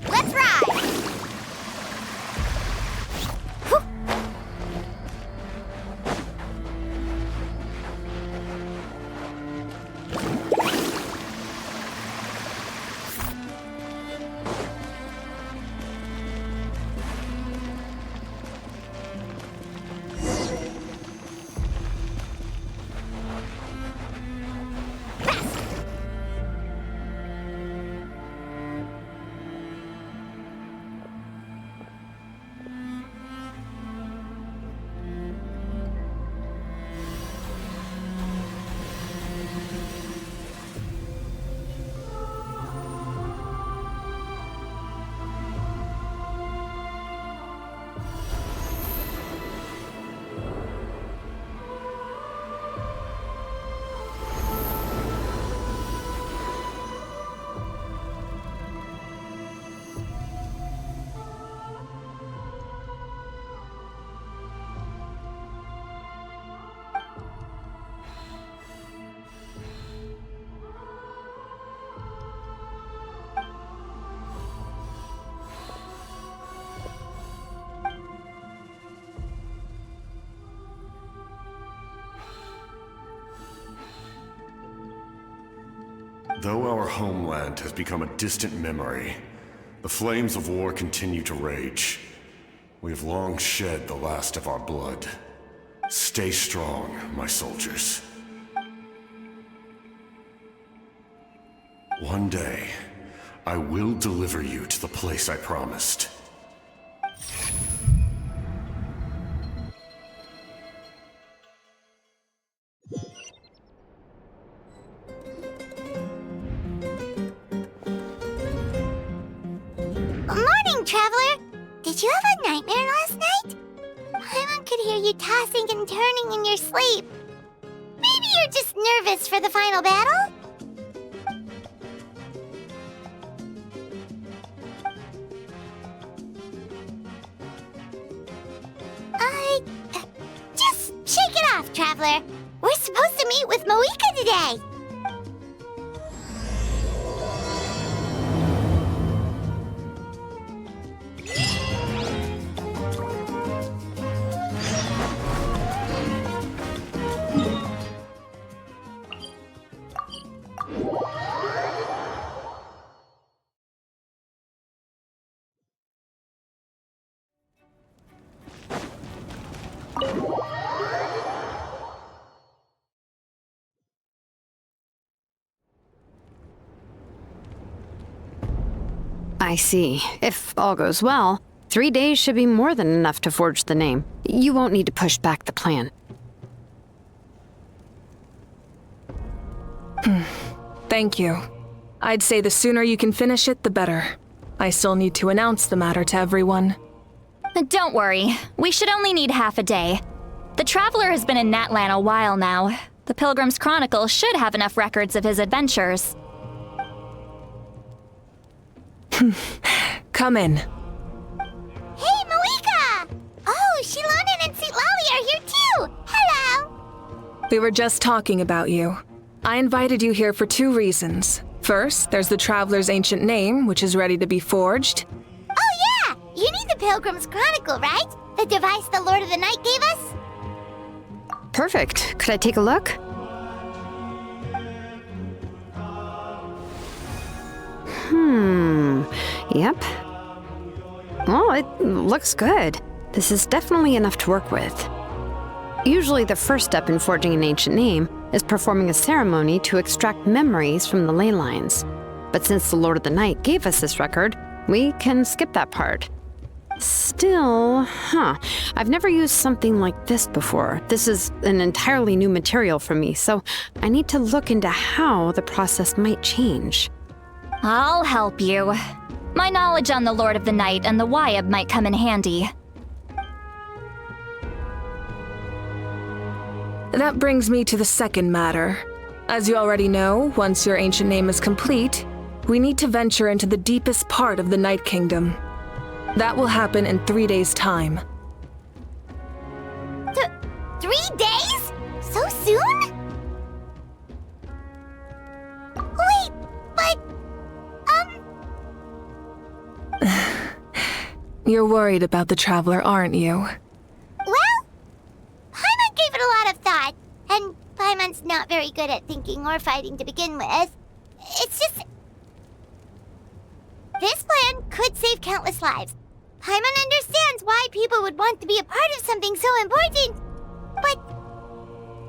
Let's ride! Though our homeland has become a distant memory, the flames of war continue to rage. We have long shed the last of our blood. Stay strong, my soldiers. One day, I will deliver you to the place I promised. Morning, Traveler! Did you have a nightmare last night? Paimon could hear you tossing and turning in your sleep. Maybe you're just nervous for the final battle? Just shake it off, Traveler. We're supposed to meet with Mavuika today. I see. If all goes well, 3 days should be more than enough to forge the name. You won't need to push back the plan. Thank you. I'd say the sooner you can finish it, the better. I still need to announce the matter to everyone. Don't worry. We should only need half a day. The Traveler has been in Natlan a while now. The Pilgrim's Chronicle should have enough records of his adventures. Come in. Hey, Mavuika! Oh, Xilonen and Citlali are here too! Hello! We were just talking about you. I invited you here for 2 reasons. First, there's the Traveler's ancient name, which is ready to be forged. Oh yeah! You need the Pilgrim's Chronicle, right? The device the Lord of the Night gave us? Perfect. Could I take a look? Yep. Well, it looks good. This is definitely enough to work with. Usually the first step in forging an ancient name is performing a ceremony to extract memories from the ley lines. But since the Lord of the Night gave us this record, we can skip that part. Still, I've never used something like this before. This is an entirely new material for me, so I need to look into how the process might change. I'll help you. My knowledge on the Lord of the Night and the Wyab might come in handy. That brings me to the second matter. As you already know, once your ancient name is complete, we need to venture into the deepest part of the Night Kingdom. That will happen in 3 days' time. 3 days? So soon? You're worried about the Traveler, aren't you? Well, Paimon gave it a lot of thought, and Paimon's not very good at thinking or fighting to begin with. It's just... This plan could save countless lives. Paimon understands why people would want to be a part of something so important. But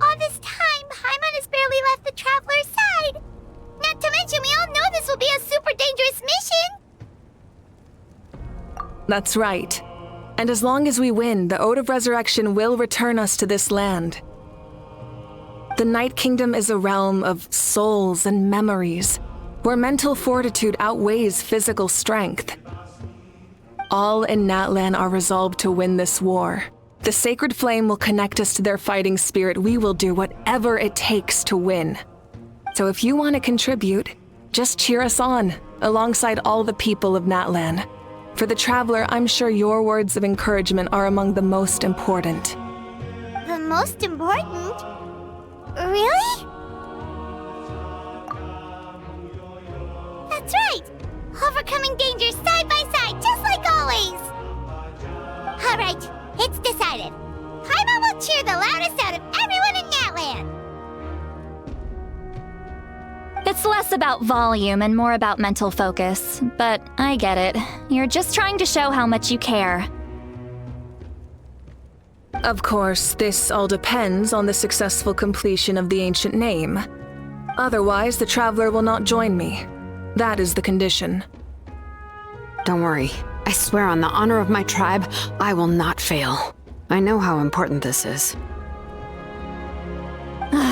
all this time, Paimon has barely left the Traveler's side. Not to mention, we all know this will be a super dangerous mission. That's right. And as long as we win, the Ode of Resurrection will return us to this land. The Night Kingdom is a realm of souls and memories, where mental fortitude outweighs physical strength. All in Natlan are resolved to win this war. The sacred flame will connect us to their fighting spirit. We will do whatever it takes to win. So if you want to contribute, just cheer us on, alongside all the people of Natlan. For the Traveler, I'm sure your words of encouragement are among the most important. The most important? Really? That's right! Overcoming dangers side by side, just like always! Alright, it's decided. Paimon will cheer the loudest out of everyone in Natlan! It's less about volume and more about mental focus, but I get it. You're just trying to show how much you care. Of course, this all depends on the successful completion of the ancient name. Otherwise, the Traveler will not join me. That is the condition. Don't worry. I swear on the honor of my tribe, I will not fail. I know how important this is.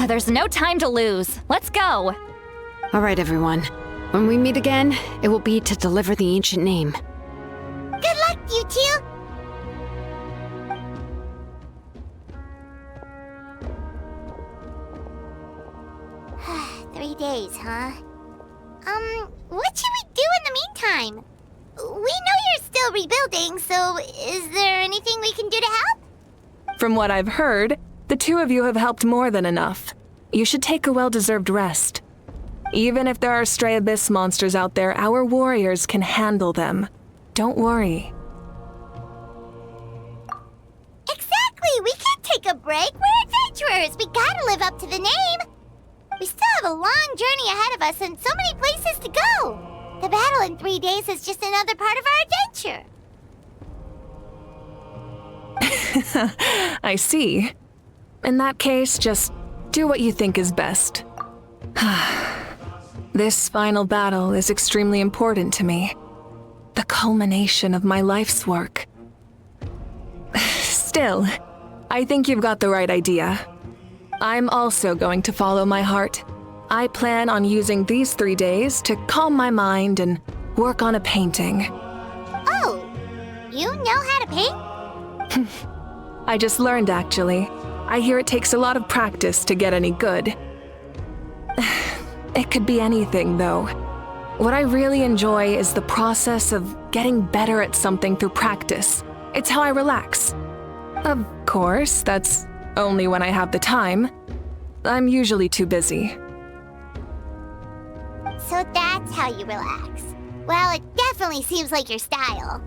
There's no time to lose. Let's go! All right, everyone. When we meet again, it will be to deliver the ancient name. Good luck, you two! Days, huh? What should we do in the meantime? We know you're still rebuilding, so is there anything we can do to help? From what I've heard, the two of you have helped more than enough. You should take a well-deserved rest. Even if there are stray abyss monsters out there, our warriors can handle them. Don't worry. Exactly! We can't take a break! We're adventurers! We gotta live up to the name! We still have a long journey ahead of us and so many places to go! The battle in 3 days is just another part of our adventure. I see. In that case, just do what you think is best. This final battle is extremely important to me. The culmination of my life's work. Still, I think you've got the right idea. I'm also going to follow my heart. I plan on using these 3 days to calm my mind and work on a painting. Oh, you know how to paint? I just learned, actually. I hear it takes a lot of practice to get any good. It could be anything, though. What I really enjoy is the process of getting better at something through practice. It's how I relax. Of course, that's only when I have the time. I'm usually too busy. So that's how you relax. Well, it definitely seems like your style.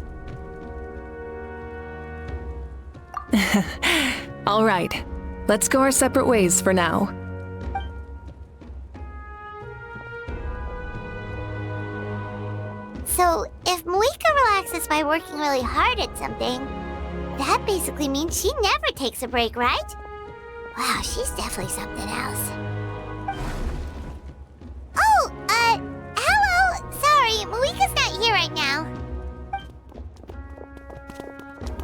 All right, let's go our separate ways for now. So, if Mavuika relaxes by working really hard at something, that basically means she never takes a break, right? Wow, she's definitely something else. Oh, hello! Sorry, Mavuika's not here right now.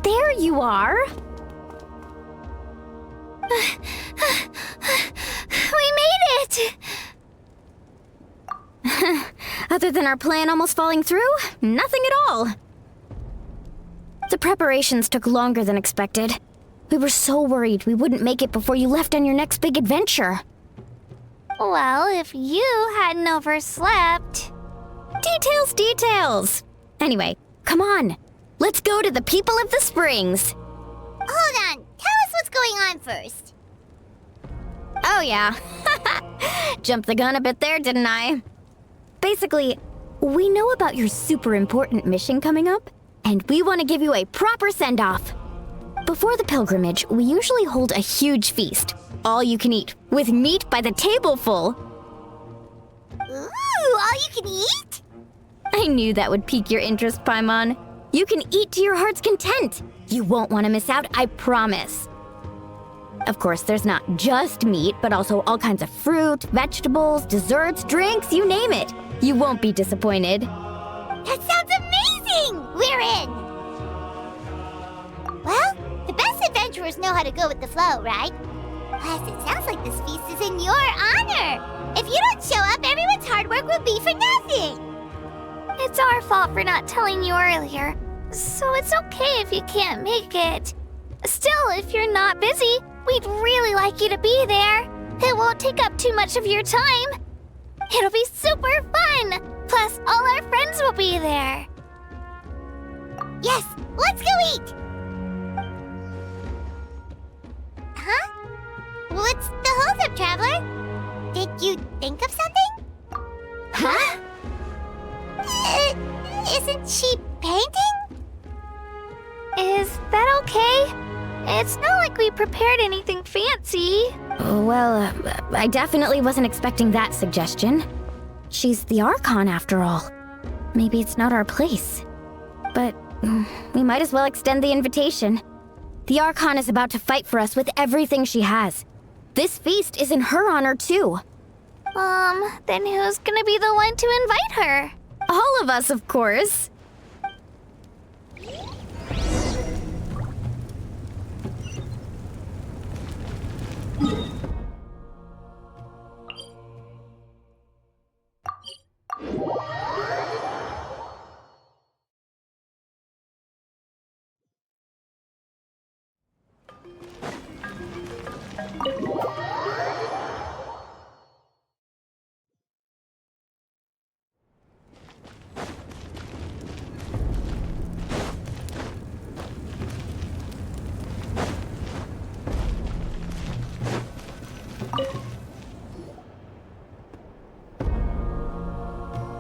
There you are! We made it! Other than our plan almost falling through, nothing at all. The preparations took longer than expected. We were so worried we wouldn't make it before you left on your next big adventure. Well, if you hadn't overslept... Details! Anyway, come on. Let's go to the people of the springs. Hold on, tell us what's going on first. Oh yeah. Jumped the gun a bit there, didn't I? Basically, we know about your super important mission coming up, and we want to give you a proper send-off. Before the pilgrimage, we usually hold a huge feast, all you can eat, with meat by the tableful. Ooh, all you can eat? I knew that would pique your interest, Paimon. You can eat to your heart's content. You won't want to miss out, I promise. Of course, there's not just meat, but also all kinds of fruit, vegetables, desserts, drinks, you name it. You won't be disappointed. That sounds amazing! We're in! Well, the best adventurers know how to go with the flow, right? Plus, it sounds like this feast is in your honor. If you don't show up, everyone's hard work will be for nothing. It's our fault for not telling you earlier, so it's okay if you can't make it. Still, if you're not busy, we'd really like you to be there. It won't take up too much of your time. It'll be super fun! Plus, all our friends will be there. Yes, let's go eat! Huh? What's the holdup, Traveler? Did you think of something? Huh? Isn't she painting? Is that okay? It's not like we prepared anything fancy. Well, I definitely wasn't expecting that suggestion. She's the Archon, after all. Maybe it's not our place. But we might as well extend the invitation. The Archon is about to fight for us with everything she has. This feast is in her honor, too. Then who's gonna be the one to invite her? All of us, of course.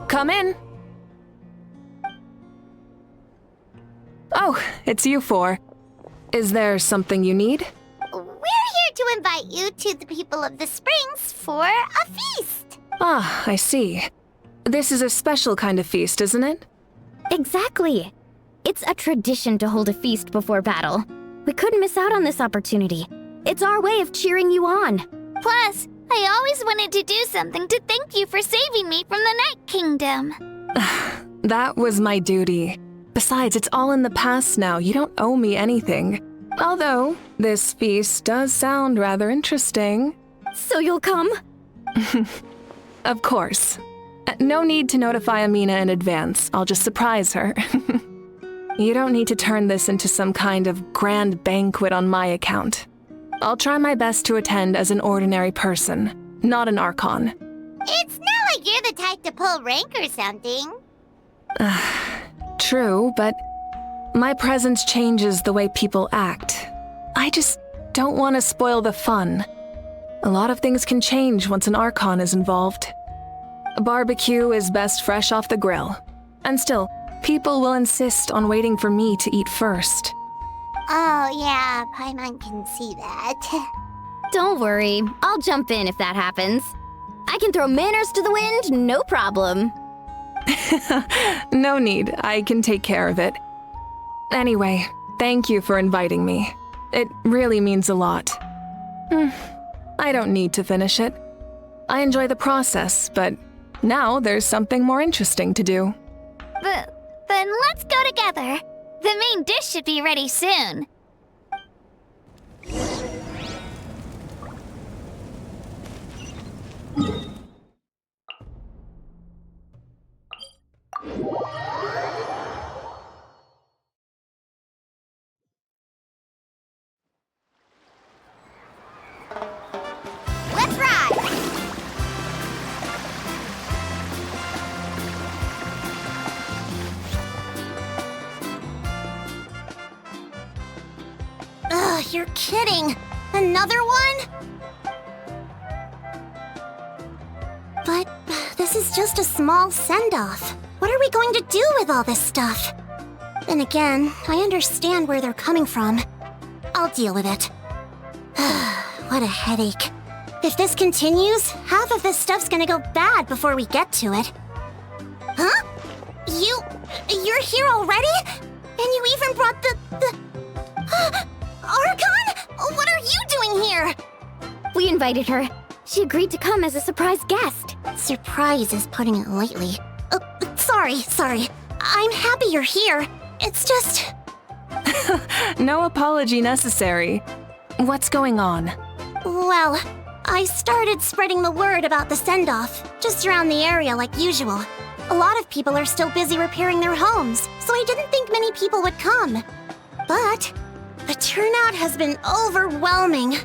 Come in. Oh, it's you four. Is there something you need? We're here to invite you to the people of the Springs for a feast. Ah, I see. This is a special kind of feast, isn't it? Exactly. It's a tradition to hold a feast before battle. We couldn't miss out on this opportunity. It's our way of cheering you on. Plus, I always wanted to do something to thank you for saving me from the Night Kingdom. That was my duty. Besides, it's all in the past now. You don't owe me anything. Although, this feast does sound rather interesting. So you'll come? Of course. No need to notify Amina in advance. I'll just surprise her. You don't need to turn this into some kind of grand banquet on my account. I'll try my best to attend as an ordinary person, not an Archon. It's not like you're the type to pull rank or something. True, but my presence changes the way people act. I just don't want to spoil the fun. A lot of things can change once an Archon is involved. A barbecue is best fresh off the grill. And still, people will insist on waiting for me to eat first. Oh yeah, Paimon can see that. Don't worry, I'll jump in if that happens. I can throw manners to the wind, no problem. No need, I can take care of it. Anyway, thank you for inviting me. It really means a lot. I don't need to finish it. I enjoy the process, but now there's something more interesting to do. Then let's go together. The main dish should be ready soon. Let's ride! Ugh, you're kidding. Another one? But this is just a small send-off. What are we going to do with all this stuff? Then again, I understand where they're coming from. I'll deal with it. What a headache. If this continues, half of this stuff's gonna go bad before we get to it. Huh? You're here already? And you even brought the... Archon? What are you doing here? We invited her. She agreed to come as a surprise guest. Surprise is putting it lightly. Sorry. I'm happy you're here. It's just... No apology necessary. What's going on? Well, I started spreading the word about the send-off, just around the area like usual. A lot of people are still busy repairing their homes, so I didn't think many people would come. But the turnout has been overwhelming.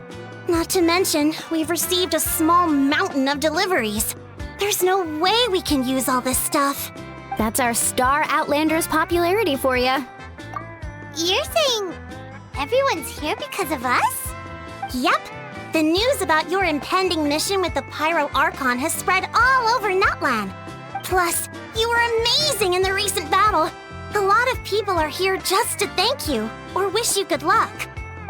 Not to mention, we've received a small mountain of deliveries. There's no way we can use all this stuff. That's our Star Outlander's popularity for you. You're saying everyone's here because of us? Yep. The news about your impending mission with the Pyro Archon has spread all over Natlan. Plus, you were amazing in the recent battle. A lot of people are here just to thank you, or wish you good luck.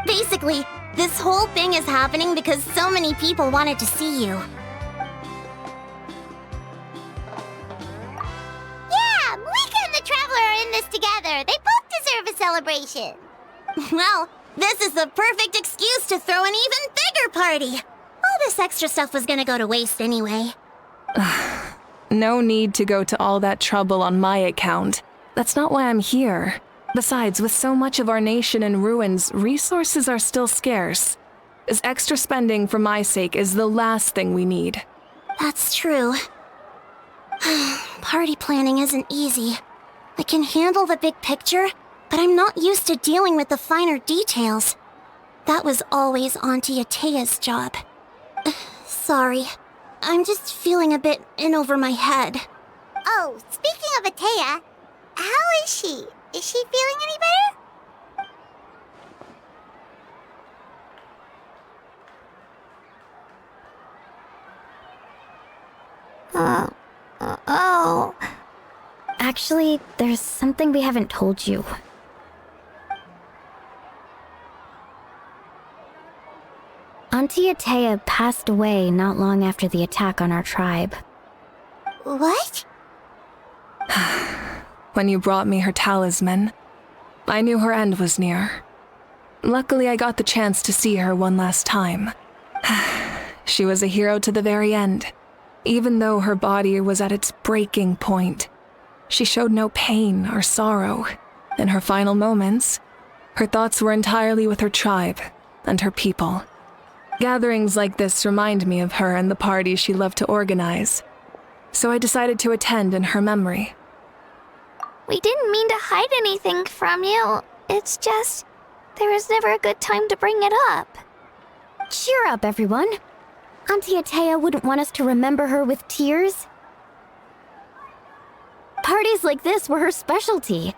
Basically, this whole thing is happening because so many people wanted to see you. Yeah, Mavuika and the Traveler are in this together. They both deserve a celebration. Well, this is the perfect excuse to throw an even bigger party. All this extra stuff was gonna go to waste anyway. No need to go to all that trouble on my account. That's not why I'm here. Besides, with so much of our nation in ruins, resources are still scarce. This extra spending for my sake is the last thing we need. That's true. Party planning isn't easy. I can handle the big picture, but I'm not used to dealing with the finer details. That was always Auntie Atea's job. Sorry. I'm just feeling a bit in over my head. Oh, speaking of Atea, how is she? Is she feeling any better? Oh. Actually, there's something we haven't told you. Auntie Atea passed away not long after the attack on our tribe. What? When you brought me her talisman, I knew her end was near. Luckily, I got the chance to see her one last time. She was a hero to the very end. Even though her body was at its breaking point, she showed no pain or sorrow. In her final moments, her thoughts were entirely with her tribe and her people. Gatherings like this remind me of her and the parties she loved to organize. So I decided to attend in her memory. We didn't mean to hide anything from you. It's just, there was never a good time to bring it up. Cheer up, everyone. Auntie Atea wouldn't want us to remember her with tears. Parties like this were her specialty.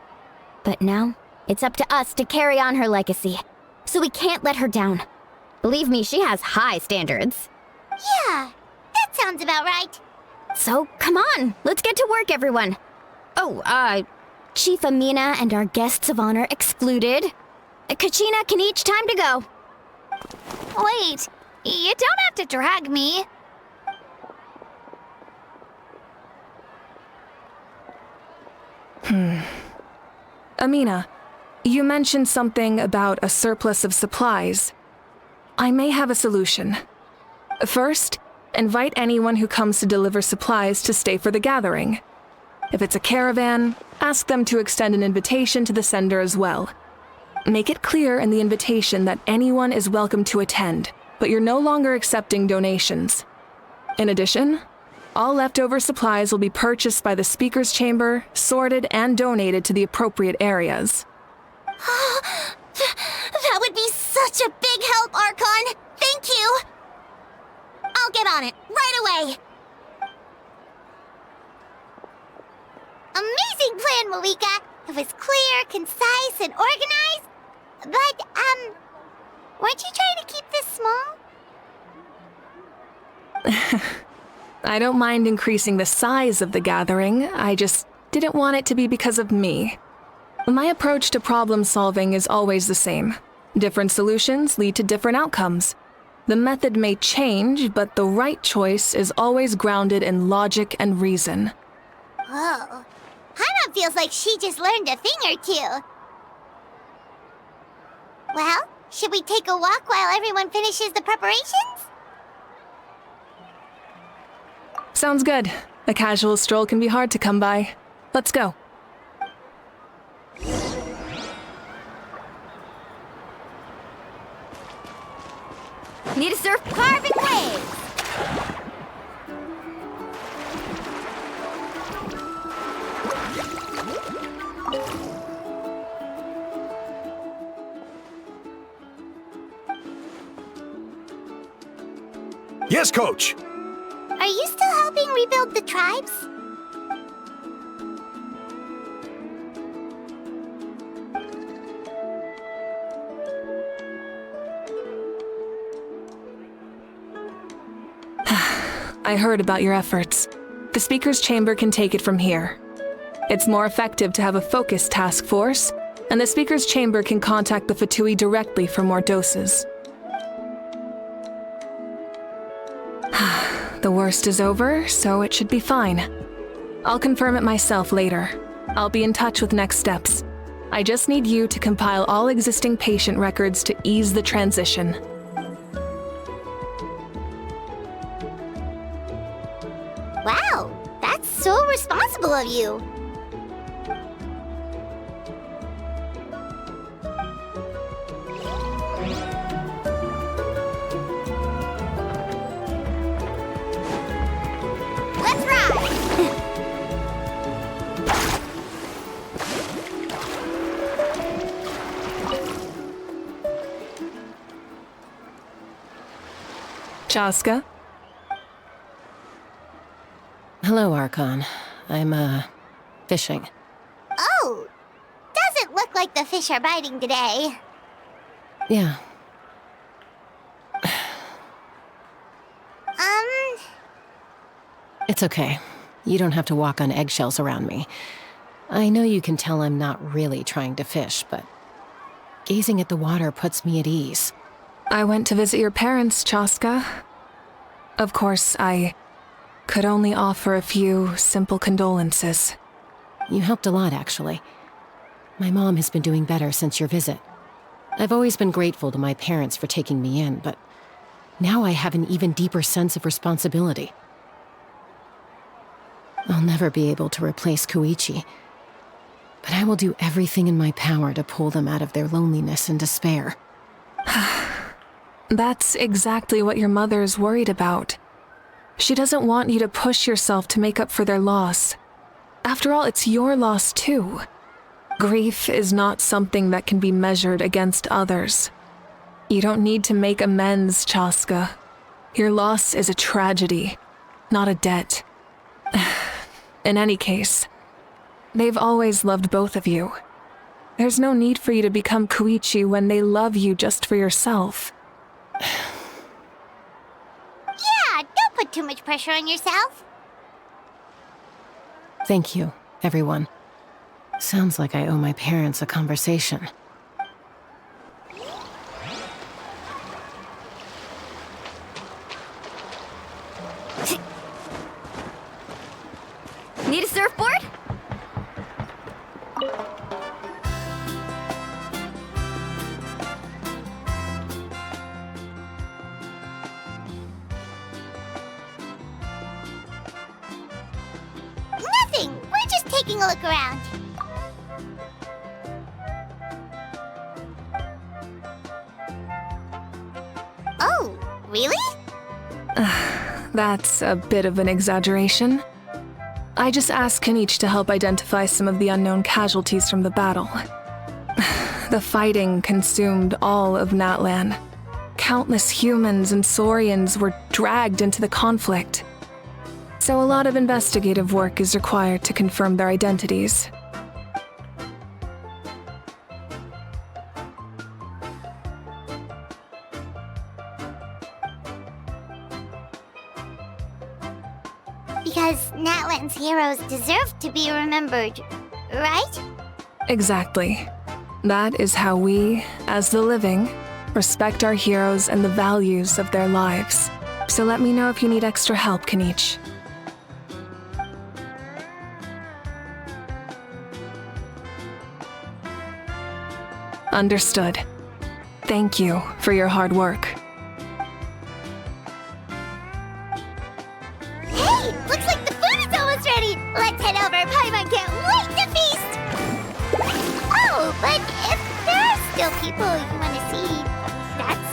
But now, it's up to us to carry on her legacy. So we can't let her down. Believe me, she has high standards. Yeah, that sounds about right. So, come on, let's get to work, everyone. Oh, Chief Amina and our guests of honor excluded. Kachina can each time to go. Wait, you don't have to drag me. Amina, you mentioned something about a surplus of supplies. I may have a solution. First, invite anyone who comes to deliver supplies to stay for the gathering. If it's a caravan, ask them to extend an invitation to the sender as well. Make it clear in the invitation that anyone is welcome to attend, but you're no longer accepting donations. In addition, all leftover supplies will be purchased by the speaker's chamber, sorted, and donated to the appropriate areas. That would be such a big help, Archon! Thank you! I'll get on it, right away! Amazing plan, Mavuika! It was clear, concise, and organized. But, weren't you trying to keep this small? I don't mind increasing the size of the gathering, I just didn't want it to be because of me. My approach to problem solving is always the same. Different solutions lead to different outcomes. The method may change, but the right choice is always grounded in logic and reason. Whoa. Paimon feels like she just learned a thing or two. Well, should we take a walk while everyone finishes the preparations? Sounds good. A casual stroll can be hard to come by. Let's go. Need to surf carving waves! Yes, Coach! Are you still helping rebuild the tribes? I heard about your efforts. The Speaker's Chamber can take it from here. It's more effective to have a focused task force, and the Speaker's Chamber can contact the Fatui directly for more doses. The worst is over, so it should be fine. I'll confirm it myself later. I'll be in touch with next steps. I just need you to compile all existing patient records to ease the transition. Wow, that's so responsible of you. Let's ride! Chaska? Hello, Archon. I'm, fishing. Oh, doesn't look like the fish are biting today. Yeah. It's okay. You don't have to walk on eggshells around me. I know you can tell I'm not really trying to fish, but gazing at the water puts me at ease. I went to visit your parents, Chaska. Of course, I could only offer a few simple condolences. You helped a lot, actually. My mom has been doing better since your visit. I've always been grateful to my parents for taking me in, but now I have an even deeper sense of responsibility. I'll never be able to replace Koichi, but I will do everything in my power to pull them out of their loneliness and despair. That's exactly what your mother is worried about. She doesn't want you to push yourself to make up for their loss. After all, it's your loss too. Grief is not something that can be measured against others. You don't need to make amends, Chaska. Your loss is a tragedy, not a debt. In any case, they've always loved both of you. There's no need for you to become Koichi when they love you just for yourself. Yeah, don't put too much pressure on yourself. Thank you, everyone. Sounds like I owe my parents a conversation. Need a surfboard? Nothing. We're just taking a look around. Oh, really? That's a bit of an exaggeration. I just asked Kenichi to help identify some of the unknown casualties from the battle. The fighting consumed all of Natlan. Countless humans and Saurians were dragged into the conflict. So a lot of investigative work is required to confirm their identities. Because Natlan's heroes deserve to be remembered, right? Exactly. That is how we, as the living, respect our heroes and the values of their lives. So let me know if you need extra help, Kaniche. Understood. Thank you for your hard work. Hey, looks like the food is almost ready. Let's head over. Paimon can't wait to feast. Oh, but if there are still people you want to see, that's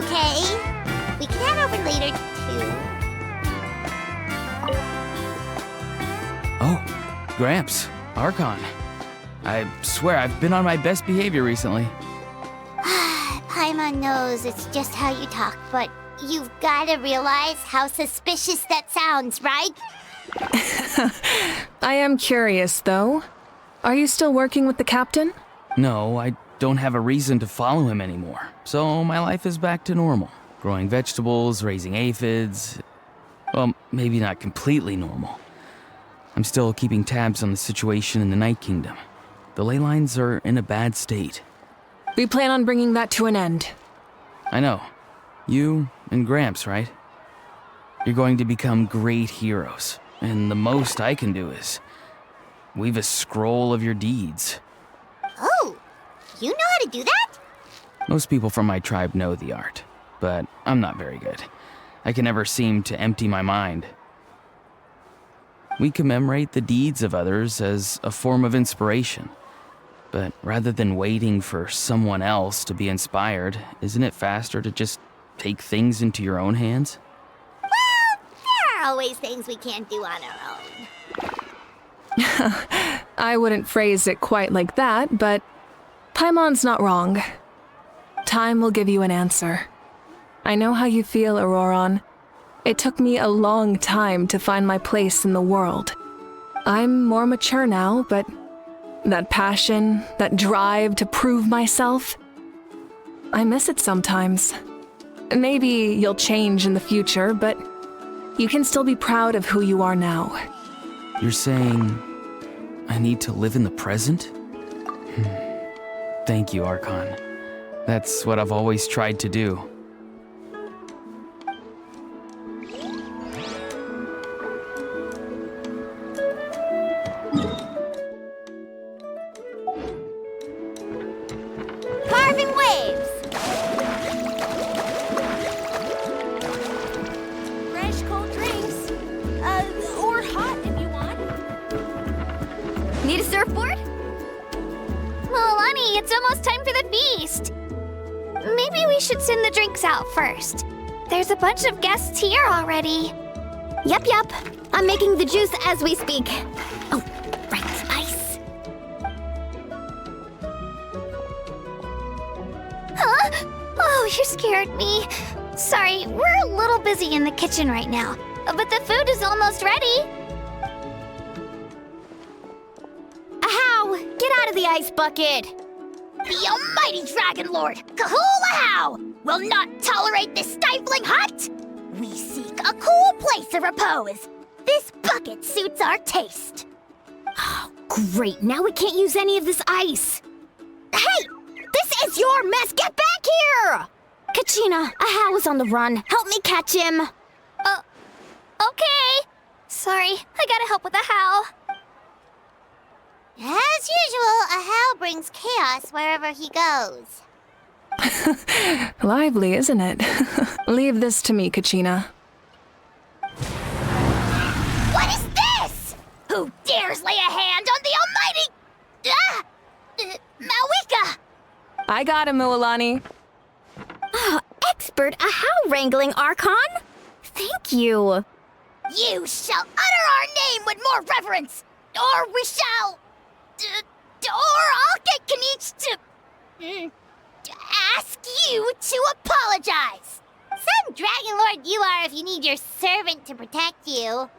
okay. We can head over later, too. Oh, Gramps, Archon. I swear I've been on my best behavior recently. Paimon knows it's just how you talk, but you've gotta realize how suspicious that sounds, right? I am curious, though. Are you still working with the captain? No, I don't have a reason to follow him anymore. So my life is back to normal. Growing vegetables, raising aphids. Well, maybe not completely normal. I'm still keeping tabs on the situation in the Night Kingdom. The ley lines are in a bad state. We plan on bringing that to an end. I know. You and Gramps, right? You're going to become great heroes. And the most I can do is weave a scroll of your deeds. Oh, you know how to do that? Most people from my tribe know the art, but I'm not very good. I can never seem to empty my mind. We commemorate the deeds of others as a form of inspiration. But rather than waiting for someone else to be inspired, isn't it faster to just take things into your own hands? Well, there are always things we can't do on our own. I wouldn't phrase it quite like that, but Paimon's not wrong. Time will give you an answer. I know how you feel, Auroron. It took me a long time to find my place in the world. I'm more mature now, but that passion, that drive to prove myself, I miss it sometimes. Maybe you'll change in the future, but you can still be proud of who you are now. You're saying I need to live in the present? Thank you, Archon. That's what I've always tried to do. Carving waves! Fresh cold drinks. Or hot if you want. Need a surfboard? Mualani, it's almost time for the feast. Maybe we should send the drinks out first. There's a bunch of guests here already. Yup. I'm making the juice as we speak. Oh, right, ice. Huh? Oh, you scared me. Sorry, we're a little busy in the kitchen right now, but the food is almost ready. Ahow! Get out of the ice bucket! The almighty Dragon Lord, Kahulahau, will not tolerate this stifling hut. We seek a cool place of repose. This bucket suits our taste. Oh, great. Now we can't use any of this ice. Hey! This is your mess! Get back here! Kachina, Ahow is on the run. Help me catch him. Okay. Sorry, I gotta help with the how. As usual, Ahow brings chaos wherever he goes. Lively, isn't it? Leave this to me, Kachina. What is this? Who dares lay a hand on the almighty... Mavuika! I got him, Mualani. Oh, expert Ahow wrangling, Archon. Thank you. You shall utter our name with more reverence, or we shall... or I'll get Kaniche to ask you to apologize. Some Dragon Lord you are if you need your servant to protect you.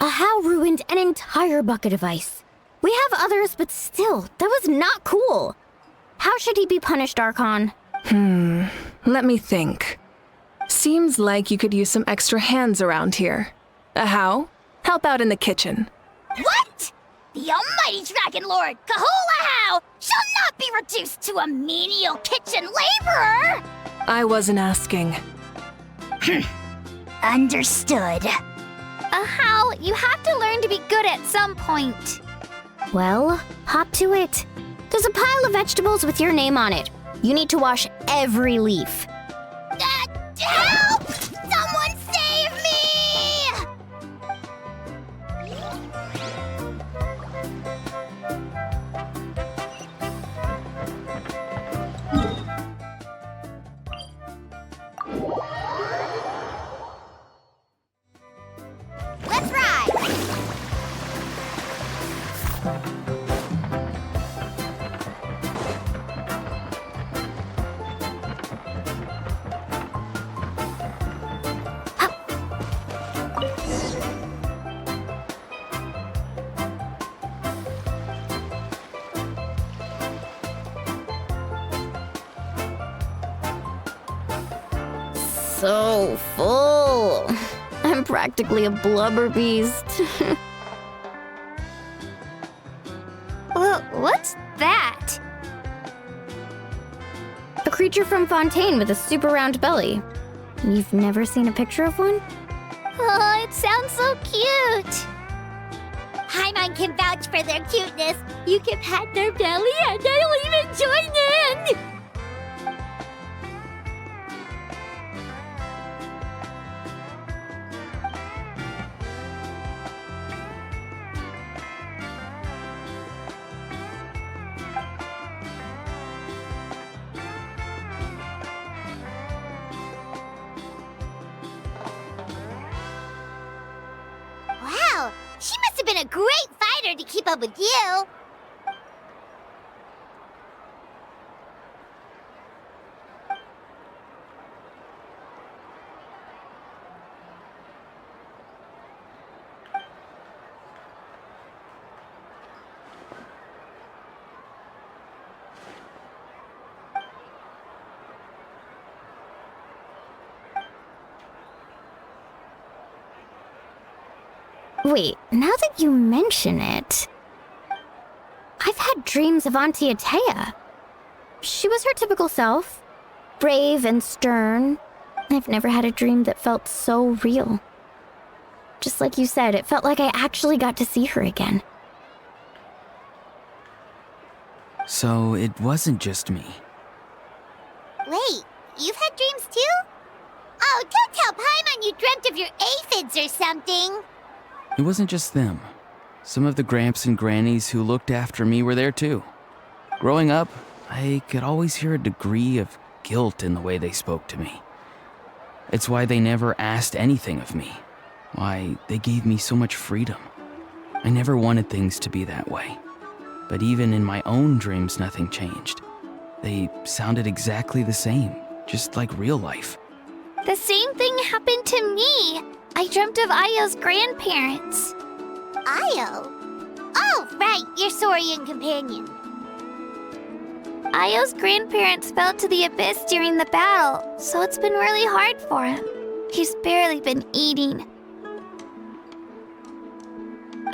Ahow ruined an entire bucket of ice. We have others, but still, that was not cool. How should he be punished, Archon? Let me think. Seems like you could use some extra hands around here. Ahow, help out in the kitchen. What? The almighty Dragon Lord, Kahulahau, shall not be reduced to a menial kitchen laborer! I wasn't asking. Understood. How? You have to learn to be good at some point. Well, hop to it. There's a pile of vegetables with your name on it. You need to wash every leaf. Help! Someone save me! Let's ride! So full. I'm practically a blubber beast. What's that? A creature from Fontaine with a super round belly. You've never seen a picture of one? Oh, it sounds so cute. Paimon can vouch for their cuteness. You can pat their belly and they'll even join in. Wow, she must have been a great fighter to keep up with you. Wait, now that you mention it, I've had dreams of Auntie Atea. She was her typical self, brave and stern. I've never had a dream that felt so real. Just like you said, it felt like I actually got to see her again. So it wasn't just me. Wait, you've had dreams too? Oh, don't tell Paimon you dreamt of your aphids or something. It wasn't just them. Some of the Gramps and Grannies who looked after me were there too. Growing up, I could always hear a degree of guilt in the way they spoke to me. It's why they never asked anything of me. Why they gave me so much freedom. I never wanted things to be that way. But even in my own dreams, nothing changed. They sounded exactly the same, just like real life. The same thing happened to me. I dreamt of Io's grandparents. Io? Oh, right, your Saurian companion. Io's grandparents fell to the abyss during the battle, so it's been really hard for him. He's barely been eating.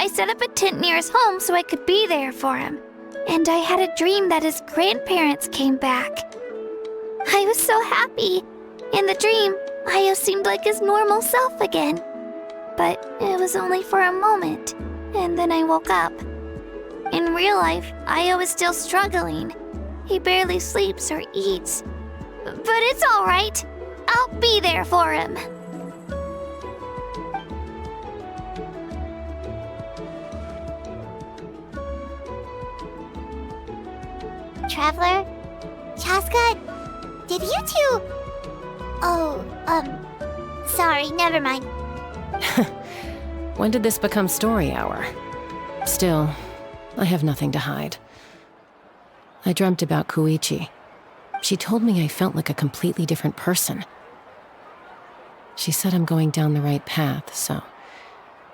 I set up a tent near his home so I could be there for him. And I had a dream that his grandparents came back. I was so happy. In the dream, Io seemed like his normal self again. But it was only for a moment, and then I woke up. In real life, Io is still struggling. He barely sleeps or eats. But it's all right. I'll be there for him. Traveler? Chaska? Did you two... Oh, sorry, never mind. When did this become story hour? Still, I have nothing to hide. I dreamt about Koichi. She told me I felt like a completely different person. She said I'm going down the right path, so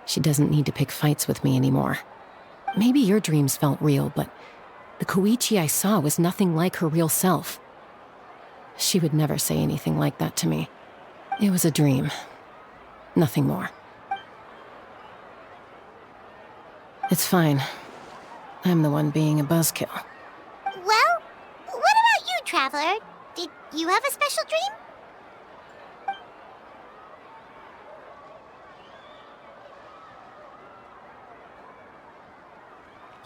she doesn't need to pick fights with me anymore. Maybe your dreams felt real, but the Koichi I saw was nothing like her real self. She would never say anything like that to me. It was a dream. Nothing more. It's fine. I'm the one being a buzzkill. Well, what about you, Traveler? Did you have a special dream?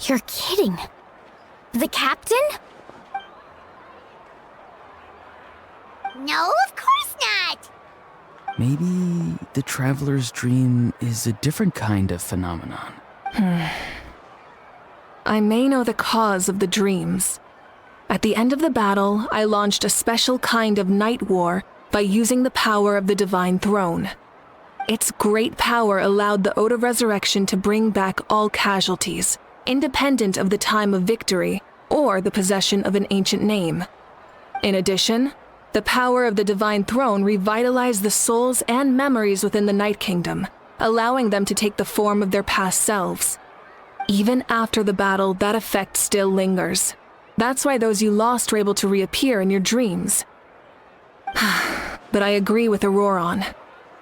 You're kidding. The captain? No, of course not! Maybe the Traveler's dream is a different kind of phenomenon. I may know the cause of the dreams. At the end of the battle, I launched a special kind of night war by using the power of the Divine Throne. Its great power allowed the Ode of Resurrection to bring back all casualties, independent of the time of victory or the possession of an ancient name. In addition, the power of the Divine Throne revitalized the souls and memories within the Night Kingdom, allowing them to take the form of their past selves. Even after the battle, that effect still lingers. That's why those you lost were able to reappear in your dreams. But I agree with Auroron.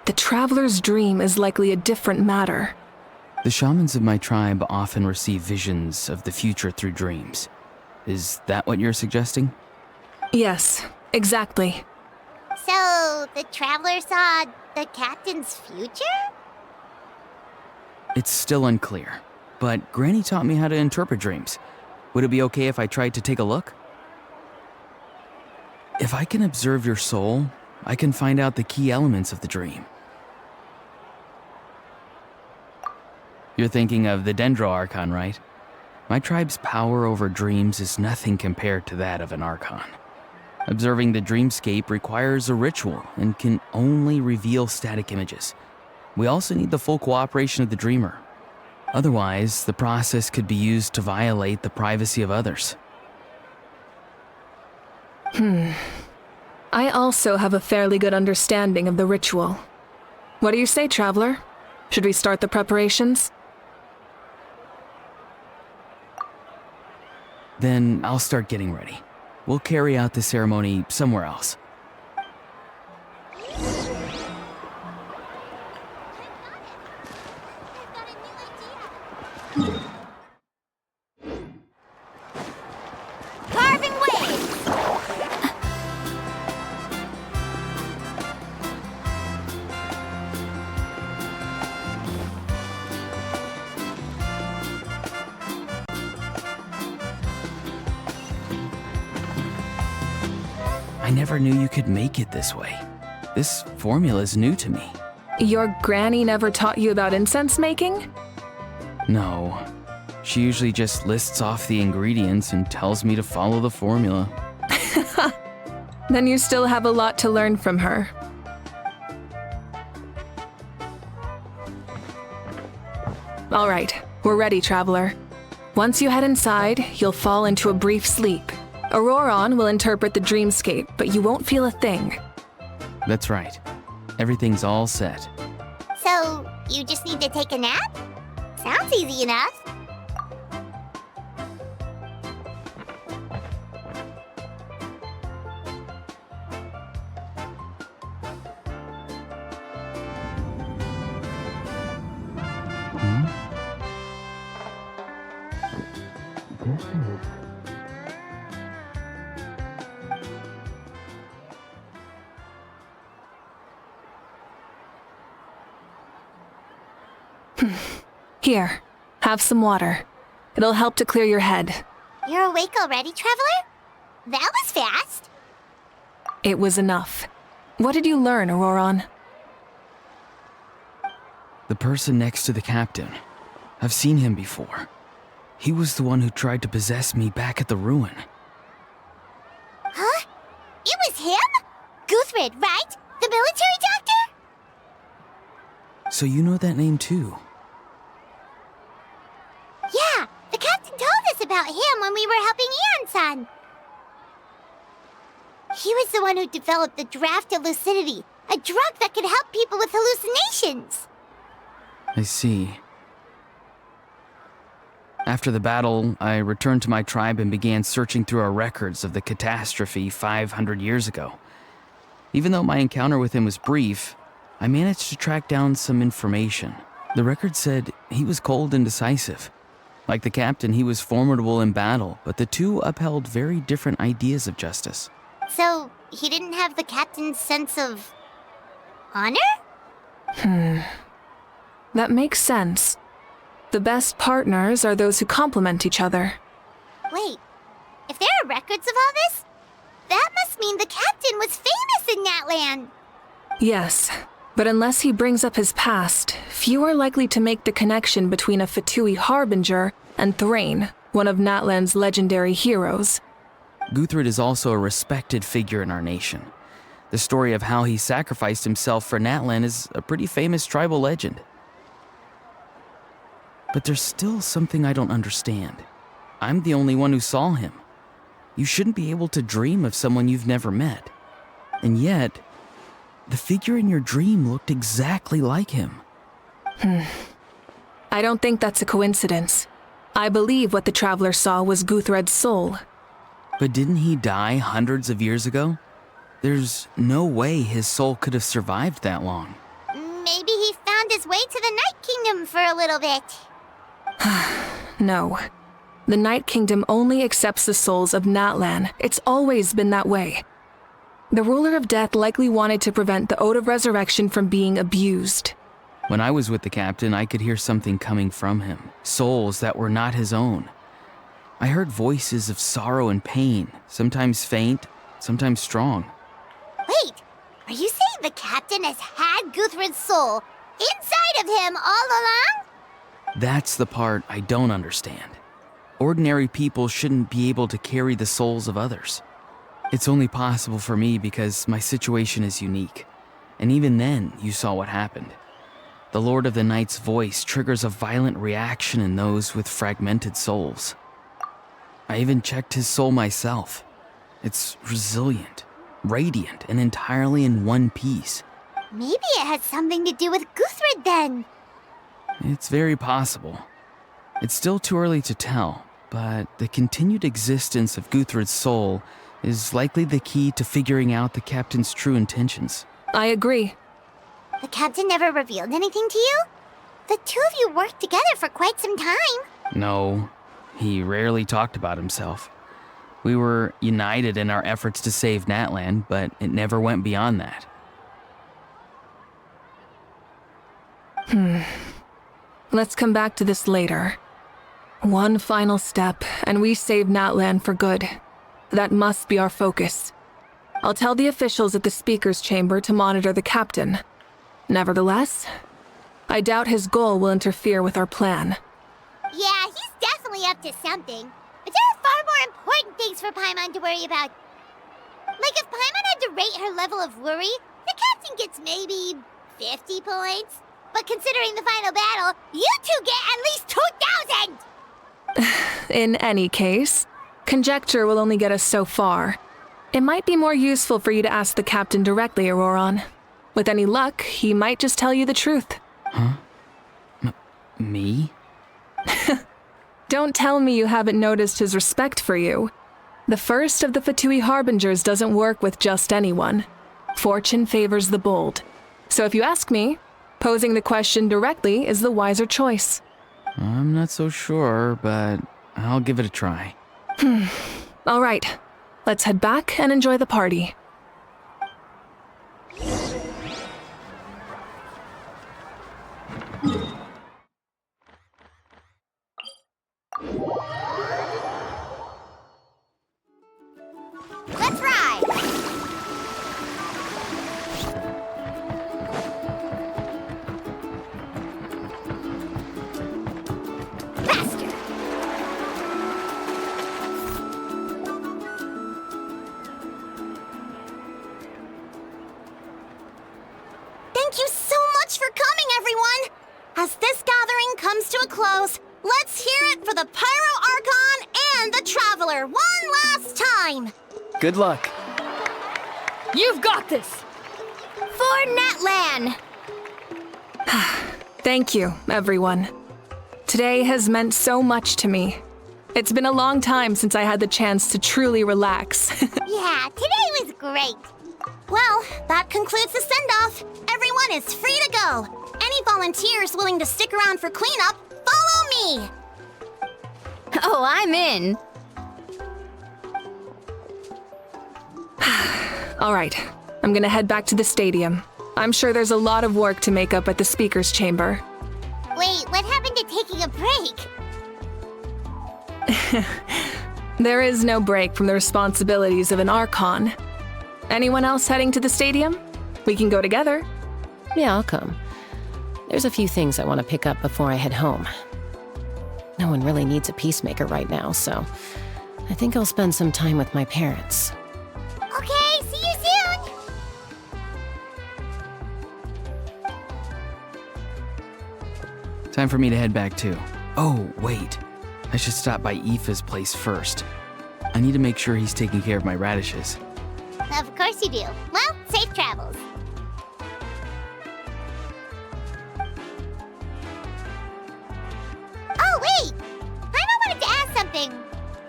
The Traveler's dream is likely a different matter. The shamans of my tribe often receive visions of the future through dreams. Is that what you're suggesting? Yes, exactly. So, the Traveler saw the captain's future? It's still unclear, but Granny taught me how to interpret dreams. Would it be okay if I tried to take a look? If I can observe your soul, I can find out the key elements of the dream. You're thinking of the Dendro Archon, right? My tribe's power over dreams is nothing compared to that of an Archon. Observing the dreamscape requires a ritual and can only reveal static images. We also need the full cooperation of the dreamer. Otherwise, the process could be used to violate the privacy of others. I also have a fairly good understanding of the ritual. What do you say, Traveler? Should we start the preparations? Then I'll start getting ready. We'll carry out the ceremony somewhere else. Carving waves! I never knew you could make it this way. This formula is new to me. Your granny never taught you about incense making? No. She usually just lists off the ingredients and tells me to follow the formula. Then you still have a lot to learn from her. All right, we're ready, Traveler. Once you head inside, you'll fall into a brief sleep. Auroron will interpret the dreamscape, but you won't feel a thing. That's right. Everything's all set. So, you just need to take a nap? Sounds easy enough. Here, have some water. It'll help to clear your head. You're awake already, Traveler? That was fast. It was enough. What did you learn, Auroron? The person next to the captain. I've seen him before. He was the one who tried to possess me back at the ruin. Huh? It was him? Guthrid, right? The military doctor? So you know that name too? Yeah, the captain told us about him when we were helping Eon-san. He was the one who developed the draft of lucidity, a drug that could help people with hallucinations. I see. After the battle, I returned to my tribe and began searching through our records of the catastrophe 500 years ago. Even though my encounter with him was brief, I managed to track down some information. The record said he was cold and decisive, Like the captain, he was formidable in battle, but the two upheld very different ideas of justice. So, he didn't have the captain's sense of... honor? That makes sense. The best partners are those who complement each other. Wait, if there are records of all this, that must mean the captain was famous in Natlan. Yes, but unless he brings up his past, few are likely to make the connection between a Fatui harbinger and Thrain, one of Natlan's legendary heroes. Guthred is also a respected figure in our nation. The story of how he sacrificed himself for Natlan is a pretty famous tribal legend. But there's still something I don't understand. I'm the only one who saw him. You shouldn't be able to dream of someone you've never met. And yet, the figure in your dream looked exactly like him. I don't think that's a coincidence. I believe what the Traveler saw was Guthred's soul. But didn't he die hundreds of years ago? There's no way his soul could have survived that long. Maybe he found his way to the Night Kingdom for a little bit. No. The Night Kingdom only accepts the souls of Natlan. It's always been that way. The Ruler of Death likely wanted to prevent the Ode of Resurrection from being abused. When I was with the captain, I could hear something coming from him. Souls that were not his own. I heard voices of sorrow and pain, sometimes faint, sometimes strong. Wait, are you saying the captain has had Guthred's soul inside of him all along? That's the part I don't understand. Ordinary people shouldn't be able to carry the souls of others. It's only possible for me because my situation is unique. And even then, you saw what happened. The Lord of the Night's voice triggers a violent reaction in those with fragmented souls. I even checked his soul myself. It's resilient, radiant, and entirely in one piece. Maybe it has something to do with Guthred then. It's very possible. It's still too early to tell, but the continued existence of Guthred's soul is likely the key to figuring out the captain's true intentions. I agree. The captain never revealed anything to you? The two of you worked together for quite some time. No, he rarely talked about himself. We were united in our efforts to save Natlan, but it never went beyond that. Let's come back to this later. One final step, and we save Natlan for good. That must be our focus. I'll tell the officials at the speaker's chamber to monitor the captain. Nevertheless, I doubt his goal will interfere with our plan. Yeah, he's definitely up to something. But there are far more important things for Paimon to worry about. Like if Paimon had to rate her level of worry, the captain gets maybe 50 points. But considering the final battle, you two get at least 2,000! In any case, conjecture will only get us so far. It might be more useful for you to ask the captain directly, Auroron. With any luck, he might just tell you the truth. Huh? Me? Don't tell me you haven't noticed his respect for you. The first of the Fatui Harbingers doesn't work with just anyone. Fortune favors the bold. So if you ask me, posing the question directly is the wiser choice. I'm not so sure, but I'll give it a try. All right, let's head back and enjoy the party. Let's ride! Faster! Thank you so much for coming, everyone! As this gathering comes to a close, let's hear it for the Pyro Archon and the Traveler one last time! Good luck. You've got this! For Natlan! Thank you, everyone. Today has meant so much to me. It's been a long time since I had the chance to truly relax. Yeah, today was great. Well, that concludes the send-off. Everyone is free to go. Any volunteers willing to stick around for cleanup, follow me! Oh, I'm in. All right, I'm gonna head back to the stadium. I'm sure there's a lot of work to make up at the speaker's chamber. Wait, what happened to taking a break? There is no break from the responsibilities of an Archon. Anyone else heading to the stadium? We can go together. Yeah, I'll come. There's a few things I want to pick up before I head home. No one really needs a peacemaker right now, so I think I'll spend some time with my parents. Okay, see you soon! Time for me to head back too. Oh, wait. I should stop by Aoife's place first. I need to make sure he's taking care of my radishes. Of course you do. Well, safe travels. Oh, wait! Paimon wanted to ask something.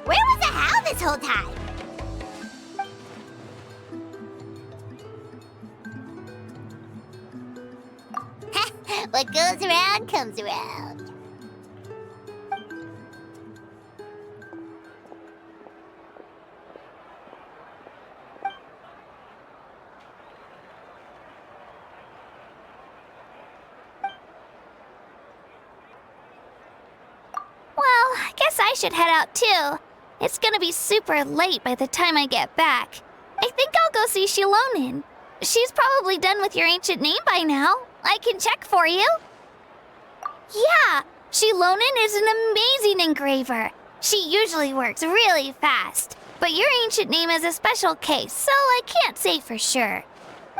Where was the Hal this whole time? What goes around comes around. Well, I guess I should head out too. It's gonna be super late by the time I get back. I think I'll go see Xilonen. She's probably done with your ancient name by now. I can check for you. Yeah, Xilonen is an amazing engraver. She usually works really fast. But your ancient name is a special case, so I can't say for sure.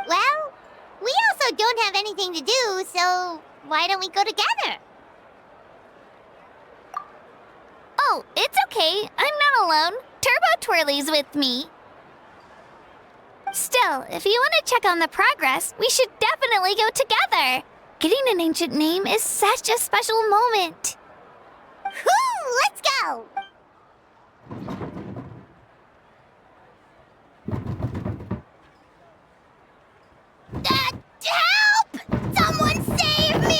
Well, we also don't have anything to do, so why don't we go together? Oh, it's okay. I'm not alone. Turbo Twirly's with me. Still, if you want to check on the progress, we should definitely go together. Getting an ancient name is such a special moment. Whoo! Let's go! Help! Someone save me!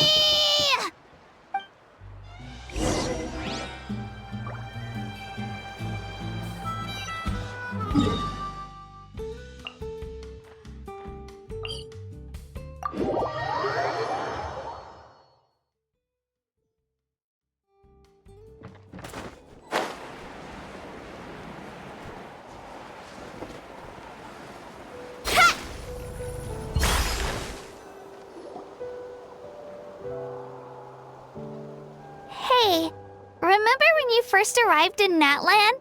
Hey, remember when you first arrived in Natlan?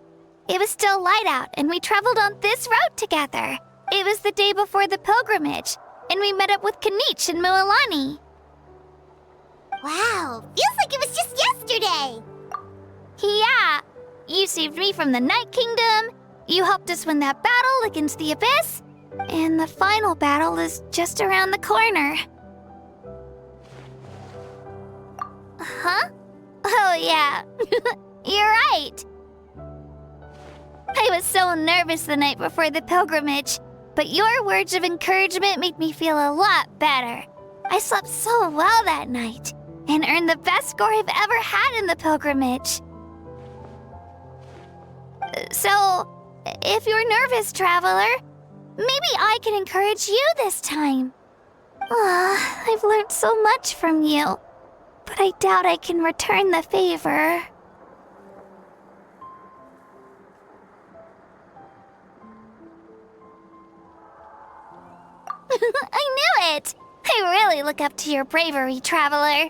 It was still light out, and we traveled on this road together. It was the day before the pilgrimage, and we met up with Kanich and Mualani. Wow, feels like it was just yesterday. Yeah, you saved me from the Night Kingdom, you helped us win that battle against the Abyss, and the final battle is just around the corner. Huh? Oh yeah, you're right. I was so nervous the night before the pilgrimage, but your words of encouragement made me feel a lot better. I slept so well that night, and earned the best score I've ever had in the pilgrimage. So, if you're nervous, Traveler, maybe I can encourage you this time. I've learned so much from you, but I doubt I can return the favor. I knew it! I really look up to your bravery, Traveler.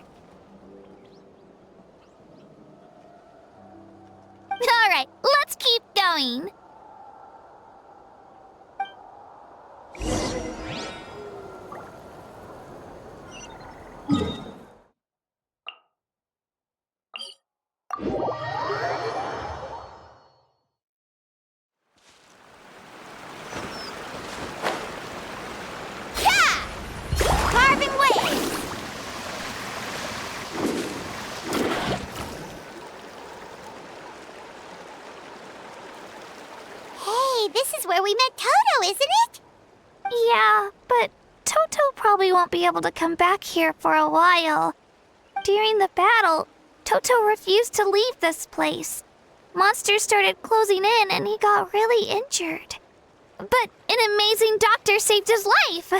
Alright, let's keep going. Carving waves! Hey, this is where we met Toto, isn't it? Yeah, but Toto probably won't be able to come back here for a while. During the battle, Toto refused to leave this place. monsters started closing in and he got really injured. But an amazing doctor saved his life.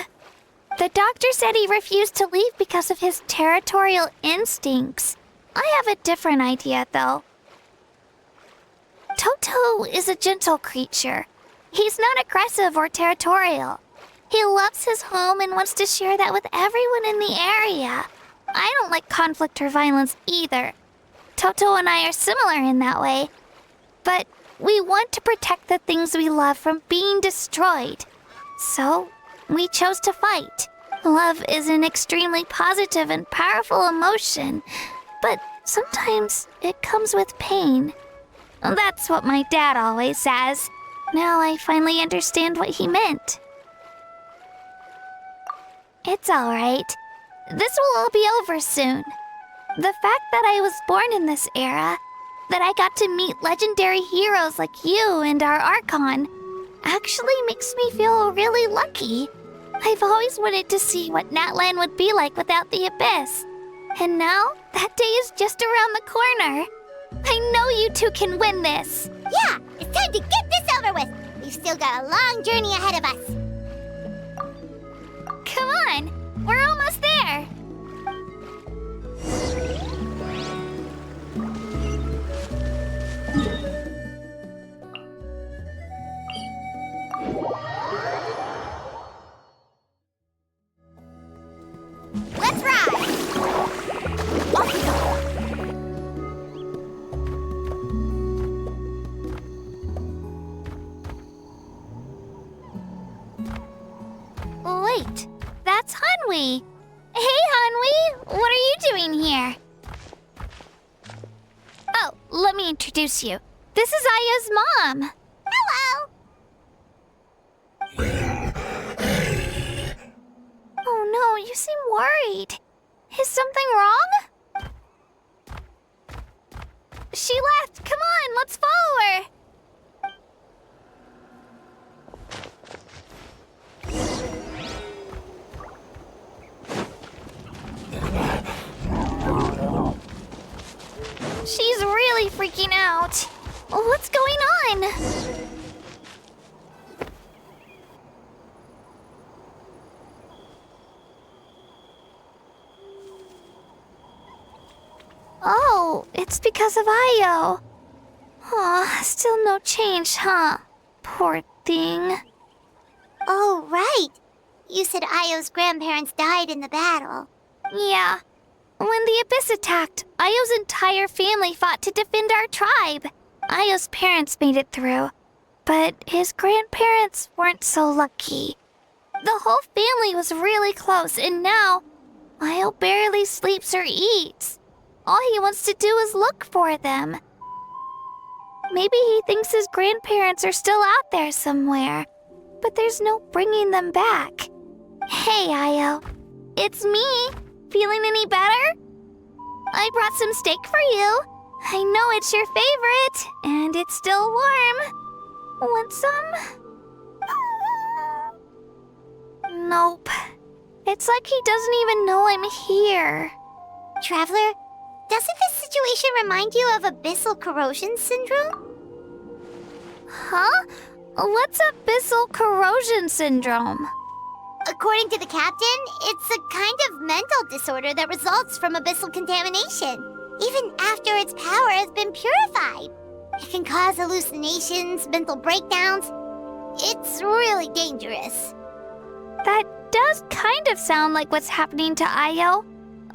The doctor said he refused to leave because of his territorial instincts. I have a different idea, though. Toto is a gentle creature. He's not aggressive or territorial. He loves his home and wants to share that with everyone in the area. I don't like conflict or violence either. Toto and I are similar in that way. But we want to protect the things we love from being destroyed. So, we chose to fight. Love is an extremely positive and powerful emotion, but sometimes it comes with pain. That's what my dad always says. Now I finally understand what he meant. It's alright. This will all be over soon. The fact that I was born in this era, that I got to meet legendary heroes like you and our Archon, actually makes me feel really lucky. I've always wanted to see what Natlan would be like without the Abyss. And now, that day is just around the corner. I know you two can win this. Yeah, it's time to get this over with. We've still got a long journey ahead of us. Come on, we're almost there. Let's ride! Off we go! Wait, that's Hanwi. Hey, Hanwi, what are you doing here? Oh, let me introduce you. This is Aya's mom. Hello! Oh no, you seem worried. Is something wrong? She left. Come on, let's follow her. She's really freaking out. What's going on? Oh, it's because of Io. Aw, still no change, huh? Poor thing. Oh, right. You said Io's grandparents died in the battle. Yeah. When the Abyss attacked, Io's entire family fought to defend our tribe. Io's parents made it through, but his grandparents weren't so lucky. The whole family was really close, and now Io barely sleeps or eats. All he wants to do is look for them. Maybe he thinks his grandparents are still out there somewhere, but there's no bringing them back. Hey, Io. It's me. Feeling any better? I brought some steak for you. I know it's your favorite, and it's still warm. Want some? Nope. It's like he doesn't even know I'm here. Traveler, doesn't this situation remind you of abyssal corrosion syndrome? Huh? What's abyssal corrosion syndrome? According to the captain, it's a kind of mental disorder that results from abyssal contamination, even after its power has been purified. It can cause hallucinations, mental breakdowns. It's really dangerous. That does kind of sound like what's happening to Io,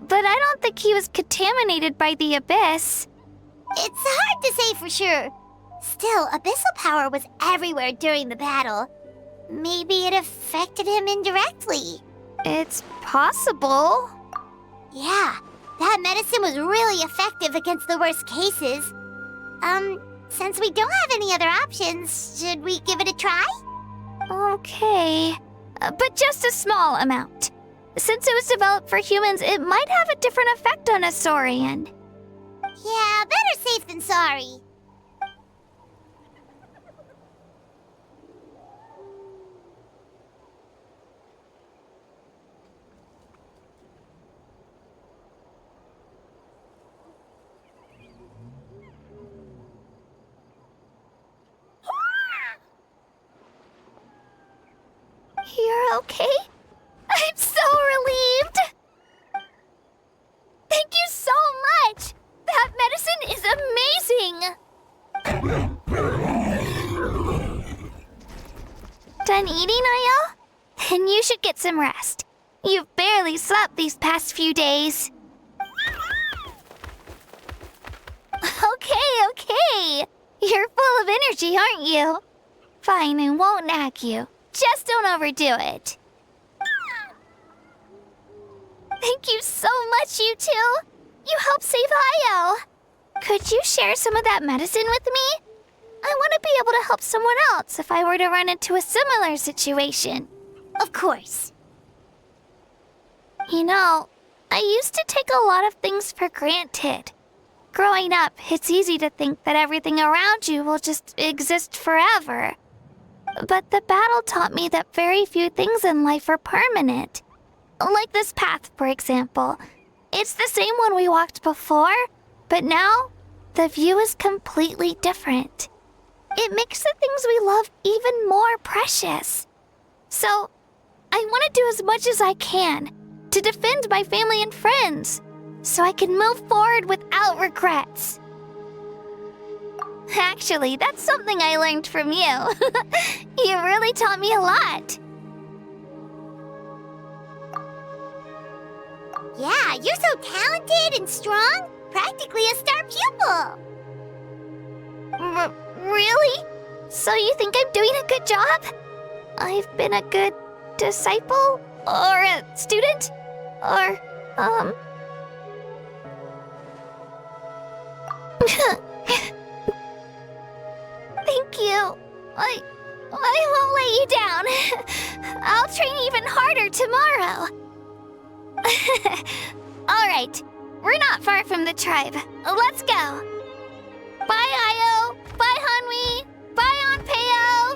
but I don't think he was contaminated by the Abyss. It's hard to say for sure. Still, abyssal power was everywhere during the battle. Maybe it affected him indirectly. It's possible. Yeah, that medicine was really effective against the worst cases. Since we don't have any other options, should we give it a try? Okay, but just a small amount. Since it was developed for humans, it might have a different effect on a Saurian. Yeah, better safe than sorry. okay? I'm so relieved! Thank you so much! That medicine is amazing! Done eating, Ayo? Then you should get some rest. You've barely slept these past few days. Okay. You're full of energy, aren't you? Fine, I won't nag you. Just don't overdo it. Thank you so much, you two. You helped save Ayo. Could you share some of that medicine with me? I want to be able to help someone else if I were to run into a similar situation. Of course. You know, I used to take a lot of things for granted. Growing up, it's easy to think that everything around you will just exist forever. But the battle taught me that very few things in life are permanent. Like this path, for example. It's the same one we walked before, but now the view is completely different. It makes the things we love even more precious. So, I want to do as much as I can to defend my family and friends, so I can move forward without regrets. Actually, that's something I learned from you. You really taught me a lot. Yeah, you're so talented and strong. Practically a star pupil. Really? So you think I'm doing a good job? I've been a good disciple? Or a student? Or, Thank you. I won't let you down. I'll train even harder tomorrow. Alright, we're not far from the tribe. Let's go. Bye, Ayo. Bye, Hanwi. Bye, Onpeo.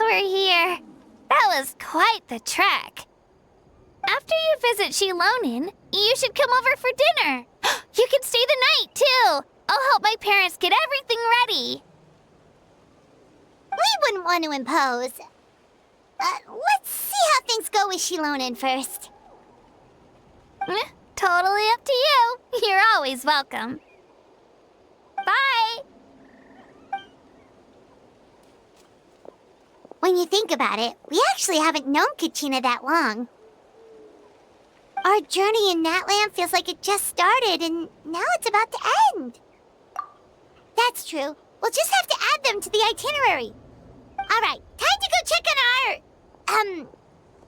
We're here. That was quite the trek. After you visit Xilonen, you should come over for dinner. You can stay the night, too. I'll help my parents get everything ready. We wouldn't want to impose. Let's see how things go with Xilonen first. Totally up to you. You're always welcome. Bye. When you think about it, we actually haven't known Kachina that long. Our journey in Natlan feels like it just started, and now it's about to end. That's true. We'll just have to add them to the itinerary. All right, time to go check on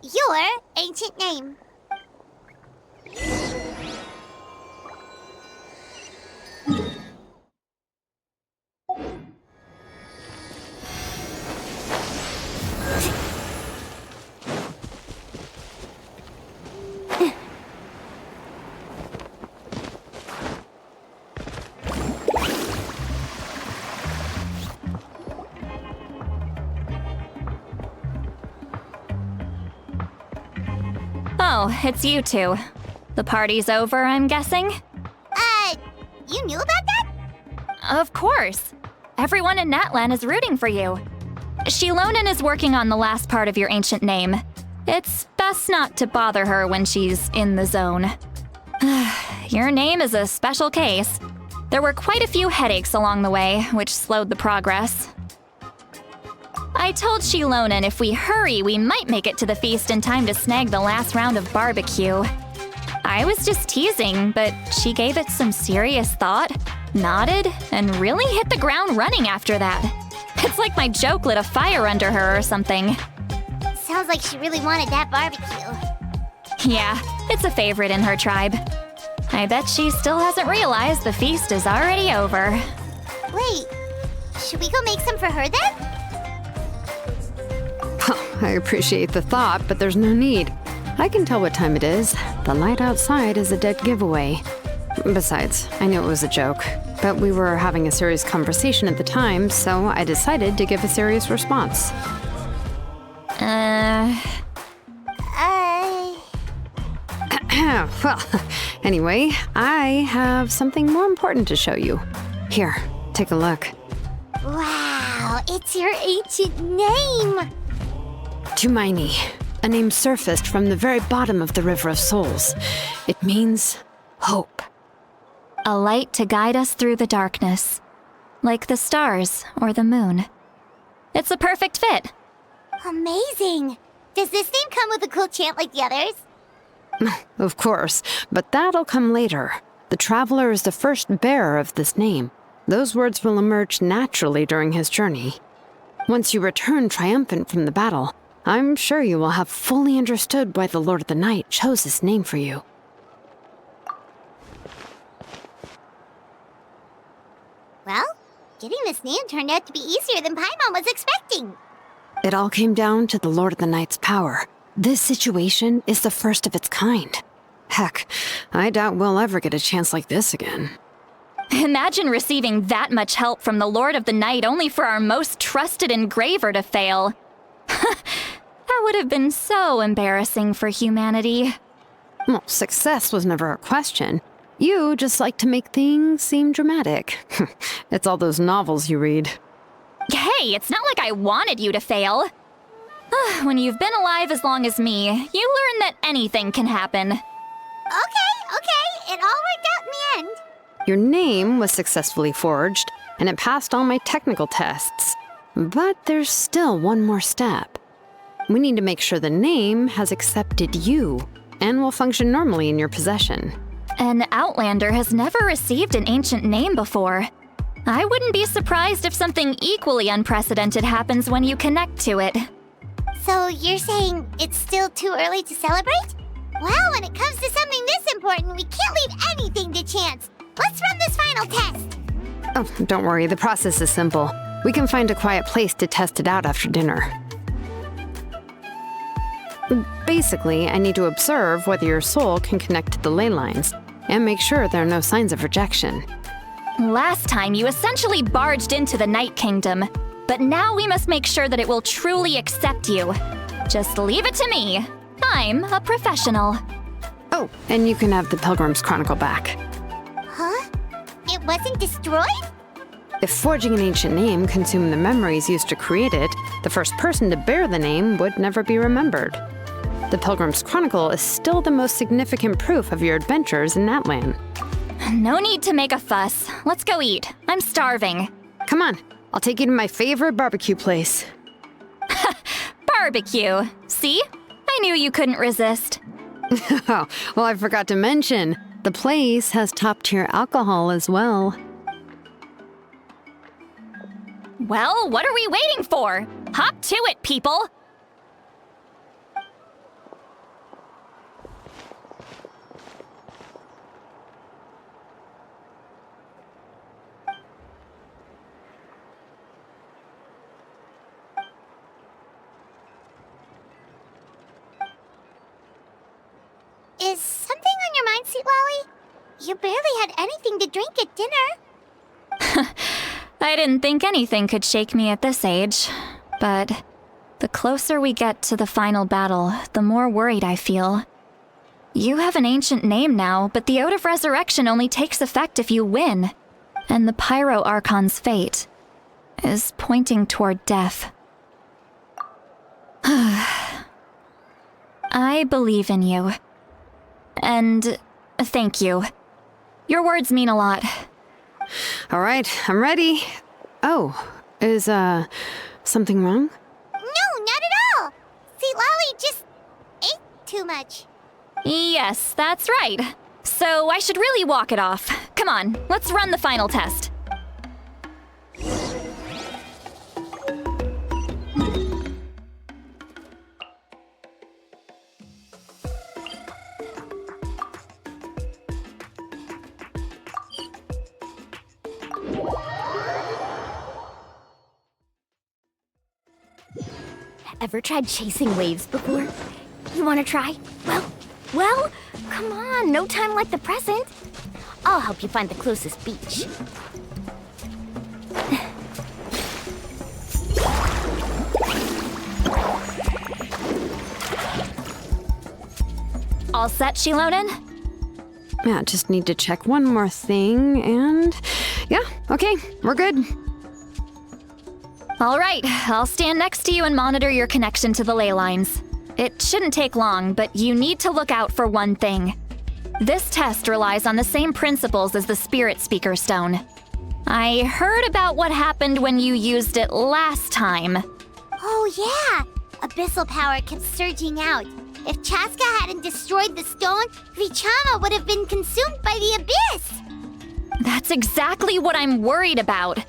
your ancient name. Oh, it's you two. The party's over, I'm guessing? You knew about that? Of course. Everyone in Natlan is rooting for you. Xilonen is working on the last part of your ancient name. It's best not to bother her when she's in the zone. Your name is a special case. There were quite a few headaches along the way, which slowed the progress. I told Xilonen if we hurry, we might make it to the feast in time to snag the last round of barbecue. I was just teasing, but she gave it some serious thought, nodded, and really hit the ground running after that. It's like my joke lit a fire under her or something. Sounds like she really wanted that barbecue. Yeah, it's a favorite in her tribe. I bet she still hasn't realized the feast is already over. Wait, should we go make some for her then? I appreciate the thought, but there's no need. I can tell what time it is. The light outside is a dead giveaway. Besides, I knew it was a joke, but we were having a serious conversation at the time, so I decided to give a serious response. Well, anyway, I have something more important to show you. Here, take a look. Wow, it's your ancient name! Tumaini, a name surfaced from the very bottom of the River of Souls. It means hope. A light to guide us through the darkness, like the stars or the moon. It's a perfect fit. Amazing! Does this name come with a cool chant like the others? Of course, but that'll come later. The Traveler is the first bearer of this name. Those words will emerge naturally during his journey. Once you return triumphant from the battle, I'm sure you will have fully understood why the Lord of the Night chose this name for you. Well, getting this name turned out to be easier than Paimon was expecting. It all came down to the Lord of the Night's power. This situation is the first of its kind. Heck, I doubt we'll ever get a chance like this again. Imagine receiving that much help from the Lord of the Night only for our most trusted engraver to fail. That would have been so embarrassing for humanity. Well, success was never a question. You just like to make things seem dramatic. It's all those novels you read. Hey, it's not like I wanted you to fail. When you've been alive as long as me, you learn that anything can happen. Okay, it all worked out in the end. Your name was successfully forged, and it passed all my technical tests. But there's still one more step. We need to make sure the name has accepted you, and will function normally in your possession. An Outlander has never received an ancient name before. I wouldn't be surprised if something equally unprecedented happens when you connect to it. So you're saying it's still too early to celebrate? Well, when it comes to something this important, we can't leave anything to chance. Let's run this final test. Oh, don't worry, the process is simple. We can find a quiet place to test it out after dinner. Basically, I need to observe whether your soul can connect to the ley lines, and make sure there are no signs of rejection. Last time, you essentially barged into the Night Kingdom, but now we must make sure that it will truly accept you. Just leave it to me. I'm a professional. Oh, and you can have the Pilgrim's Chronicle back. Huh? It wasn't destroyed? If forging an ancient name consumed the memories used to create it, the first person to bear the name would never be remembered. The Pilgrim's Chronicle is still the most significant proof of your adventures in Natlan. No need to make a fuss. Let's go eat. I'm starving. Come on, I'll take you to my favorite barbecue place. Barbecue. See? I knew you couldn't resist. Oh, well, I forgot to mention, the place has top-tier alcohol as well. Well, what are we waiting for? Hop to it, people! Is something on your mind, Citlali? You barely had anything to drink at dinner. I didn't think anything could shake me at this age, but the closer we get to the final battle, the more worried I feel. You have an ancient name now, but the Ode of Resurrection only takes effect if you win, and the Pyro Archon's fate is pointing toward death. I believe in you. And thank you. Your words mean a lot. All right, I'm ready. Oh, is, something wrong? No, not at all. Citlali just ate too much. Yes, that's right. So I should really walk it off. Come on, let's run the final test. Ever tried chasing waves before? You want to try? Well, come on, no time like the present. I'll help you find the closest beach. All set, Xilonen? Yeah, just need to check one more thing, and yeah, okay, we're good. All right, I'll stand next to you and monitor your connection to the ley lines. It shouldn't take long, but you need to look out for one thing. This test relies on the same principles as the Spirit Speaker Stone. I heard about what happened when you used it last time. Oh yeah! Abyssal power kept surging out. If Chaska hadn't destroyed the stone, Vichama would have been consumed by the abyss! That's exactly what I'm worried about.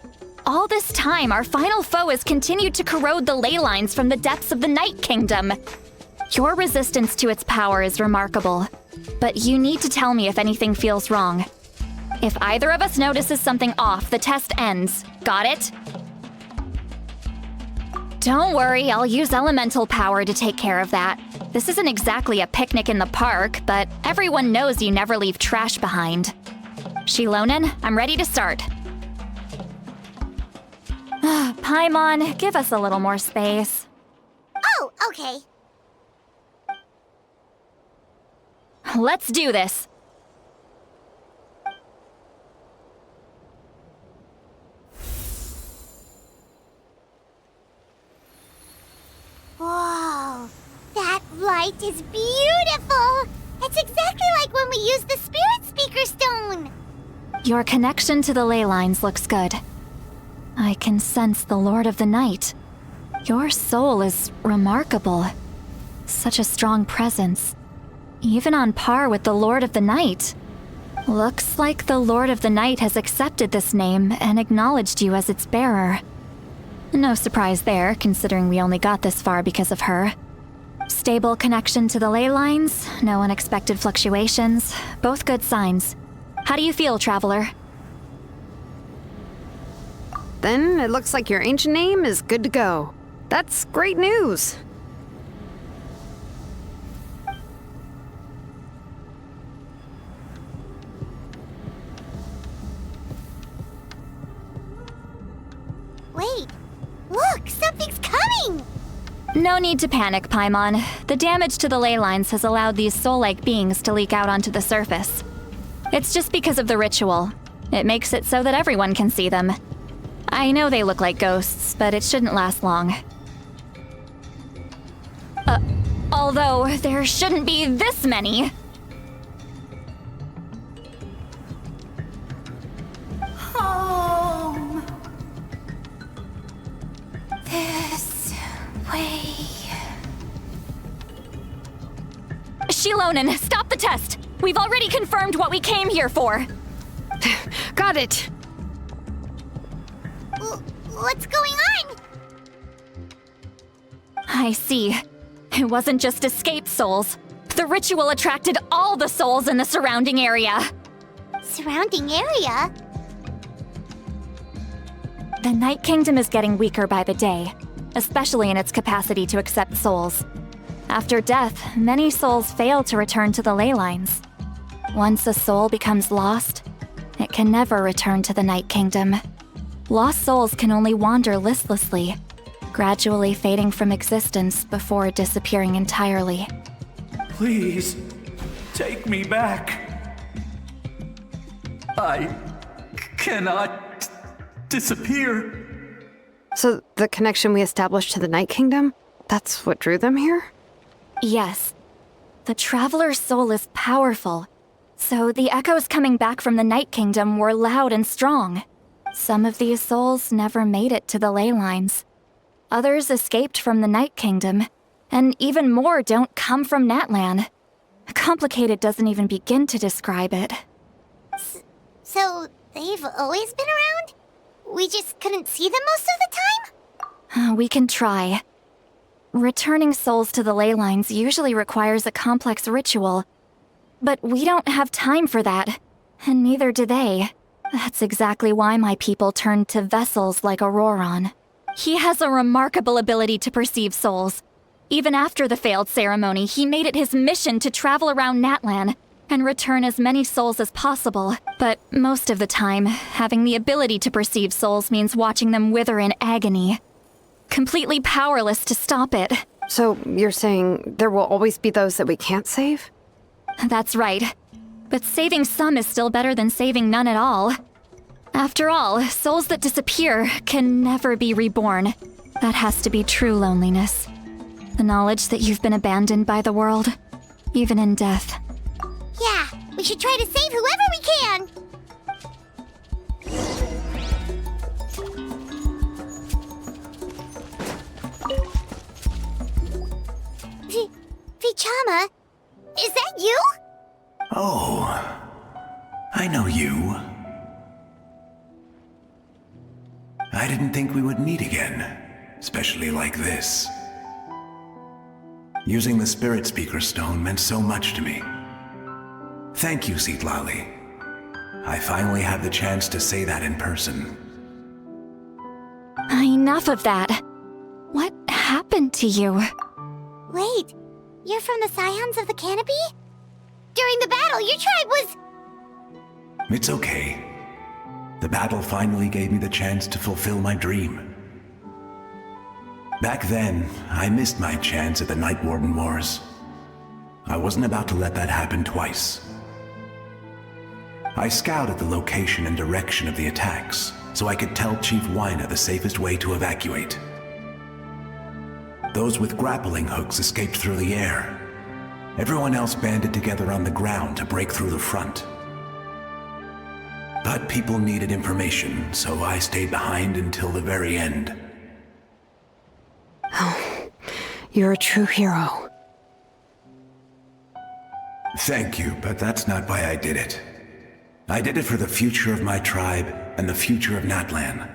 All this time, our final foe has continued to corrode the ley lines from the depths of the Night Kingdom. Your resistance to its power is remarkable, but you need to tell me if anything feels wrong. If either of us notices something off, the test ends. Got it? Don't worry, I'll use elemental power to take care of that. This isn't exactly a picnic in the park, but everyone knows you never leave trash behind. Xilonen, I'm ready to start. Paimon, give us a little more space. Oh, okay. Let's do this. Whoa, that light is beautiful! It's exactly like when we used the Spirit Speaker Stone! Your connection to the ley lines looks good. I can sense the Lord of the Night. Your soul is remarkable. Such a strong presence. Even on par with the Lord of the Night. Looks like the Lord of the Night has accepted this name and acknowledged you as its bearer. No surprise there, considering we only got this far because of her. Stable connection to the ley lines, no unexpected fluctuations, both good signs. How do you feel, Traveler? Then it looks like your ancient name is good to go. That's great news. Wait, look, something's coming! No need to panic, Paimon. The damage to the ley lines has allowed these soul-like beings to leak out onto the surface. It's just because of the ritual. It makes it so that everyone can see them. I know they look like ghosts, but it shouldn't last long. Although there shouldn't be this many. Home. This way. Xilonen, stop the test! We've already confirmed what we came here for. Got it. What's going on? I see. It wasn't just escaped souls. The ritual attracted all the souls in the surrounding area. Surrounding area? The Night Kingdom is getting weaker by the day, especially in its capacity to accept souls. After death, many souls fail to return to the ley lines. Once a soul becomes lost, it can never return to the Night Kingdom. Lost souls can only wander listlessly, gradually fading from existence before disappearing entirely. Please, take me back. I cannot disappear. So the connection we established to the Night Kingdom, that's what drew them here? Yes. The Traveler's soul is powerful, so the echoes coming back from the Night Kingdom were loud and strong. Some of these souls never made it to the ley lines. Others escaped from the Night Kingdom, and even more don't come from Natlan. Complicated doesn't even begin to describe it. So, they've always been around? We just couldn't see them most of the time? We can try. Returning souls to the ley lines usually requires a complex ritual. But we don't have time for that, and neither do they. That's exactly why my people turned to vessels like Auroron. He has a remarkable ability to perceive souls. Even after the failed ceremony, he made it his mission to travel around Natlan and return as many souls as possible. But most of the time, having the ability to perceive souls means watching them wither in agony. Completely powerless to stop it. So you're saying there will always be those that we can't save? That's right. But saving some is still better than saving none at all. After all, souls that disappear can never be reborn. That has to be true loneliness. The knowledge that you've been abandoned by the world, even in death. Yeah, we should try to save whoever we can! Vichama, is that you? Oh, I know you. I didn't think we would meet again, especially like this. Using the Spirit Speaker Stone meant so much to me. Thank you, Citlali. I finally have the chance to say that in person. Enough of that. What happened to you? Wait, you're from the Scions of the Canopy? During the battle, your tribe was... It's okay. The battle finally gave me the chance to fulfill my dream. Back then, I missed my chance at the Night Warden Wars. I wasn't about to let that happen twice. I scouted the location and direction of the attacks, so I could tell Chief Wyna the safest way to evacuate. Those with grappling hooks escaped through the air. Everyone else banded together on the ground to break through the front. But people needed information, so I stayed behind until the very end. Oh, you're a true hero. Thank you, but that's not why I did it. I did it for the future of my tribe and the future of Natlan.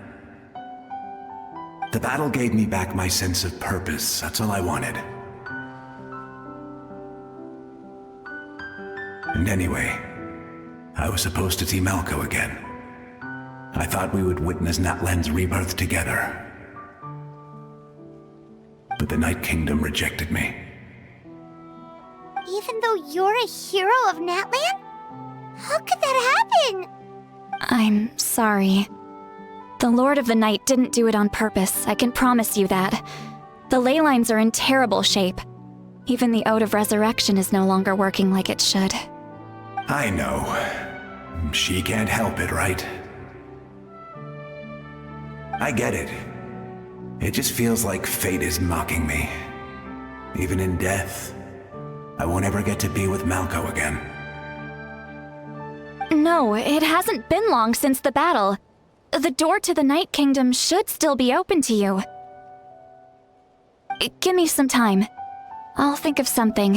The battle gave me back my sense of purpose, that's all I wanted. And anyway, I was supposed to see Malko again. I thought we would witness Natlan's rebirth together. But the Night Kingdom rejected me. Even though you're a hero of Natlan? How could that happen? I'm sorry. The Lord of the Night didn't do it on purpose, I can promise you that. The ley lines are in terrible shape. Even the Ode of Resurrection is no longer working like it should. I know. She can't help it, right? I get it. It just feels like fate is mocking me. Even in death, I won't ever get to be with Malko again. No, it hasn't been long since the battle. The door to the Night Kingdom should still be open to you. Give me some time. I'll think of something.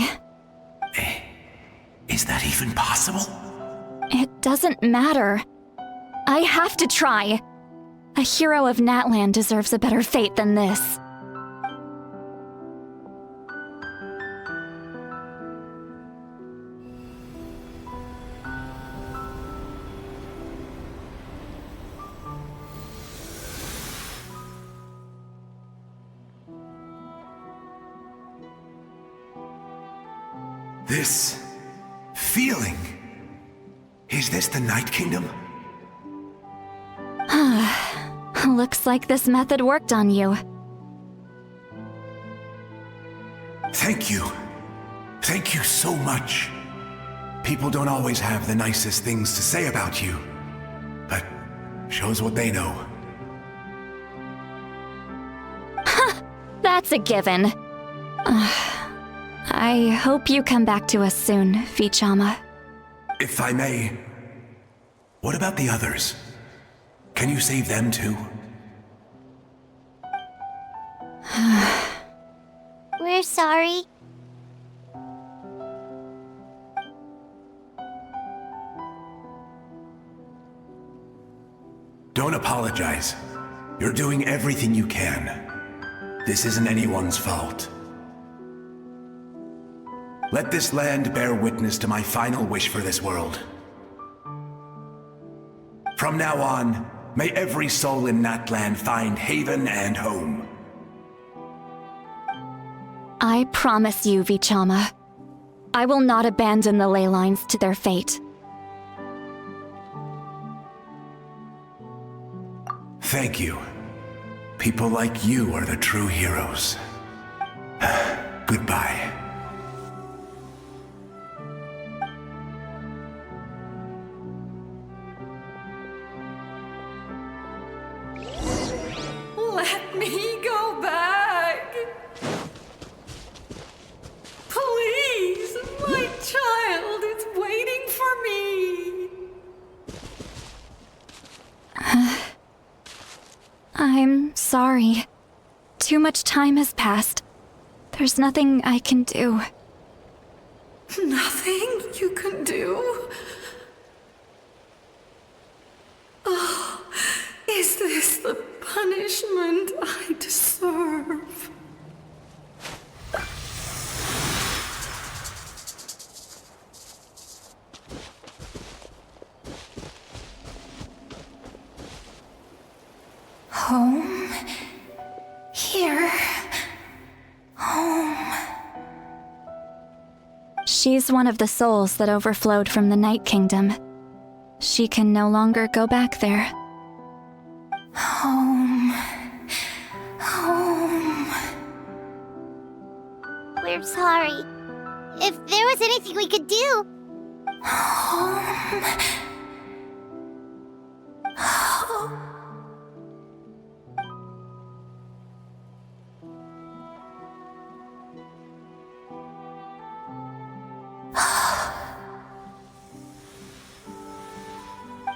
Is that even possible? It doesn't matter. I have to try. A hero of Natlan deserves a better fate than this. This feeling. Is this the Night Kingdom? Looks like this method worked on you. Thank you. Thank you so much. People don't always have the nicest things to say about you, but shows what they know. That's a given. I hope you come back to us soon, Vichama. If I may, what about the others? Can you save them too? We're sorry. Don't apologize. You're doing everything you can. This isn't anyone's fault. Let this land bear witness to my final wish for this world. From now on, may every soul in Natlan find haven and home. I promise you, Vichama. I will not abandon the ley lines to their fate. Thank you. People like you are the true heroes. Goodbye. Let me go back. Please, my child is waiting for me. I'm sorry. Too much time has passed. There's nothing I can do. Nothing you can do? Oh, is this the punishment I deserve? Home? Here? Home? She's one of the souls that overflowed from the Night Kingdom. She can no longer go back there. Home. Home. We're sorry. If there was anything we could do... Home. Home.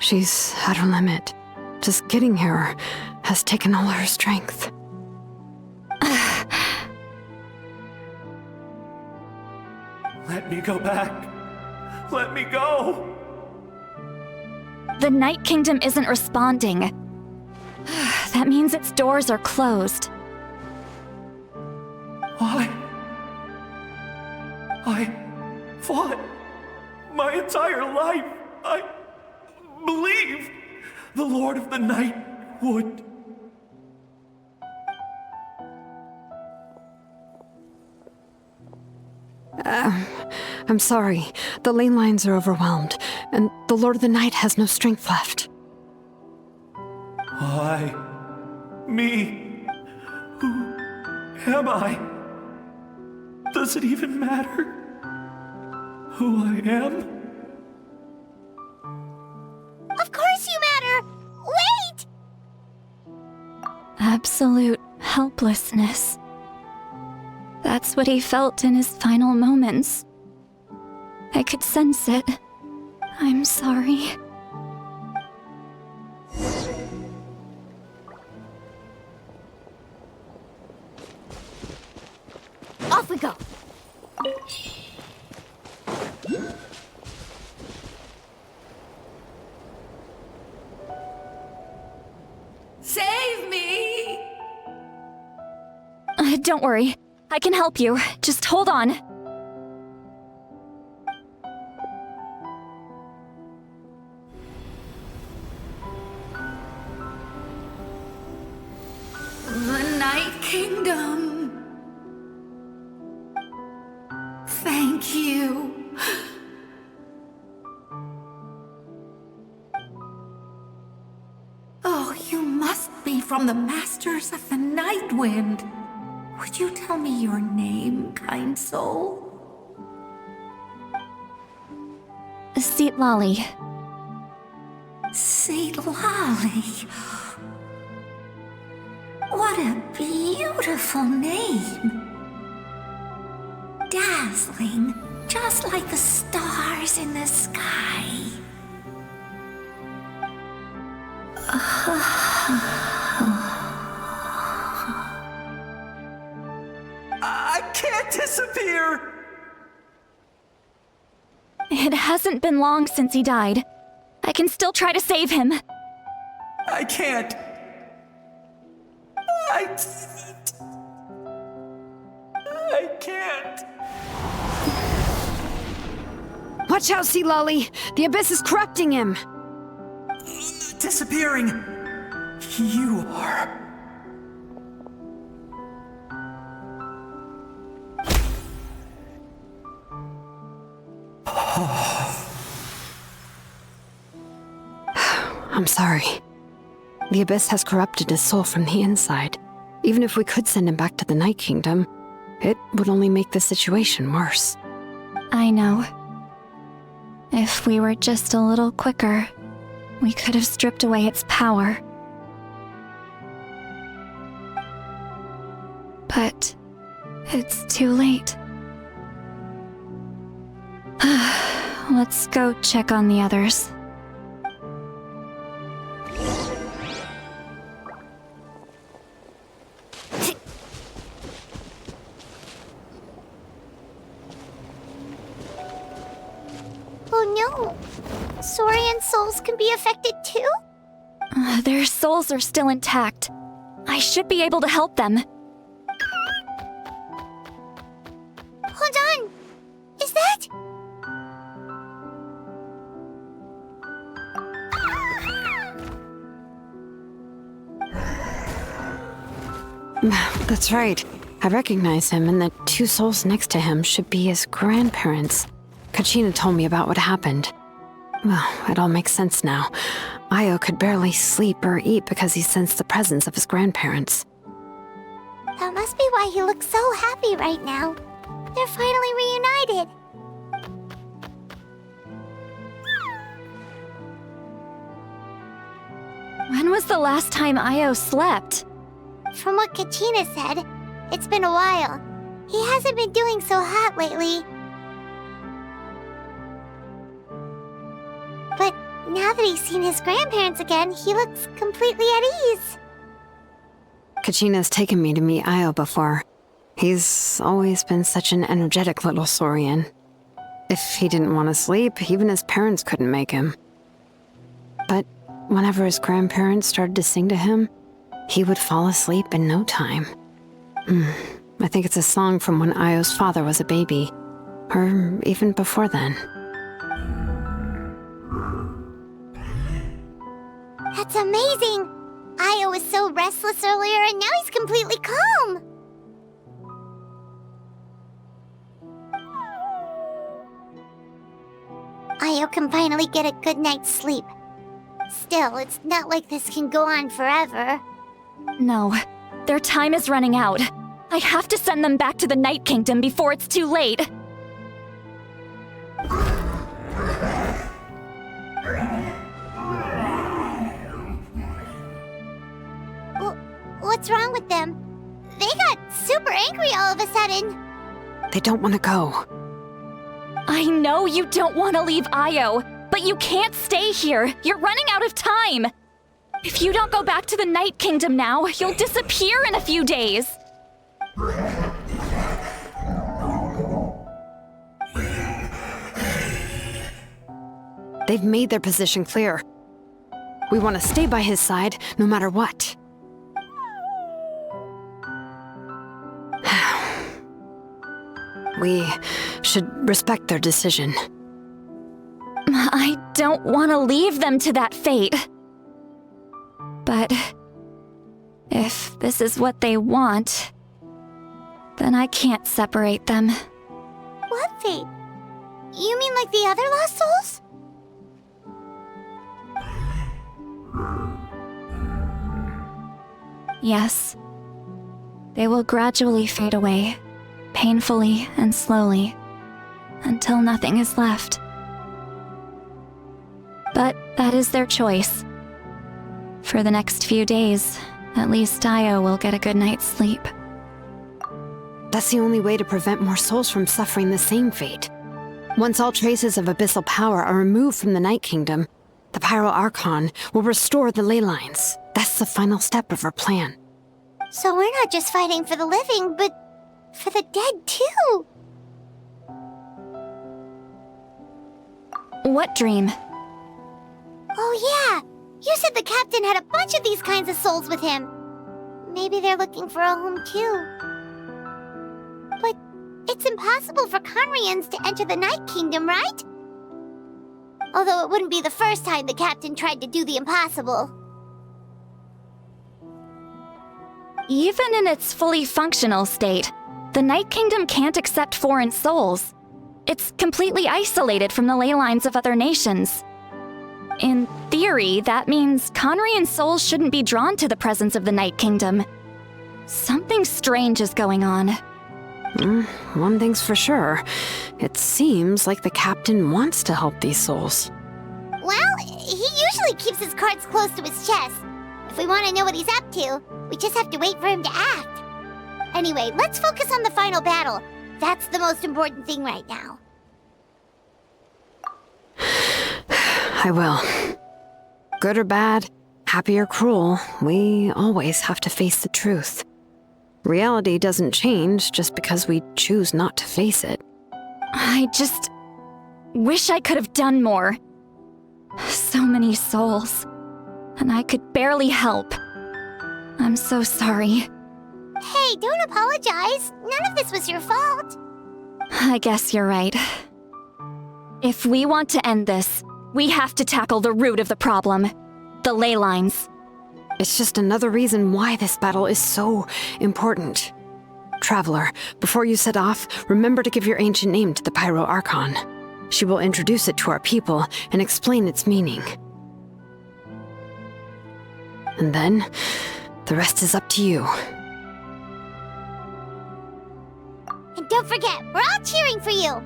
She's at her limit. Just getting here has taken all her strength. Let me go back. Let me go. The Night Kingdom isn't responding. That means its doors are closed. I fought my entire life. I believed the Lord of the Night would. I'm sorry. The ley lines are overwhelmed, and the Lord of the Night has no strength left. Me. Who am I? Does it even matter who I am? Of course you matter! Wait! Absolute helplessness. That's what he felt in his final moments. I could sense it. I'm sorry. Off we go! Save me! Don't worry. I can help you. Just hold on. The Night Kingdom. Thank you. Oh, you must be from the Masters of the Night Wind. Would you tell me your name, kind soul? Citlali. Citlali. What a beautiful name. Dazzling, just like the stars in the sky. I can't disappear! It hasn't been long since he died. I can still try to save him. I can't. I can't. Watch out, Citlali! The Abyss is corrupting him! Disappearing. You are. I'm sorry. The Abyss has corrupted his soul from the inside. Even if we could send him back to the Night Kingdom, it would only make the situation worse. I know. If we were just a little quicker, we could have stripped away its power. But it's too late. Let's go check on the others. Oh no! Saurian souls can be affected too? Their souls are still intact. I should be able to help them. Hold on! Is that... That's right. I recognize him, and the two souls next to him should be his grandparents. Kachina told me about what happened. Well, it all makes sense now. Io could barely sleep or eat because he sensed the presence of his grandparents. That must be why he looks so happy right now. They're finally reunited. When was the last time Io slept? From what Kachina said, it's been a while. He hasn't been doing so hot lately. But now that he's seen his grandparents again, he looks completely at ease. Kachina's taken me to meet Io before. He's always been such an energetic little Saurian. If he didn't want to sleep, even his parents couldn't make him. But whenever his grandparents started to sing to him, he would fall asleep in no time. I think it's a song from when Io's father was a baby, or even before then. That's amazing! Io was so restless earlier and now he's completely calm! Io can finally get a good night's sleep. Still, it's not like this can go on forever. No, their time is running out. I have to send them back to the Night Kingdom before it's too late. What's wrong with them? They got super angry all of a sudden. They don't want to go. I know you don't want to leave Io, but you can't stay here. You're running out of time. If you don't go back to the Night Kingdom now, you'll disappear in a few days. They've made their position clear. We want to stay by his side, no matter what. We should respect their decision. I don't want to leave them to that fate. But if this is what they want, then I can't separate them. What fate? You mean like the other lost souls? Yes. They will gradually fade away, painfully and slowly, until nothing is left. But that is their choice. For the next few days, at least Io will get a good night's sleep. That's the only way to prevent more souls from suffering the same fate. Once all traces of abyssal power are removed from the Night Kingdom, the Pyro Archon will restore the ley lines. That's the final step of our plan. So we're not just fighting for the living, but for the dead too. What dream? Oh yeah! You said the captain had a bunch of these kinds of souls with him. Maybe they're looking for a home too. But it's impossible for Conrians to enter the Night Kingdom, right? Although it wouldn't be the first time the captain tried to do the impossible. Even in its fully functional state, the Night Kingdom can't accept foreign souls. It's completely isolated from the ley lines of other nations. In theory, that means Conrian souls shouldn't be drawn to the presence of the Night Kingdom. Something strange is going on. One thing's for sure. It seems like the captain wants to help these souls. Well, he usually keeps his cards close to his chest. If we want to know what he's up to, we just have to wait for him to act. Anyway, let's focus on the final battle. That's the most important thing right now. I will. Good or bad, happy or cruel, we always have to face the truth. Reality doesn't change just because we choose not to face it. I just wish I could have done more. So many souls, and I could barely help. I'm so sorry. Hey, don't apologize. None of this was your fault. I guess you're right. If we want to end this, we have to tackle the root of the problem, the ley lines. It's just another reason why this battle is so important. Traveler, before you set off, remember to give your ancient name to the Pyro Archon. She will introduce it to our people and explain its meaning. And then, the rest is up to you. And don't forget, we're all cheering for you.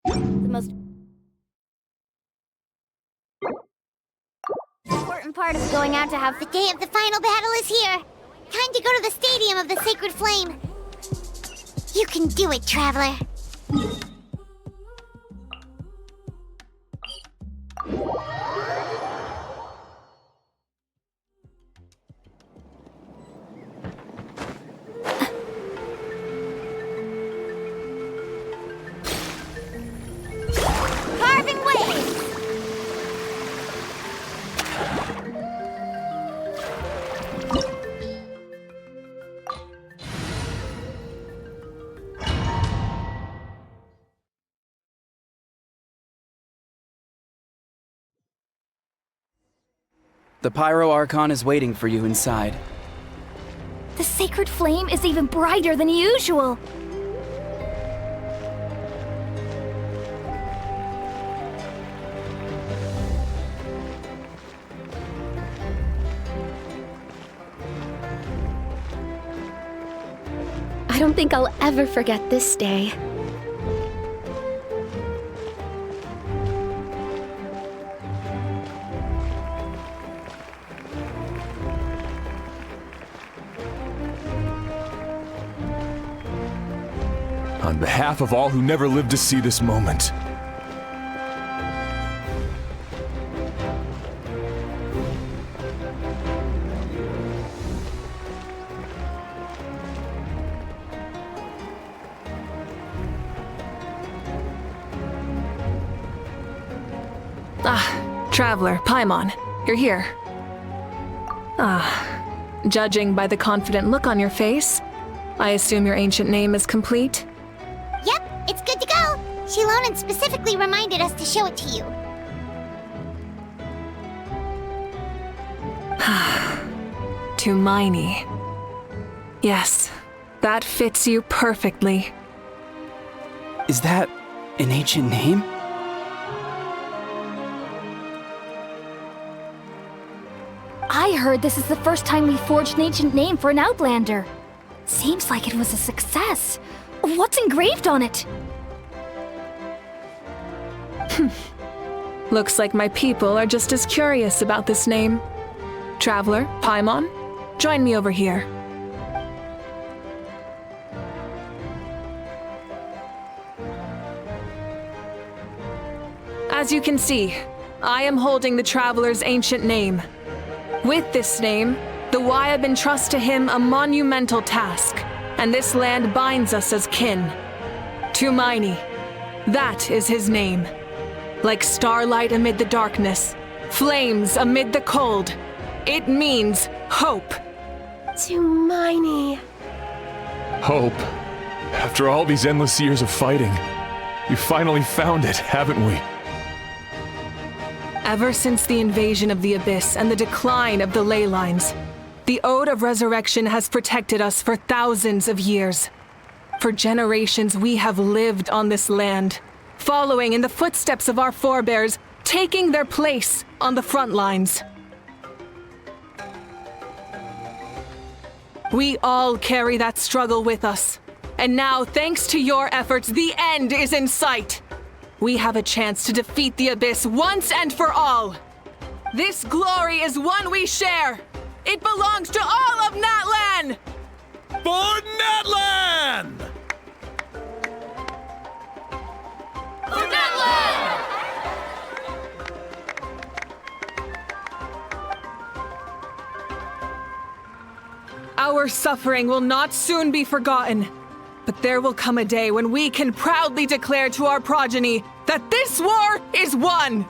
The most important part of going out to have the day of the final battle is here. Time to go to the stadium of the Sacred Flame. You can do it, Traveler. Carving waves! The Pyro Archon is waiting for you inside. The sacred flame is even brighter than usual. I don't think I'll ever forget this day. On behalf of all who never lived to see this moment. Traveler, Paimon, you're here. Judging by the confident look on your face, I assume your ancient name is complete? Yep, it's good to go. Xilonen specifically reminded us to show it to you. Tumaini. Yes, that fits you perfectly. Is that an ancient name? I heard this is the first time we forged an ancient name for an Outlander. Seems like it was a success. What's engraved on it? Looks like my people are just as curious about this name. Traveler, Paimon, join me over here. As you can see, I am holding the Traveler's ancient name. With this name, the Wyab entrusts to him a monumental task, and this land binds us as kin. Tumaini, that is his name. Like starlight amid the darkness, flames amid the cold, it means hope. Tumaini. Hope. After all these endless years of fighting, you finally found it, haven't we? Ever since the invasion of the Abyss and the decline of the ley lines, the Ode of Resurrection has protected us for thousands of years. For generations we have lived on this land, following in the footsteps of our forebears, taking their place on the front lines. We all carry that struggle with us. And now, thanks to your efforts, the end is in sight. We have a chance to defeat the Abyss once and for all. This glory is one we share. It belongs to all of Natlan! For Natlan! For Natlan! Our suffering will not soon be forgotten. But there will come a day when we can proudly declare to our progeny that this war is won!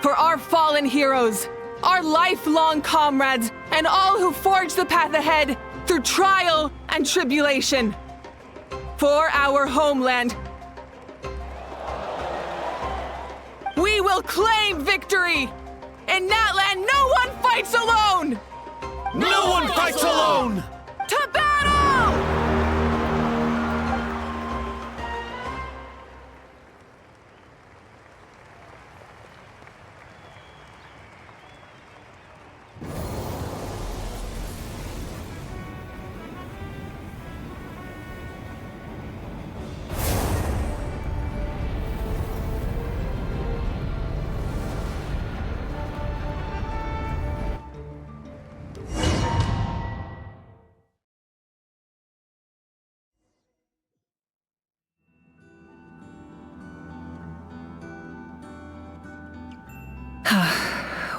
For our fallen heroes, our lifelong comrades, and all who forge the path ahead through trial and tribulation. For our homeland, we will claim victory! In Natlan, no one fights alone! No one fights alone! To battle!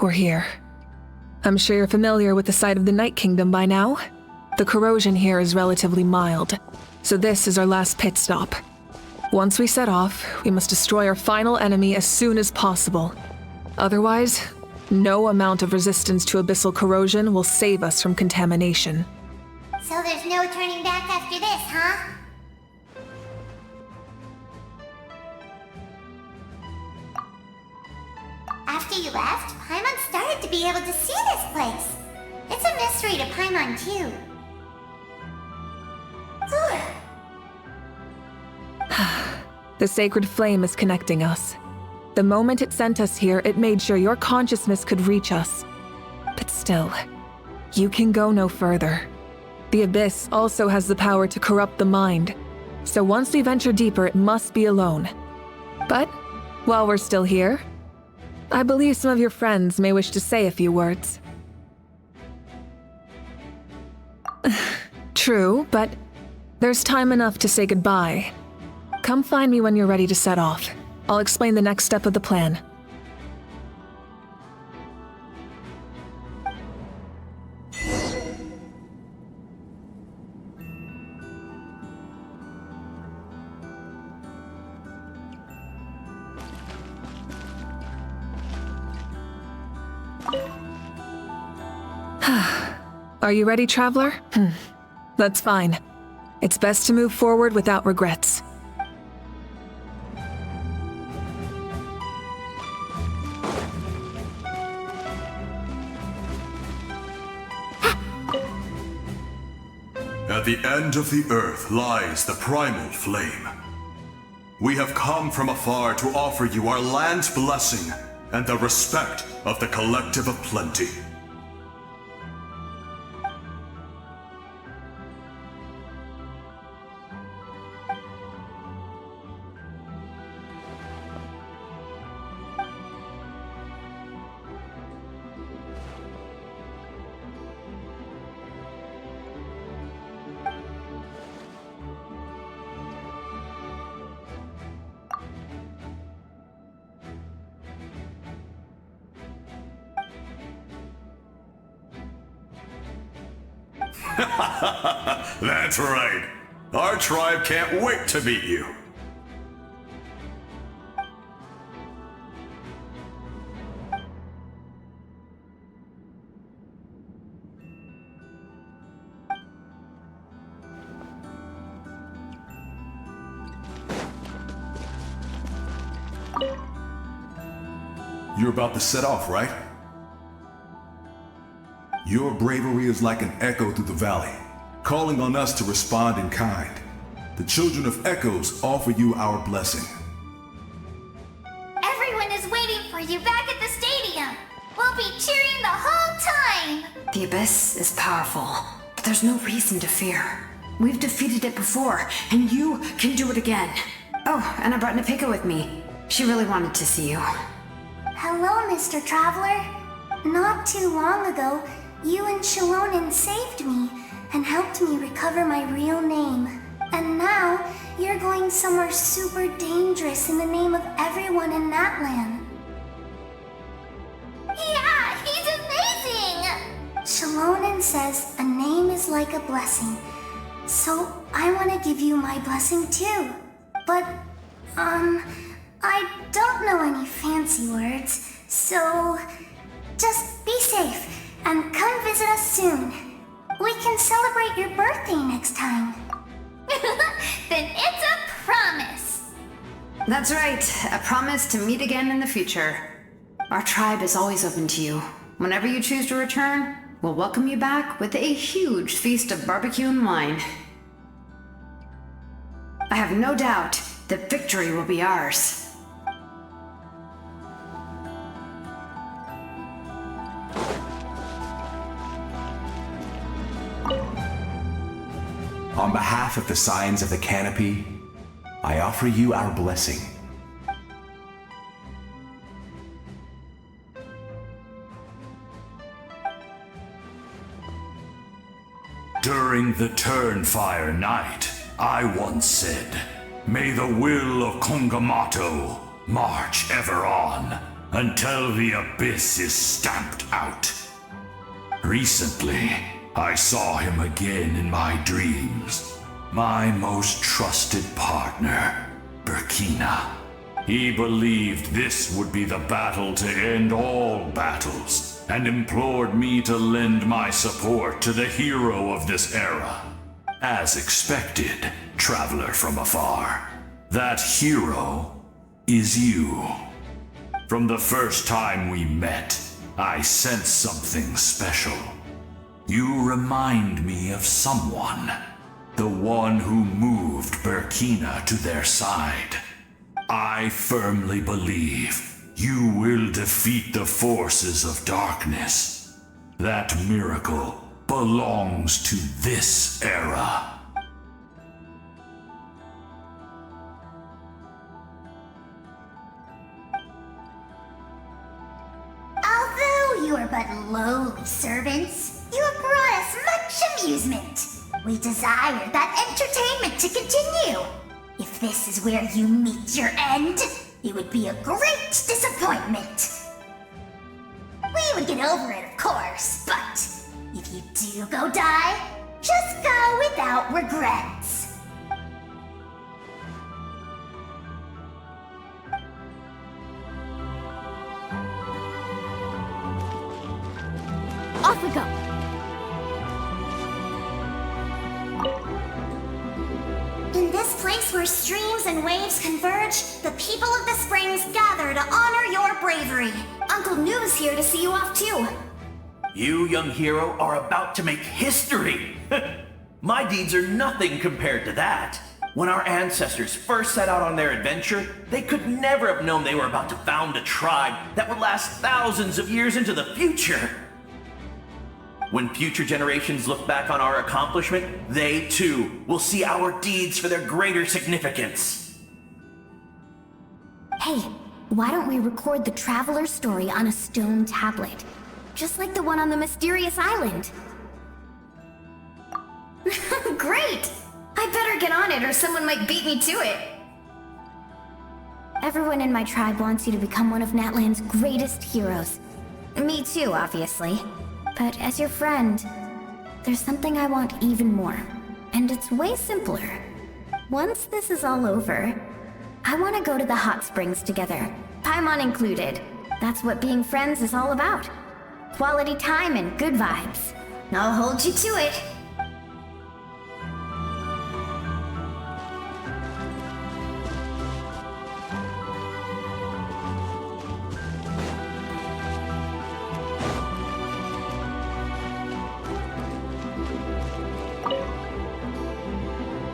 We're here. I'm sure you're familiar with the site of the Night Kingdom by now. The corrosion here is relatively mild, so this is our last pit stop. Once we set off, we must destroy our final enemy as soon as possible. Otherwise, no amount of resistance to abyssal corrosion will save us from contamination. So there's no turning back after this, huh? After you left, Paimon started to be able to see this place. It's a mystery to Paimon, too. The sacred flame is connecting us. The moment it sent us here, it made sure your consciousness could reach us. But still, you can go no further. The Abyss also has the power to corrupt the mind, so once we venture deeper, it must be alone. But, while we're still here, I believe some of your friends may wish to say a few words. True, but there's time enough to say goodbye. Come find me when you're ready to set off. I'll explain the next step of the plan. Are you ready, Traveler? That's fine. It's best to move forward without regrets. At the end of the earth lies the primal flame. We have come from afar to offer you our land's blessing and the respect of the Collective of Plenty. That's right. Our tribe can't wait to meet you. You're about to set off, right? Your bravery is like an echo through the valley, calling on us to respond in kind. The Children of Echoes offer you our blessing. Everyone is waiting for you back at the stadium. We'll be cheering the whole time. The Abyss is powerful, but there's no reason to fear. We've defeated it before, and you can do it again. Oh, and I brought Navuika with me. She really wanted to see you. Hello, Mr. Traveler. Not too long ago, you and Xilonen saved me and helped me recover my real name. And now, you're going somewhere super dangerous in the name of everyone in Natlan. Yeah, he's amazing! Xilonen says a name is like a blessing. So, I want to give you my blessing too. But, I don't know any fancy words, so just be safe and come visit us soon. We can celebrate your birthday next time. Then it's a promise. That's right, a promise to meet again in the future. Our tribe is always open to you. Whenever you choose to return, we'll welcome you back with a huge feast of barbecue and wine. I have no doubt that victory will be ours. On behalf of the Scions of the Canopy, I offer you our blessing. During the Turnfire Night, I once said, "May the will of Kongamato march ever on until the abyss is stamped out." Recently, I saw him again in my dreams. My most trusted partner, Burkina. He believed this would be the battle to end all battles, and implored me to lend my support to the hero of this era. As expected, traveler from afar, that hero is you. From the first time we met, I sensed something special. You remind me of someone. The one who moved Burkina to their side. I firmly believe you will defeat the forces of darkness. That miracle belongs to this era. Although you are but lowly servants, you have brought us much amusement. We desire that entertainment to continue. If this is where you meet your end, it would be a great disappointment. We would get over it, of course, but if you do go die, just go without regrets. Off we go! In this place where streams and waves converge, the people of the springs gather to honor your bravery. Uncle New's here to see you off too. You, young hero, are about to make history! My deeds are nothing compared to that. When our ancestors first set out on their adventure, they could never have known they were about to found a tribe that would last thousands of years into the future. When future generations look back on our accomplishment, they too will see our deeds for their greater significance. Hey, why don't we record the Traveler's story on a stone tablet? Just like the one on the mysterious island. Great! I better get on it or someone might beat me to it. Everyone in my tribe wants you to become one of Natlan's greatest heroes. Me too, obviously. But as your friend, there's something I want even more, and it's way simpler. Once this is all over, I want to go to the hot springs together, Paimon included. That's what being friends is all about. Quality time and good vibes. I'll hold you to it.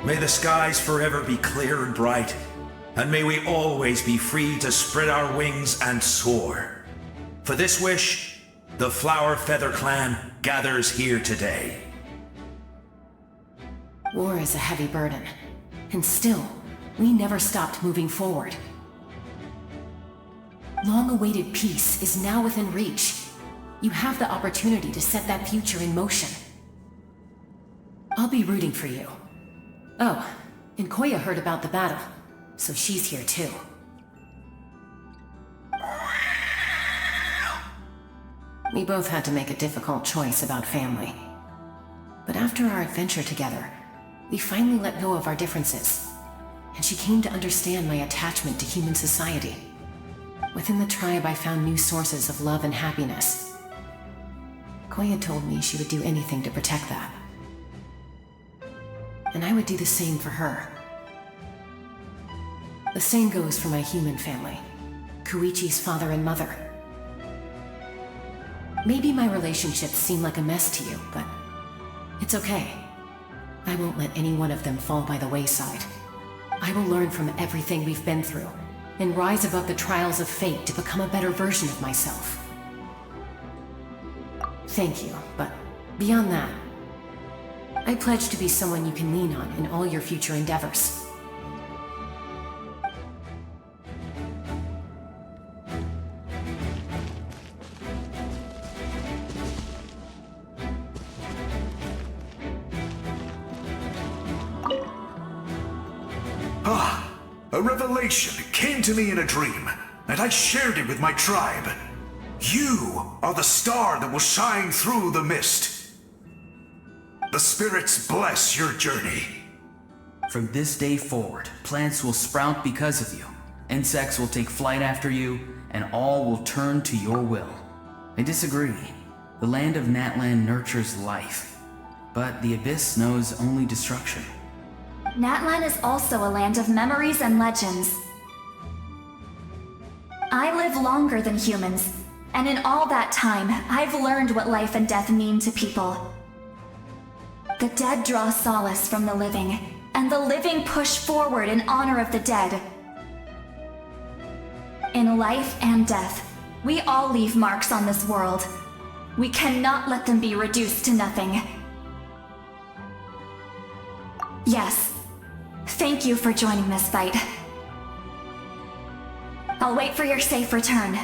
May the skies forever be clear and bright, and may we always be free to spread our wings and soar. For this wish, the Flower Feather Clan gathers here today. War is a heavy burden, and still, we never stopped moving forward. Long-awaited peace is now within reach. You have the opportunity to set that future in motion. I'll be rooting for you. Oh, and Koya heard about the battle, so she's here too. We both had to make a difficult choice about family. But after our adventure together, we finally let go of our differences, and she came to understand my attachment to human society. Within the tribe, I found new sources of love and happiness. Koya told me she would do anything to protect that. And I would do the same for her. The same goes for my human family, Koichi's father and mother. Maybe my relationships seem like a mess to you, but it's okay. I won't let any one of them fall by the wayside. I will learn from everything we've been through, and rise above the trials of fate to become a better version of myself. Thank you, but beyond that, I pledge to be someone you can lean on in all your future endeavors. A revelation came to me in a dream, and I shared it with my tribe. You are the star that will shine through the mist. The spirits bless your journey. From this day forward, plants will sprout because of you. Insects will take flight after you, and all will turn to your will. I disagree. The land of Natlan nurtures life, but the Abyss knows only destruction. Natlan is also a land of memories and legends. I live longer than humans, and in all that time, I've learned what life and death mean to people. The dead draw solace from the living, and the living push forward in honor of the dead. In life and death, we all leave marks on this world. We cannot let them be reduced to nothing. Yes. Thank you for joining this fight. I'll wait for your safe return.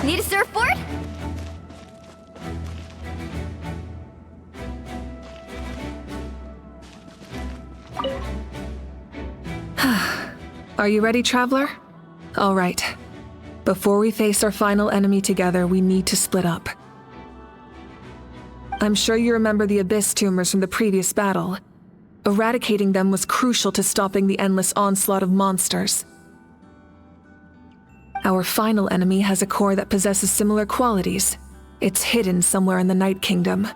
Need a surfboard? Are you ready, Traveler? All right. Before we face our final enemy together, we need to split up. I'm sure you remember the Abyss tumors from the previous battle. Eradicating them was crucial to stopping the endless onslaught of monsters. Our final enemy has a core that possesses similar qualities. It's hidden somewhere in the Night Kingdom.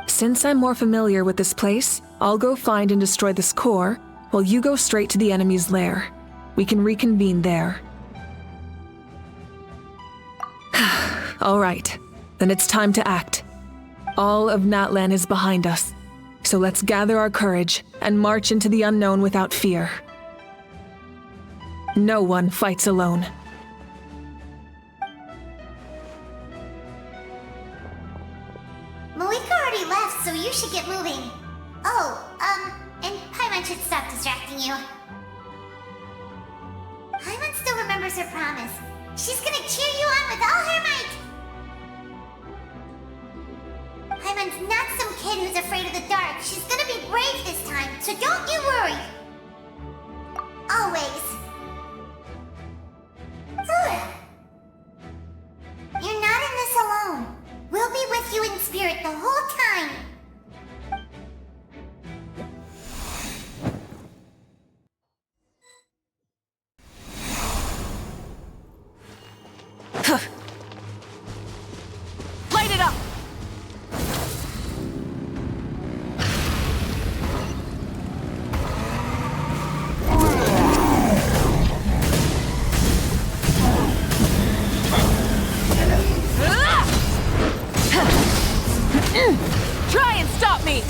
Since I'm more familiar with this place, I'll go find and destroy this core, while you go straight to the enemy's lair. We can reconvene there. All right, then it's time to act. All of Natlan is behind us, so let's gather our courage and march into the unknown without fear. No one fights alone. Mavuika already left, so you should get moving. Oh, and Paimon should stop distracting you. Paimon still remembers her promise. She's gonna cheer you on with all her might! Paimon's not some kid who's afraid of the dark. She's gonna be brave this time, so don't you worry. Always. spirit the whole time. Light it up! Try and stop me!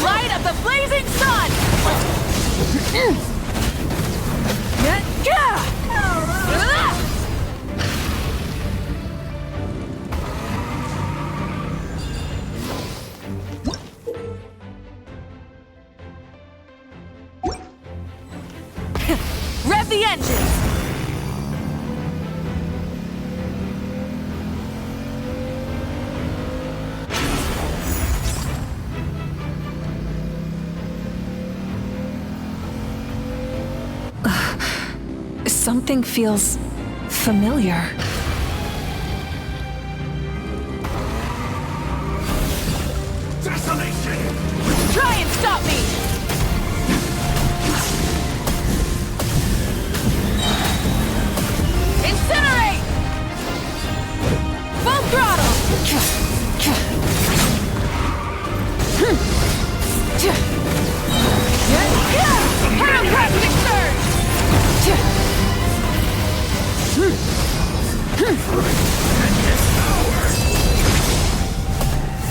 Light of the blazing sun! Rev the engines! Something feels familiar. Desolation! Try and stop me! Incinerate! Full throttle! Pyroclastic surge!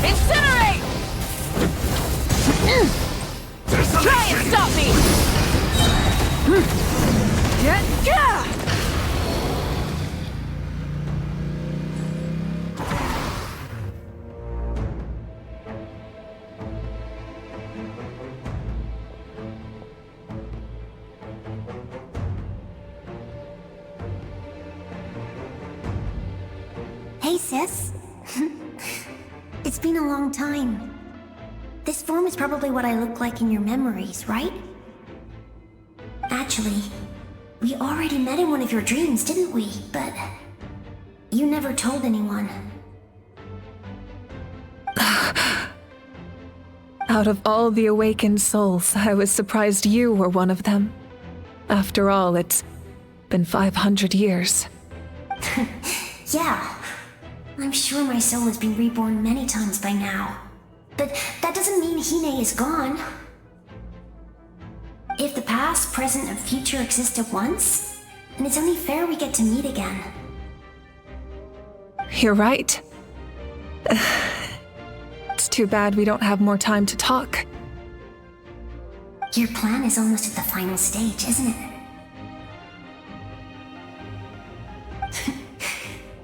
Incinerate! Try and stop me! Hey, sis. It's been a long time. This form is probably what I look like in your memories, right? Actually, we already met in one of your dreams, didn't we? But you never told anyone. Out of all the awakened souls, I was surprised you were one of them. After all, it's been 500 years. Yeah. I'm sure my soul has been reborn many times by now. But that doesn't mean Hine is gone. If the past, present, and future exist at once, then it's only fair we get to meet again. You're right. It's too bad we don't have more time to talk. Your plan is almost at the final stage, isn't it?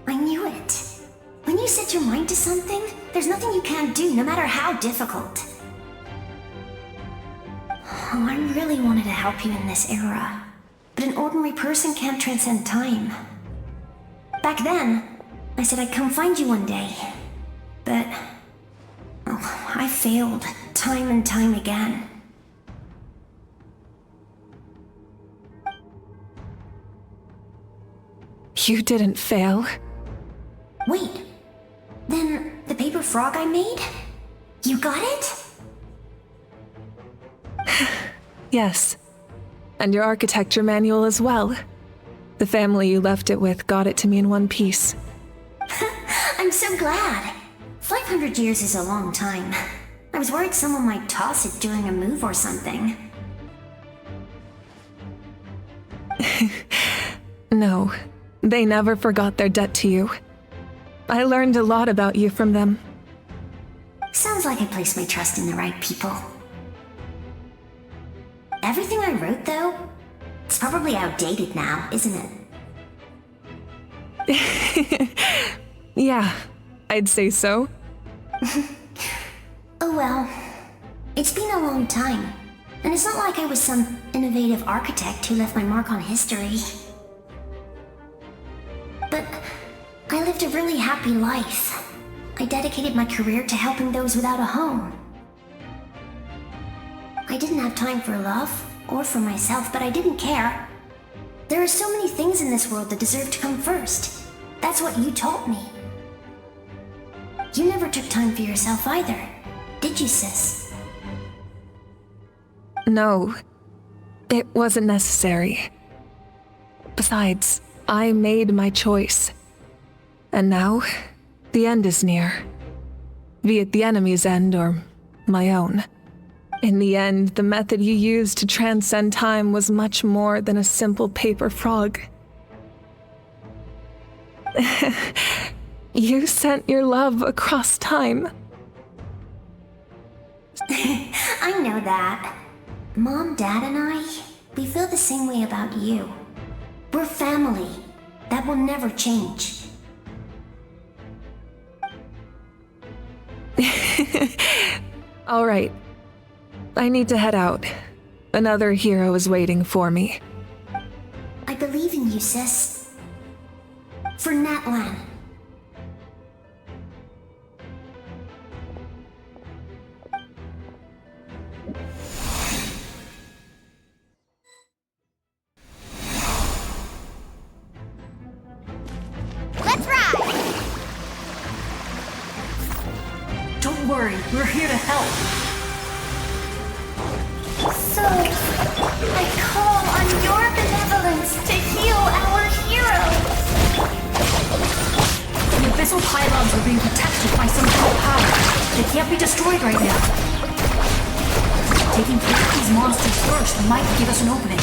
I knew it. When you set your mind to something, there's nothing you can't do, no matter how difficult. Oh, I really wanted to help you in this era, but an ordinary person can't transcend time. Back then, I said I'd come find you one day, but I failed time and time again. You didn't fail. Wait, then the paper frog I made? You got it? Yes. And your architecture manual as well. The family you left it with got it to me in one piece. I'm so glad. 500 years is a long time. I was worried someone might toss it during a move or something. No, they never forgot their debt to you. I learned a lot about you from them. Sounds like I placed my trust in the right people. Everything I wrote, though, it's probably outdated now, isn't it? Yeah, I'd say so. Oh well, it's been a long time, and it's not like I was some innovative architect who left my mark on history. But I lived a really happy life. I dedicated my career to helping those without a home. I didn't have time for love, or for myself, but I didn't care. There are so many things in this world that deserve to come first. That's what you taught me. You never took time for yourself either, did you, sis? No, it wasn't necessary. Besides, I made my choice. And now, the end is near. Be it the enemy's end or my own. In the end, the method you used to transcend time was much more than a simple paper frog. You sent your love across time. I know that. Mom, Dad, and I, we feel the same way about you. We're family. That will never change. All right. I need to head out. Another hero is waiting for me. I believe in you, sis. For Natlan. Let's ride! Don't worry, we're here to help. So, I call on your benevolence to heal our hero. The abyssal pylons are being protected by some kind of power. They can't be destroyed right now. Taking care of these monsters first might give us an opening.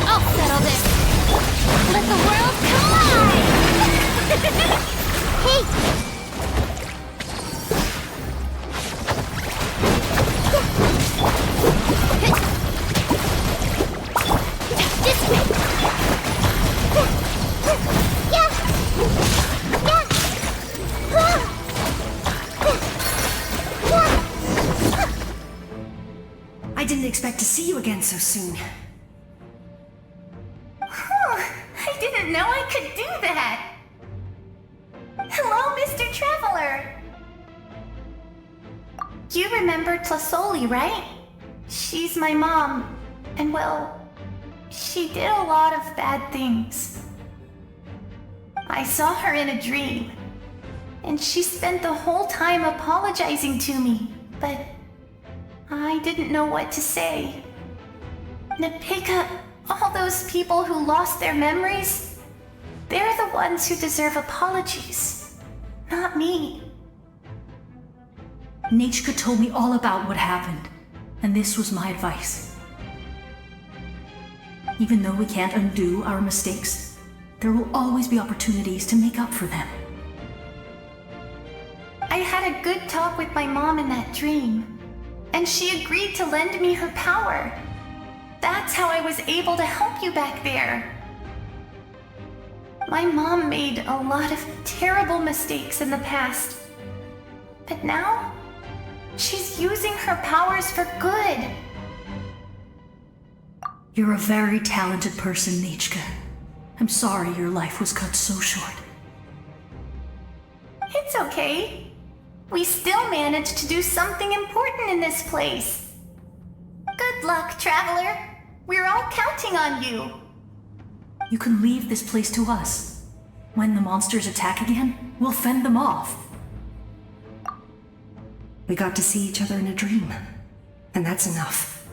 I'll settle this. Let the world collide! Hey! This way! Yeah! I didn't expect to see you again so soon. I didn't know I could do that! Hello, Mr. Traveler! You remember Tlasoli, right? She's my mom, and well, she did a lot of bad things. I saw her in a dream, and she spent the whole time apologizing to me, but I didn't know what to say. Navuika, all those people who lost their memories, they're the ones who deserve apologies, not me. Natchka told me all about what happened, and this was my advice. Even though we can't undo our mistakes, there will always be opportunities to make up for them. I had a good talk with my mom in that dream, and she agreed to lend me her power. That's how I was able to help you back there. My mom made a lot of terrible mistakes in the past, but now she's using her powers for good. You're a very talented person, Natchka. I'm sorry your life was cut so short. It's okay. We still managed to do something important in this place. Good luck, Traveler. We're all counting on you. You can leave this place to us. When the monsters attack again, we'll fend them off. We got to see each other in a dream, and that's enough.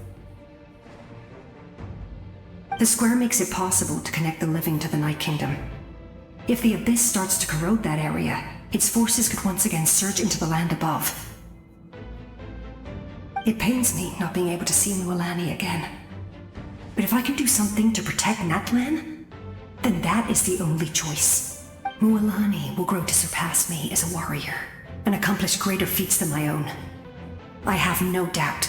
The square makes it possible to connect the living to the Night Kingdom. If the Abyss starts to corrode that area, its forces could once again surge into the land above. It pains me not being able to see Mualani again. But if I can do something to protect Natlan, then that is the only choice. Mualani will grow to surpass me as a warrior, and accomplish greater feats than my own. I have no doubt.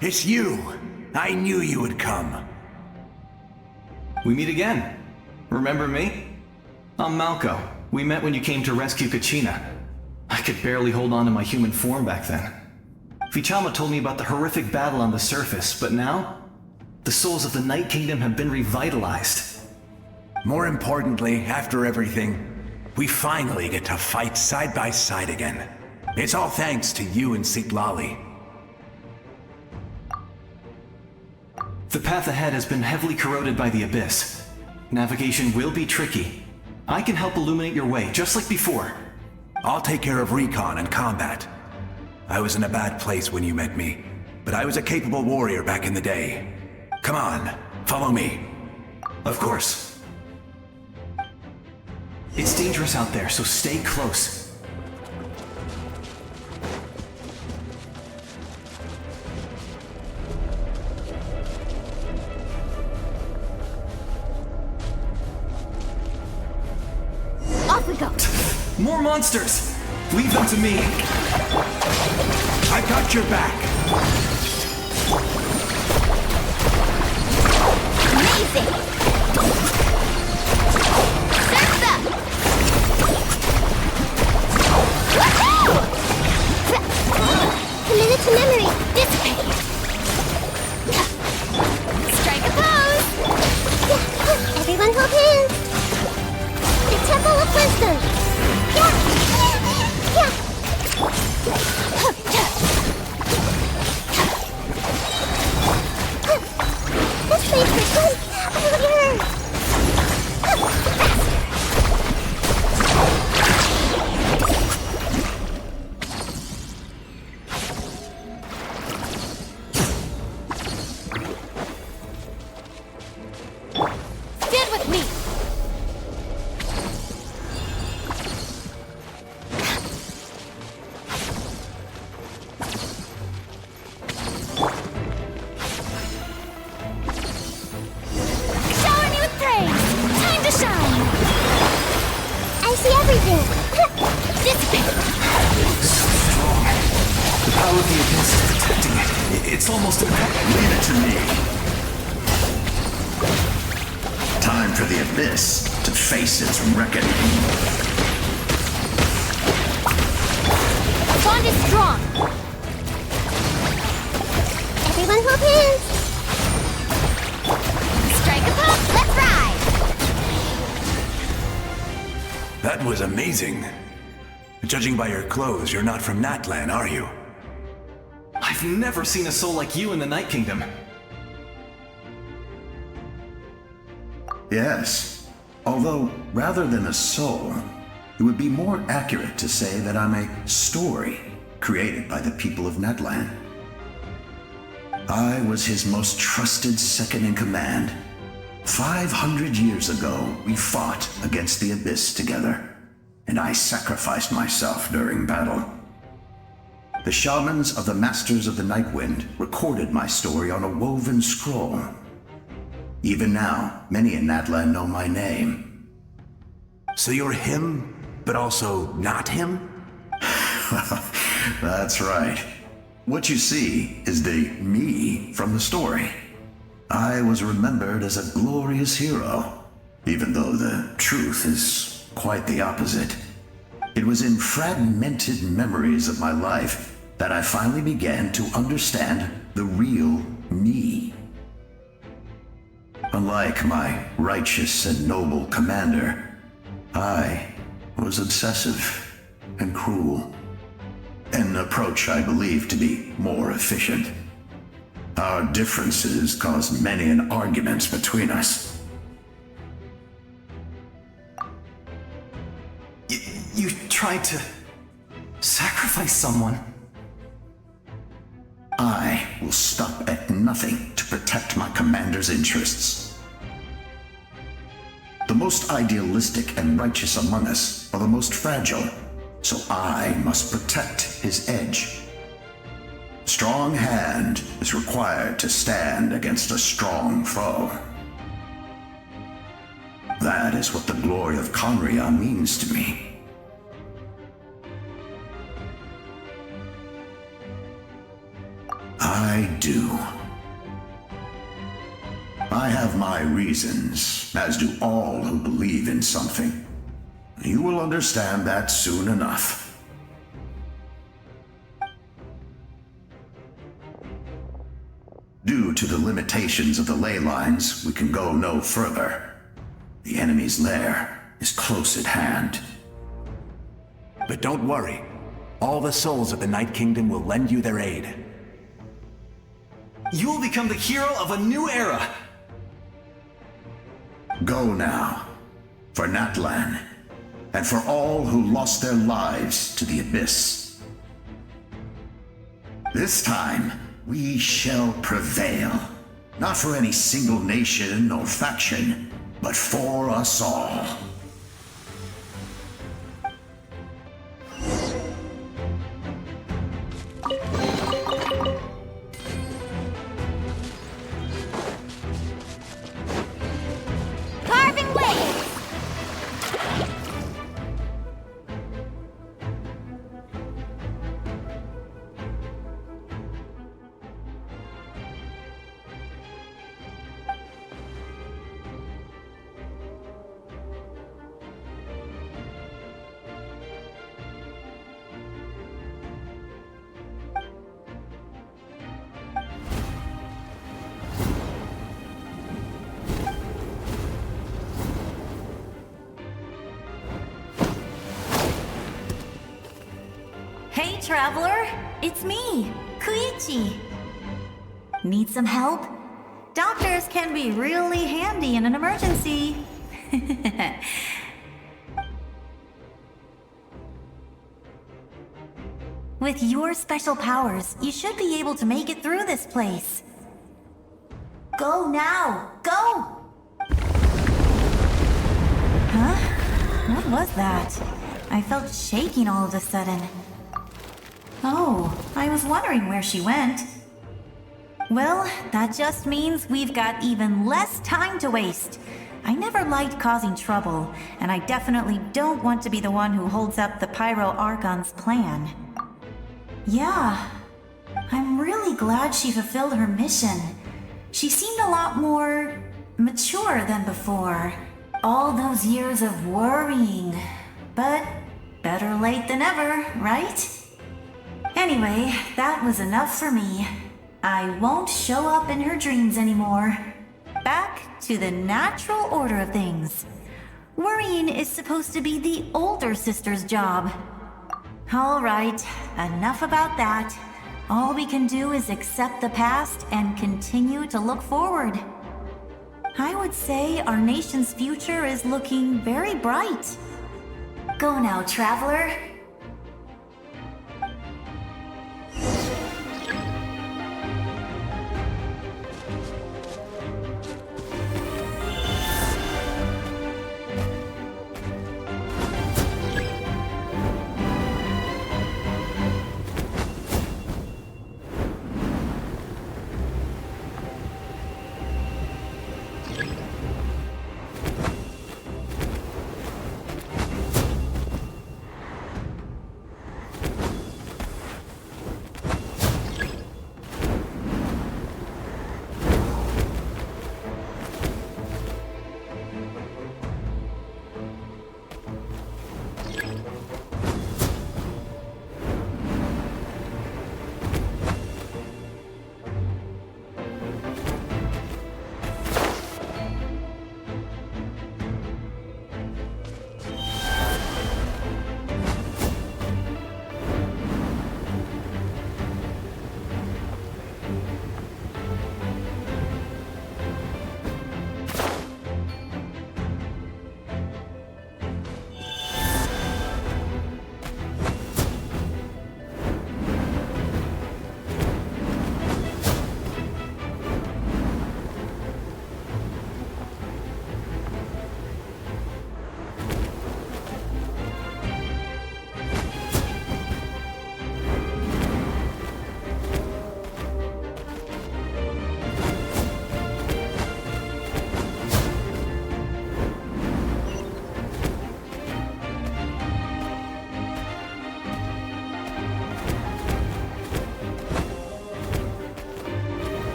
it's you! I knew you would come. We meet again. Remember me? I'm Malco. We met when you came to rescue Kachina. I could barely hold on to my human form back then. Vichama told me about the horrific battle on the surface, but now, the souls of the Night Kingdom have been revitalized. More importantly, after everything, we finally get to fight side by side again. It's all thanks to you and Citlali. The path ahead has been heavily corroded by the Abyss. Navigation will be tricky. I can help illuminate your way, just like before. I'll take care of recon and combat. I was in a bad place when you met me, but I was a capable warrior back in the day. Come on, follow me. Of course. It's dangerous out there, so stay close. Off we go! More monsters! Leave them to me! I got your back! Amazing! Surf's up! Woohoo! Committed to memory, dissipate! Strike a pose! Everyone hold hands! The Temple of Wisdom! This place is so Stand with me! It's almost impeccable. Leave it to me. Time for the Abyss to face its reckoning. Bond is strong. Everyone hold hands. Strike a pose, let's ride. That was amazing. Judging by your clothes, you're not from Natlan, are you? I've never seen a soul like you in the Night Kingdom. Yes. Although, rather than a soul, it would be more accurate to say that I'm a story created by the people of Natlan. I was his most trusted second-in-command. 500 years ago, we fought against the Abyss together, and I sacrificed myself during battle. The shamans of the Masters of the Nightwind recorded my story on a woven scroll. Even now, many in Natlan know my name. So you're him, but also not him? That's right. What you see is the me from the story. I was remembered as a glorious hero, even though the truth is quite the opposite. It was in fragmented memories of my life that I finally began to understand the real me. Unlike my righteous and noble commander, I was obsessive and cruel, an approach I believe to be more efficient. Our differences caused many an arguments between us. You tried to sacrifice someone. I will stop at nothing to protect my commander's interests. The most idealistic and righteous among us are the most fragile, so I must protect his edge. Strong hand is required to stand against a strong foe. That is what the glory of Conria means to me. I do. I have my reasons, as do all who believe in something. You will understand that soon enough. Due to the limitations of the ley lines, we can go no further. The enemy's lair is close at hand. But don't worry. All the souls of the Night Kingdom will lend you their aid. You will become the hero of a new era! Go now, for Natlan, and for all who lost their lives to the Abyss. This time, we shall prevail. Not for any single nation or faction, but for us all. Carving waves! Hey, Traveler! It's me, Koichi. Need some help? Doctors can be really handy in an emergency. With your special powers, you should be able to make it through this place. Go now! Go! Huh? What was that? I felt shaking all of a sudden. Oh, I was wondering where she went. Well, that just means we've got even less time to waste. I never liked causing trouble, and I definitely don't want to be the one who holds up the Pyro Archon's plan. Yeah, I'm really glad she fulfilled her mission. She seemed a lot more mature than before. All those years of worrying. But better late than ever, right? Anyway, that was enough for me. I won't show up in her dreams anymore. Back to the natural order of things. Worrying is supposed to be the older sister's job. All right, enough about that. All we can do is accept the past and continue to look forward. I would say our nation's future is looking very bright. Go now, Traveler.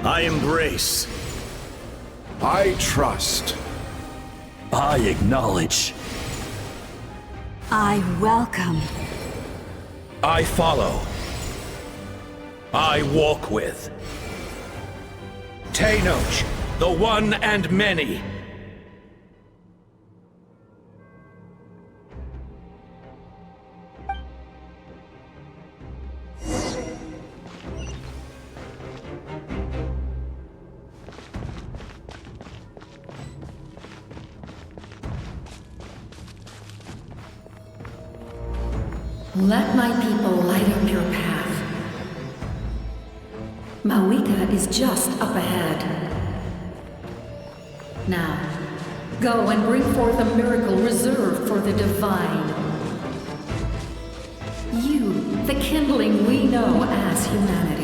I embrace. I trust. I acknowledge. I welcome. I follow. I walk with. Tenoch, the one and many. Let my people light up your path. Mavuika is just up ahead. Now, go and bring forth a miracle reserved for the divine. You, the kindling we know as humanity.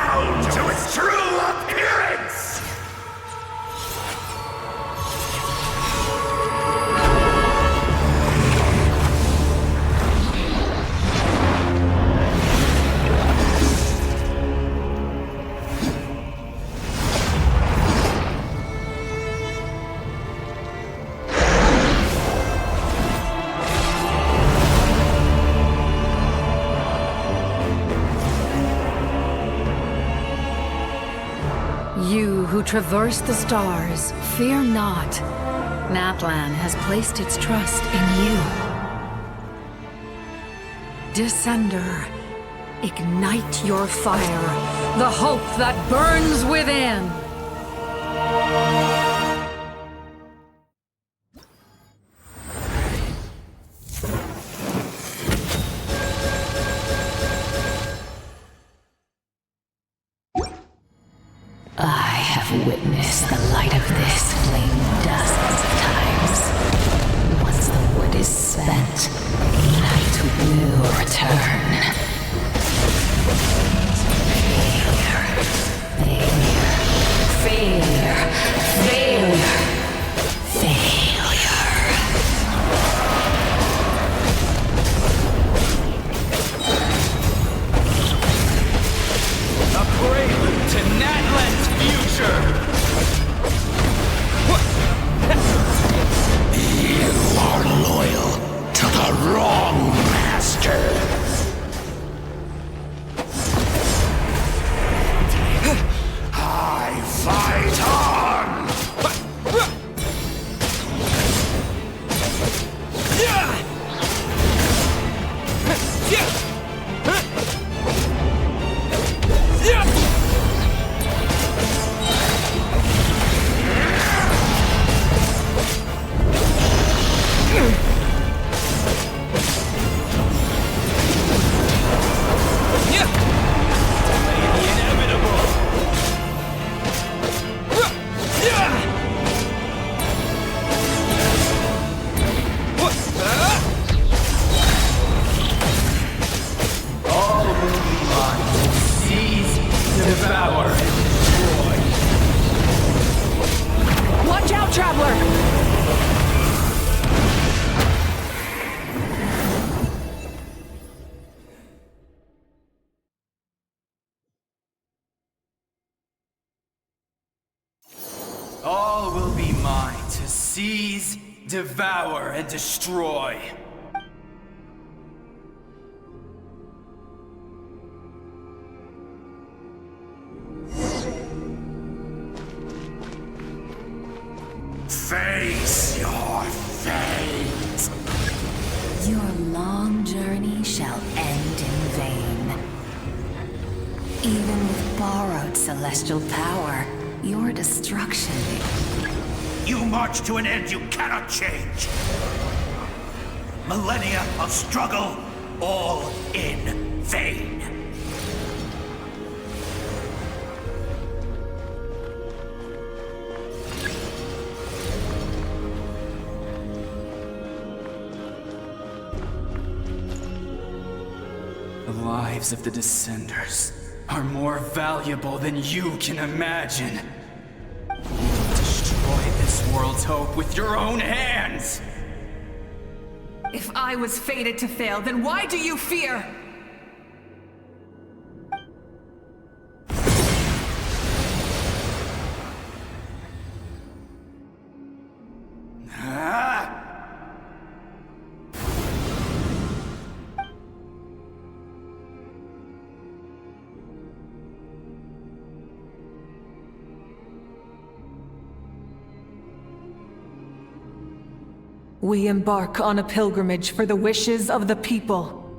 down to its true appearance! You who traverse the stars, fear not. Natlan has placed its trust in you. Descender, ignite your fire, the hope that burns within. I have witnessed the light of this flame dozens of times. Once the wood is spent, night will return. Failure, failure, failure, A prelude to Natlan's future! You are loyal to the wrong master. I fight on! Devour and destroy. Watch out, Traveler! All will be mine to seize, devour, and destroy. Face your fate! Your long journey shall end in vain. Even with borrowed celestial power, your destruction... You march to an end you cannot change. Millennia of struggle, all in vain. The lives of the Descenders are more valuable than you can imagine. You will destroy this world's hope with your own hands! If I was fated to fail, then why do you fear? We embark on a pilgrimage for the wishes of the people.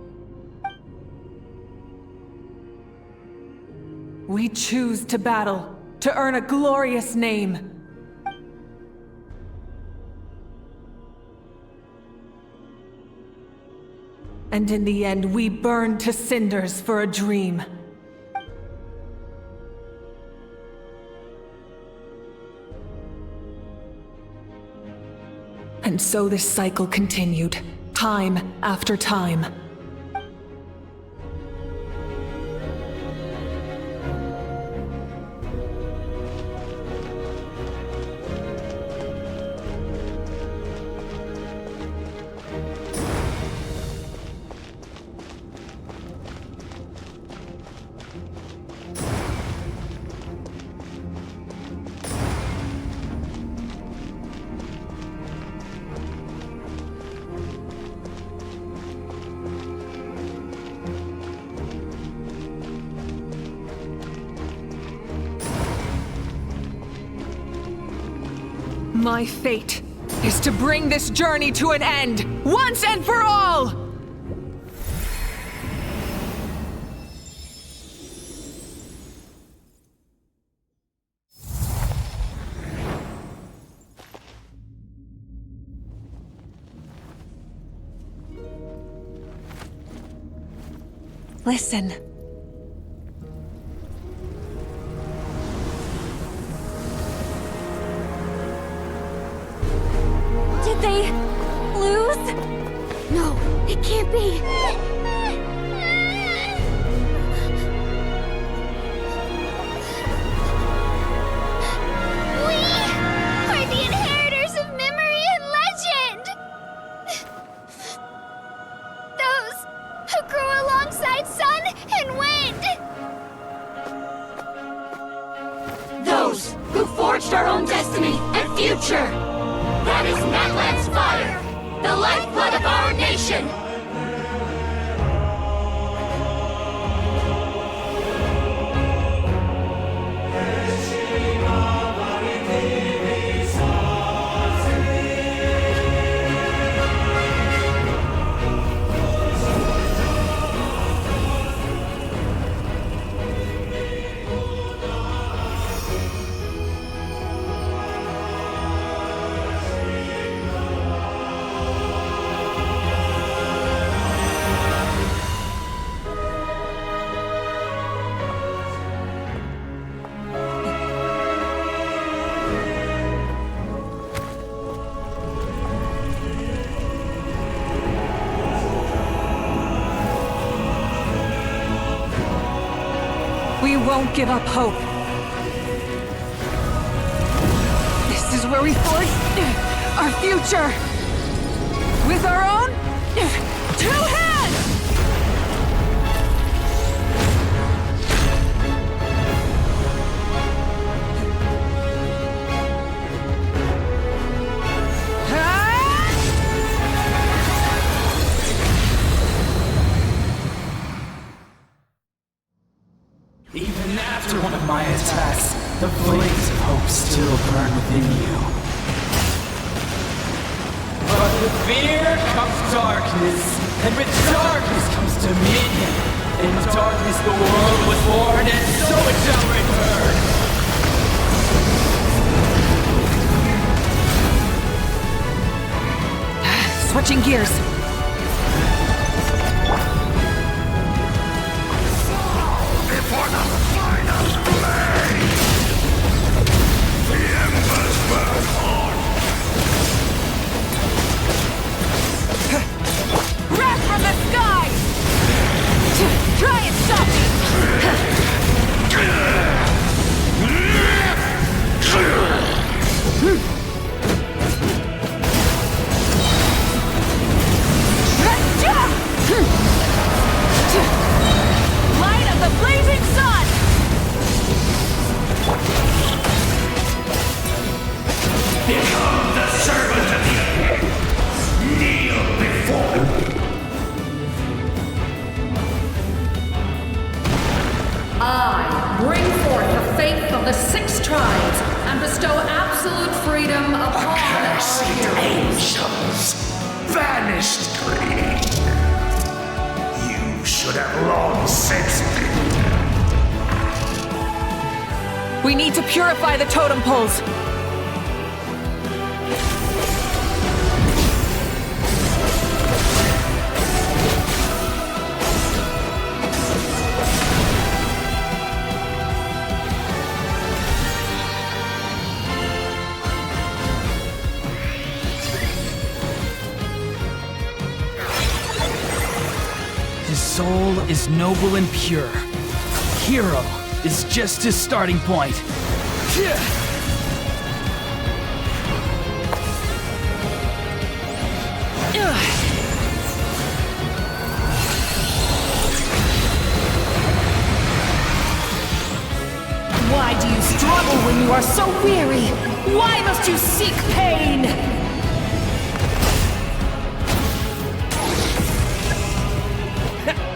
We choose to battle, to earn a glorious name. And in the end, we burn to cinders for a dream. And so this cycle continued, time after time. My fate is to bring this journey to an end, once and for all! Listen. Did they lose? No, it can't be. We are the inheritors of memory and legend! Those who grew alongside sun and wind! Those who forged our own destiny and future! That is Natlan's fire, the lifeblood of our nation! We won't give up hope. This is where we forge our future! With our own 2 hands! Even after one of my attacks, the flames of hope still burn within you. But with fear comes darkness, and with darkness comes dominion. In darkness the world was born, and so it shall return. Switching gears. Before the final blaze, the embers burn on. Wrath from the sky! Try and stop me! Light of the blazing sun! Become the servant of the kneel before. I bring forth the faith of the 6 tribes and bestow absolute freedom upon our heroes. Angels, vanished greed. You should have long since been. We need to purify the totem poles. His soul is noble and pure. Hero is just his starting point. Why do you struggle when you are so weary? Why must you seek pain?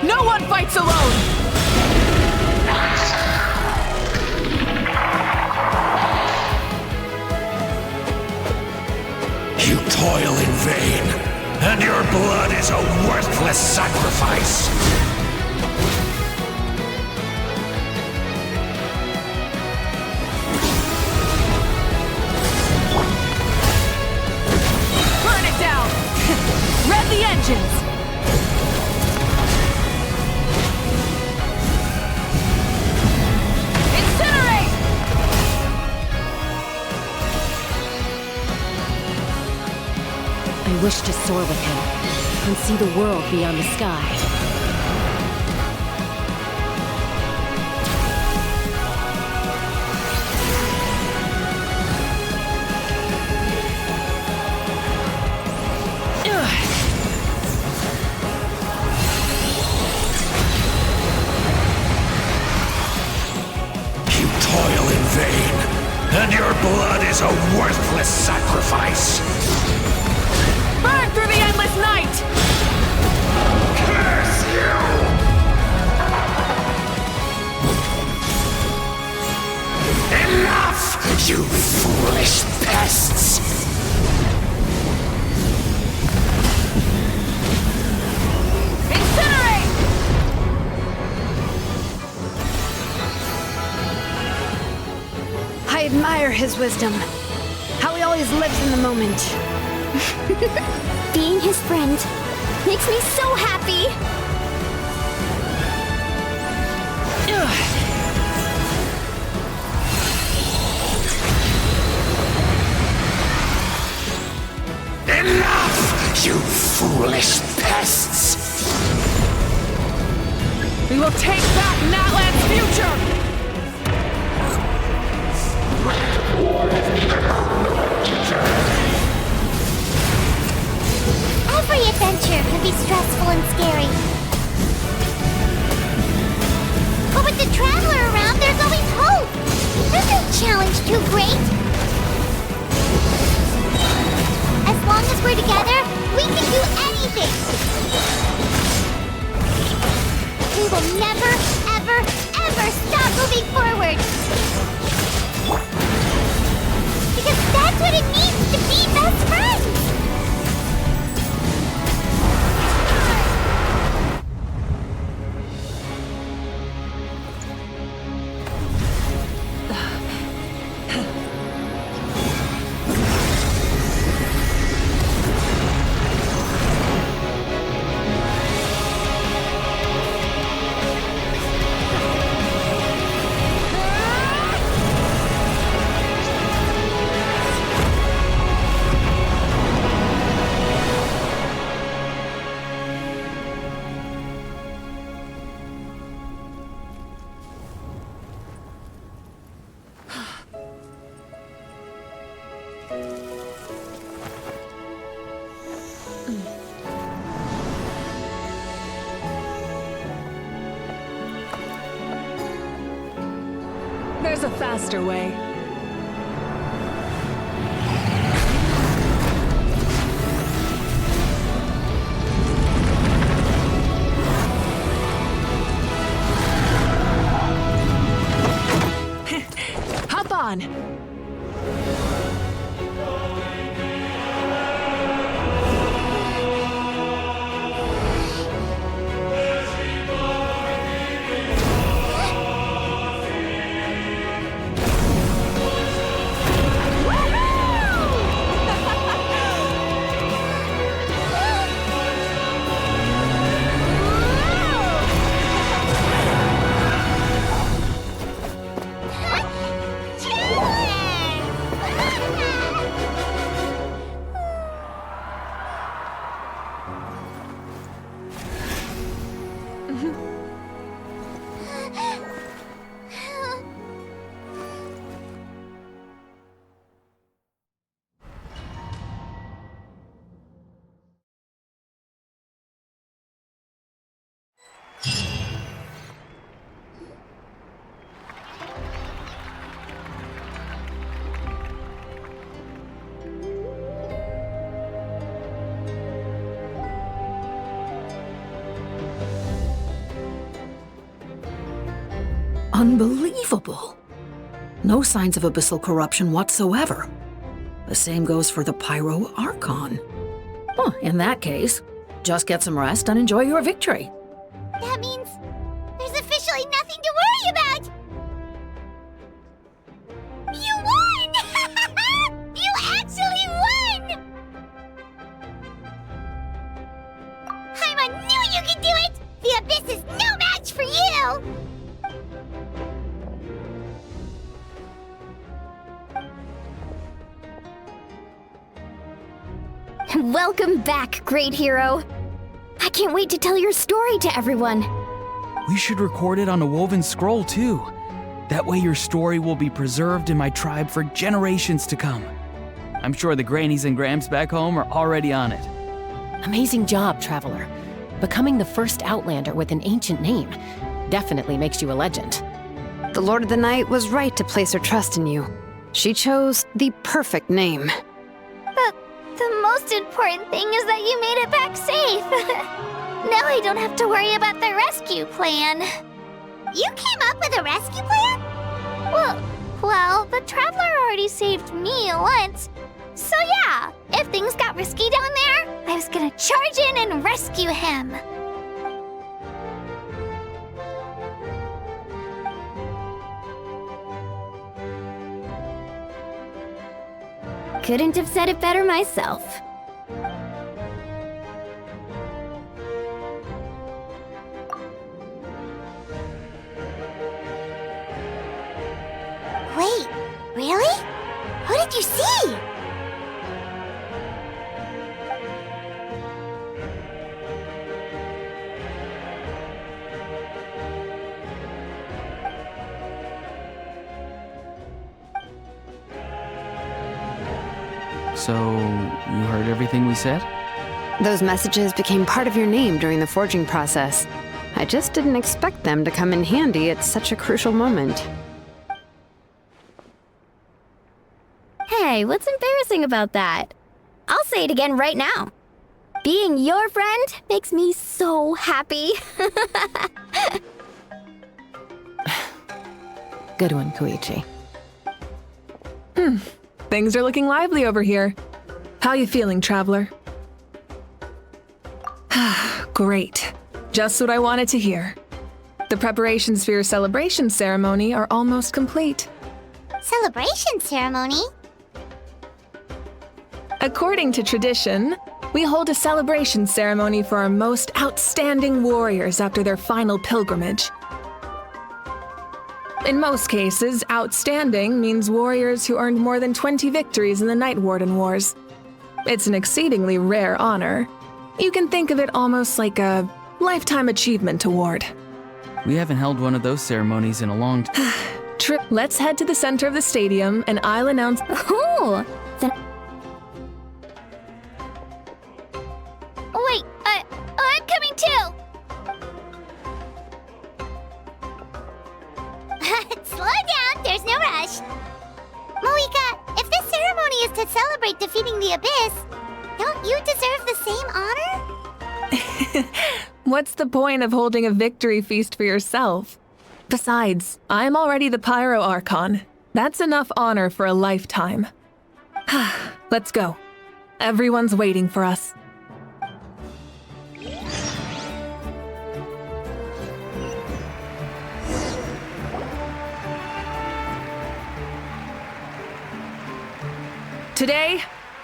No one fights alone! worthless sacrifice! Burn it down! Rev the engines! Incinerate! I wish to soar with him and see the world beyond the sky. You toil in vain, and your blood is a worthless sacrifice! Burn through the endless night! Curse you! Enough, you foolish pests! Incinerate! I admire his wisdom. How he always lives in the moment. Being his friend makes me so happy! Enough, you foolish pests! We will take back Natlan's future! Every adventure can be stressful and scary. But with the Traveler around, there's always hope! There's no challenge too great! As long as we're together, we can do anything! We will never, ever, ever stop moving forward! Because that's what it means to be best friends! There's a faster way. Hop on! Unbelievable. No signs of abyssal corruption whatsoever. The same goes for the Pyro Archon. Well, in that case, Just get some rest and enjoy your victory. That means there's officially nothing to worry about! You won! You actually won! Paimon knew you could do it! The Abyss is no match for you! Welcome back, great hero. I can't wait to tell your story to everyone. We should record it on a woven scroll, too. That way your story will be preserved in my tribe for generations to come. I'm sure the grannies and grams back home are already on it. Amazing job, Traveler. Becoming the first Outlander with an ancient name definitely makes you a legend. The Lord of the Night was right to place her trust in you. She chose the perfect name. The most important thing is that you made it back safe. Now I don't have to worry about the rescue plan. You came up with a rescue plan? Well, the Traveler already saved me once. So yeah, if things got risky down there, I was gonna charge in and rescue him. Couldn't have said it better myself. Wait, really? Who did you see? So, you heard everything we said? Those messages became part of your name during the forging process. I just didn't expect them to come in handy at such a crucial moment. Hey, what's embarrassing about that? I'll say it again right now. Being your friend makes me so happy. Good one, Koichi. Things are looking lively over here. How you feeling, Traveler? Great. Just what I wanted to hear. The preparations for your celebration ceremony are almost complete. Celebration ceremony? According to tradition, we hold a celebration ceremony for our most outstanding warriors after their final pilgrimage. In most cases, outstanding means warriors who earned more than 20 victories in the Night Warden Wars. It's an exceedingly rare honor. You can think of it almost like a lifetime achievement award. We haven't held one of those ceremonies in a long time. Let's head to the center of the stadium and I'll announce— Ooh! Wait, I'm coming too! Slow down, there's no rush. Mavuika, if this ceremony is to celebrate defeating the Abyss, don't you deserve the same honor? What's the point of holding a victory feast for yourself? Besides, I'm already the Pyro Archon. That's enough honor for a lifetime. Let's go. Everyone's waiting for us. Today,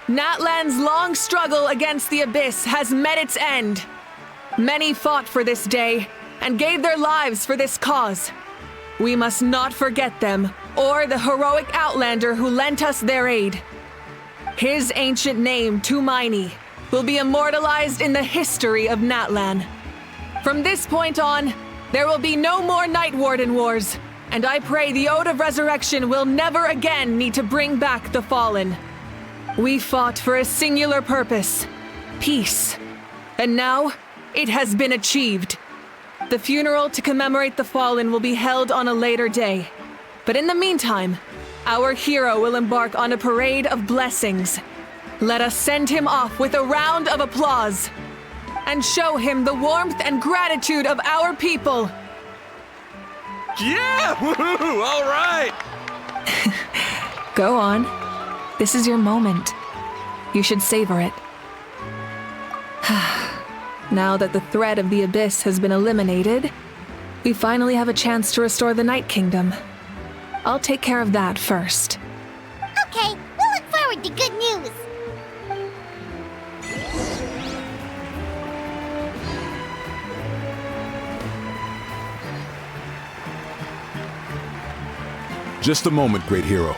Natlan's long struggle against the Abyss has met its end. Many fought for this day and gave their lives for this cause. We must not forget them or the heroic Outlander who lent us their aid. His ancient name, Tumaini, will be immortalized in the history of Natlan. From this point on, there will be no more Night Warden Wars, and I pray the Ode of Resurrection will never again need to bring back the fallen. We fought for a singular purpose, peace, and now it has been achieved. The funeral to commemorate the fallen will be held on a later day, but in the meantime, our hero will embark on a parade of blessings. Let us send him off with a round of applause and show him the warmth and gratitude of our people. Yeah! Woohoo! All right! Go on. This is your moment. You should savor it. Now that the threat of the Abyss has been eliminated, we finally have a chance to restore the Night Kingdom. I'll take care of that first. Okay, we'll look forward to good news. Just a moment, great hero.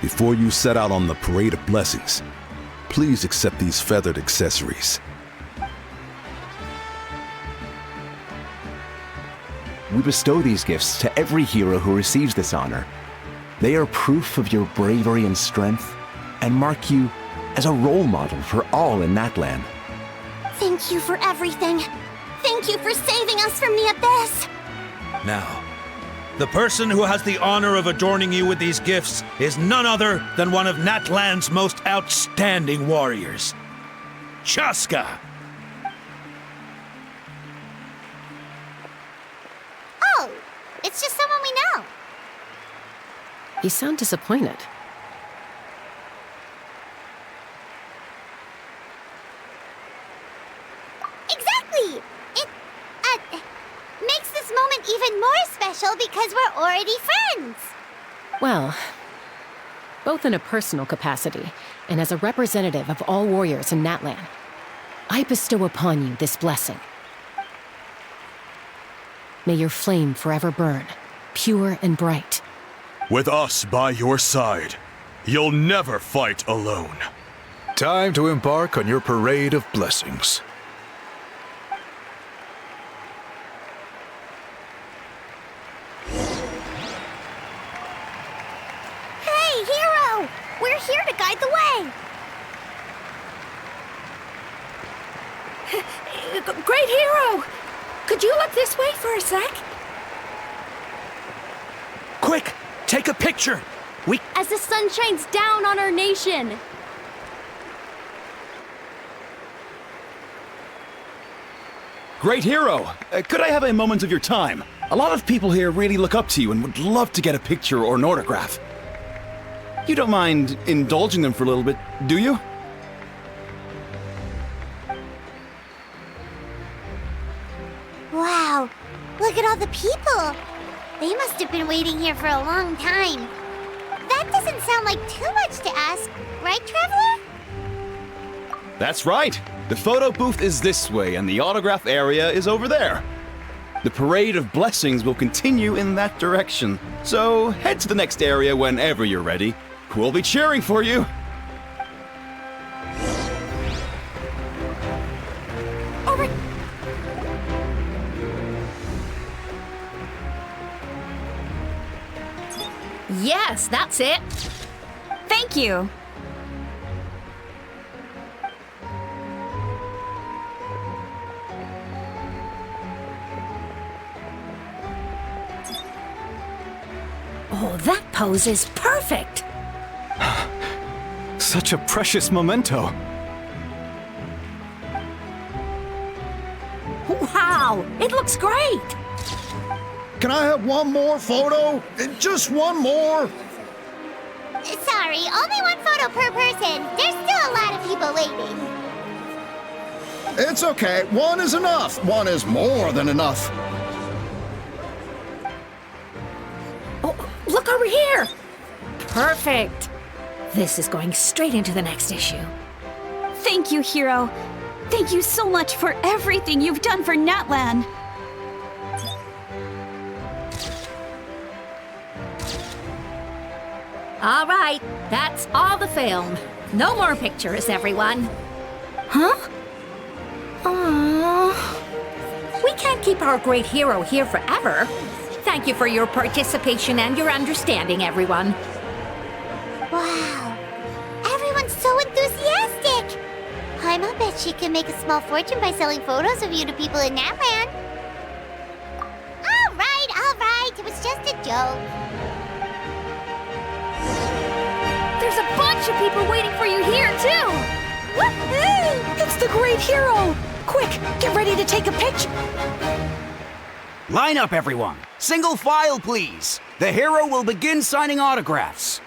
Before you set out on the Parade of Blessings, please accept these feathered accessories. We bestow these gifts to every hero who receives this honor. They are proof of your bravery and strength, and mark you as a role model for all in Natlan. Thank you for everything. Thank you for saving us from the Abyss. Now, the person who has the honor of adorning you with these gifts is none other than one of Natlan's most outstanding warriors, Chaska. Oh, it's just someone we know. You sound disappointed. Exactly! It, makes this moment even more special because we're already friends. Well, both in a personal capacity and as a representative of all warriors in Natlan, I bestow upon you this blessing. May your flame forever burn, pure and bright. With us by your side, you'll never fight alone. Time to embark on your Parade of Blessings. Hey, hero! We're here to guide the way. Great hero! Could you look this way for a sec? Quick, take a picture. As the sun shines down on our nation. Great hero! Could I have a moment of your time? A lot of people here really look up to you and would love to get a picture or an autograph. You don't mind indulging them for a little bit, do you? Wow, look at all the people. They must have been waiting here for a long time. That doesn't sound like too much to ask, right, Traveler? That's right! The photo booth is this way and the autograph area is over there. The Parade of Blessings will continue in that direction, so head to the next area whenever you're ready. We'll be cheering for you! Yes, that's it. Thank you. Oh, that pose is perfect. Such a precious memento. Wow, it looks great. Can I have one more photo? Just one more? Sorry, only one photo per person. There's still a lot of people waiting. It's okay. One is enough. One is more than enough. Oh, look over here. Perfect. This is going straight into the next issue. Thank you, hero. Thank you so much for everything you've done for Natlan. All right, that's all the film. No more pictures, everyone. Huh? Aww. We can't keep our great hero here forever. Thank you for your participation and your understanding, everyone. Wow, everyone's so enthusiastic. Paimon bet she can make a small fortune by selling photos of you to people in Natlan. All right, it was just a joke. There's a bunch of people waiting for you here, too! Woohoo! It's the great hero! Quick, get ready to take a picture! Line up, everyone. Single file, please. The hero will begin signing autographs.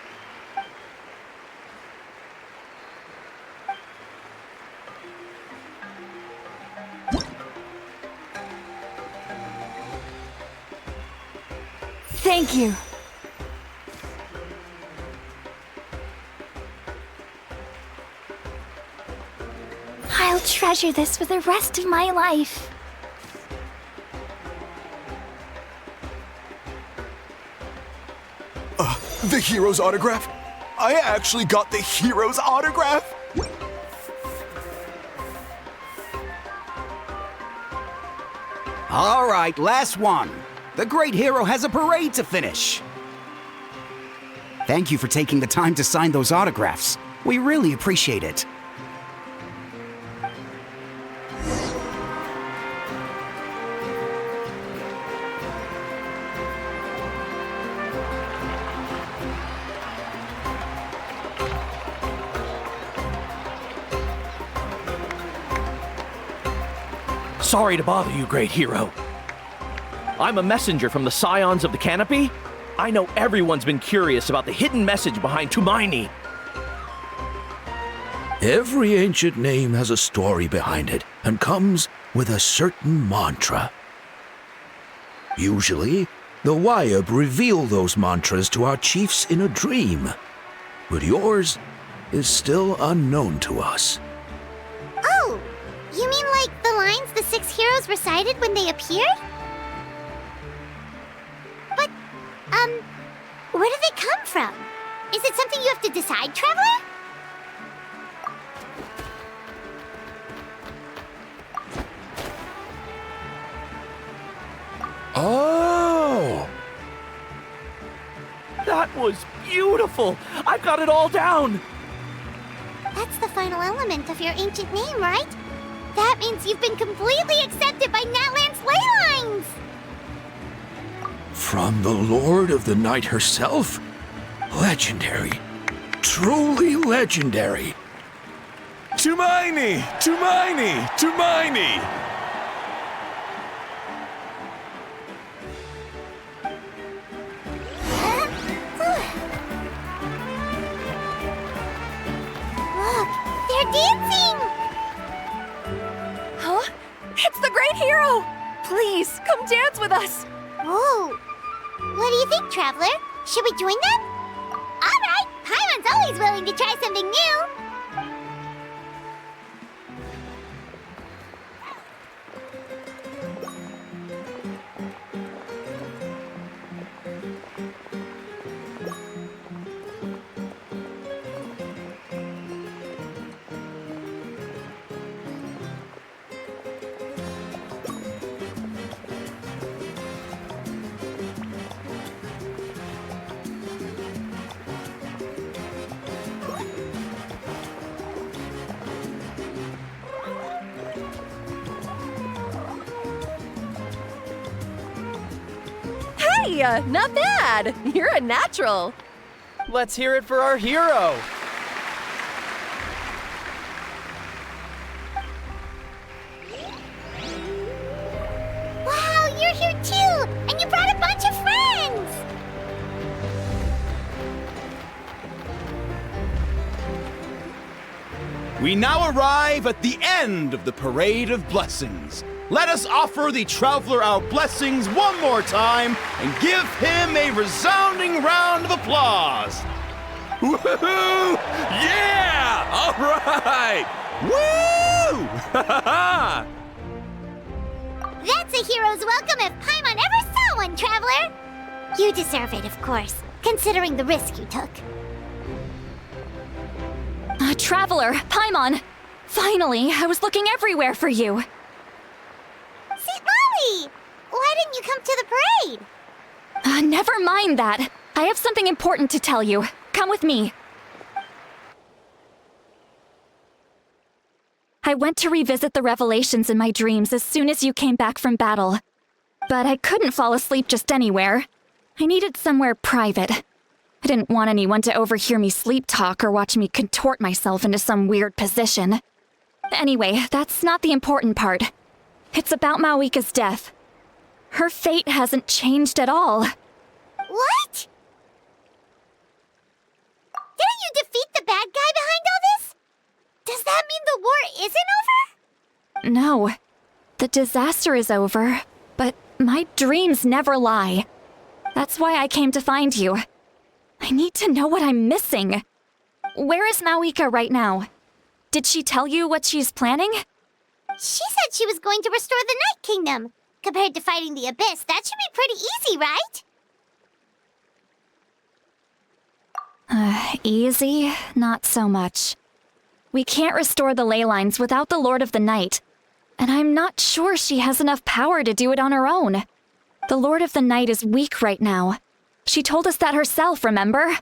Thank you. I'll treasure this for the rest of my life. The hero's autograph? I actually got the hero's autograph? All right, last one. The great hero has a parade to finish. Thank you for taking the time to sign those autographs. We really appreciate it. Sorry to bother you, great hero. I'm a messenger from the Scions of the Canopy. I know everyone's been curious about the hidden message behind Tumaini. Every ancient name has a story behind it and comes with a certain mantra. Usually, the Wayab reveal those mantras to our chiefs in a dream, but yours is still unknown to us. Oh, you mean like the lines the 6 heroes recited when they appeared? But, where do they come from? Is it something you have to decide, Traveler? Oh! That was beautiful! I've got it all down! That's the final element of your ancient name, right? That means you've been completely accepted by Natlan's ley lines! From the Lord of the Night herself? Legendary. Truly legendary. Tumaini! Tumaini! Tumaini! Look, they're dancing! Huh? It's the great hero! Please, come dance with us! Whoa! What do you think, Traveler? Should we join them? Alright! Paimon's always willing to try something new! Hey, not bad! You're a natural! Let's hear it for our hero! Wow, you're here too! And you brought a bunch of friends! We now arrive at the end of the Parade of Blessings. Let us offer the Traveler our blessings one more time and give him a resounding round of applause. Woohoo! Yeah! All right! Woo! That's a hero's welcome if Paimon ever saw one, Traveler! You deserve it, of course, considering the risk you took. Traveler, Paimon! Finally, I was looking everywhere for you. Citlali! Why didn't you come to the parade? Never mind that. I have something important to tell you. Come with me. I went to revisit the revelations in my dreams as soon as you came back from battle. But I couldn't fall asleep just anywhere. I needed somewhere private. I didn't want anyone to overhear me sleep talk or watch me contort myself into some weird position. Anyway, that's not the important part. It's about Mavuika's death. Her fate hasn't changed at all. What? Didn't you defeat the bad guy behind all this? Does that mean the war isn't over? No. The disaster is over, but my dreams never lie. That's why I came to find you. I need to know what I'm missing. Where is Mavuika right now? Did she tell you what she's planning? She said she was going to restore the Night Kingdom. Compared to fighting the Abyss, that should be pretty easy, right? Easy? Not so much. We can't restore the ley lines without the Lord of the Night, and I'm not sure she has enough power to do it on her own. The Lord of the Night is weak right now. She told us that herself, remember?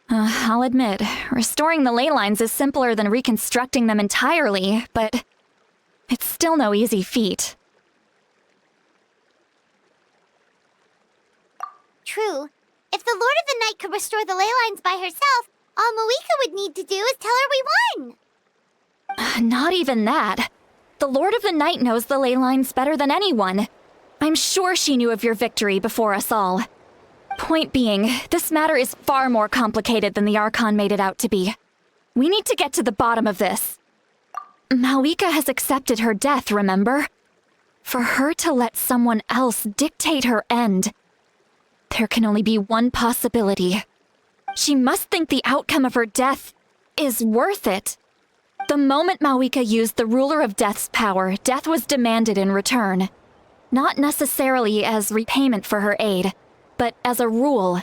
I'll admit, restoring the ley lines is simpler than reconstructing them entirely, but it's still no easy feat. True. If the Lord of the Night could restore the ley lines by herself, all Mavuika would need to do is tell her we won. Not even that. The Lord of the Night knows the ley lines better than anyone. I'm sure she knew of your victory before us all. Point being, this matter is far more complicated than the Archon made it out to be. We need to get to the bottom of this. Mavuika has accepted her death, remember? For her to let someone else dictate her end, there can only be one possibility. She must think the outcome of her death is worth it. The moment Mavuika used the Ruler of Death's power, death was demanded in return. Not necessarily as repayment for her aid, but as a rule.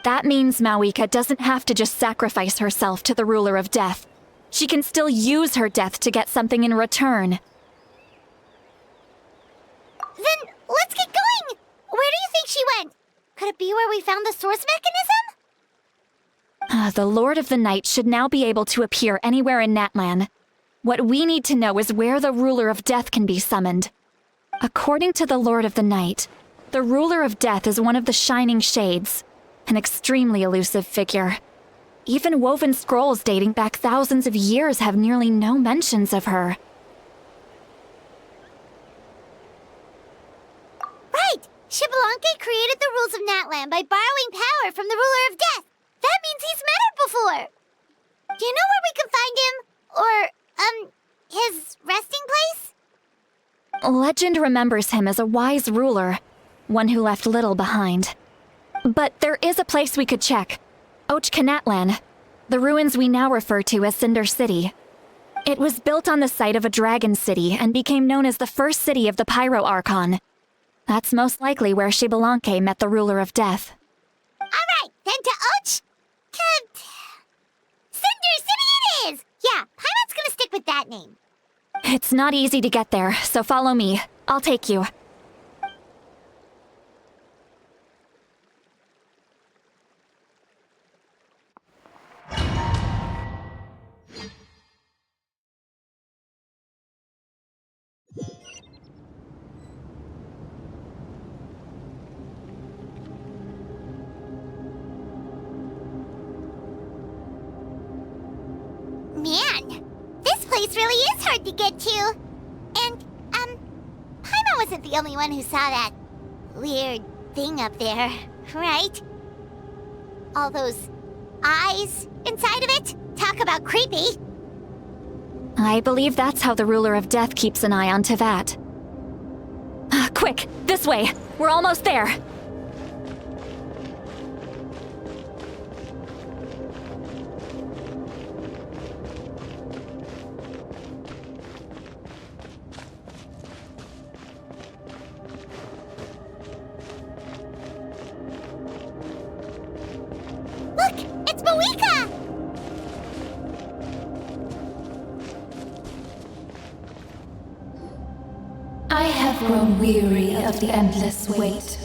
That means Mavuika doesn't have to just sacrifice herself to the Ruler of Death. She can still use her death to get something in return. Then, let's get going! Where do you think she went? Could it be where we found the source mechanism? The Lord of the Night should now be able to appear anywhere in Natlan. What we need to know is where the Ruler of Death can be summoned. According to the Lord of the Night, the Ruler of Death is one of the Shining Shades, an extremely elusive figure. Even woven scrolls dating back thousands of years have nearly no mentions of her. Right! Xilonen created the rules of Natlan by borrowing power from the Ruler of Death. That means he's met her before. Do you know where we can find him? Or, his resting place? Legend remembers him as a wise ruler, one who left little behind. But there is a place we could check. Natlan, the ruins we now refer to as Cinder City. It was built on the site of a dragon city and became known as the first city of the Pyro Archon. That's most likely where Xilonen met the Ruler of Death. Alright, then to Cinder City it is! Yeah, Paimon's gonna stick with that name. It's not easy to get there, so follow me. I'll take you. Man, this place really is hard to get to. And, Paimon wasn't the only one who saw that weird thing up there, right? All those eyes inside of it? Talk about creepy. I believe that's how the Ruler of Death keeps an eye on Tevat. Quick, this way! We're almost there! Look! It's Mavuika! I have grown weary of the endless wait.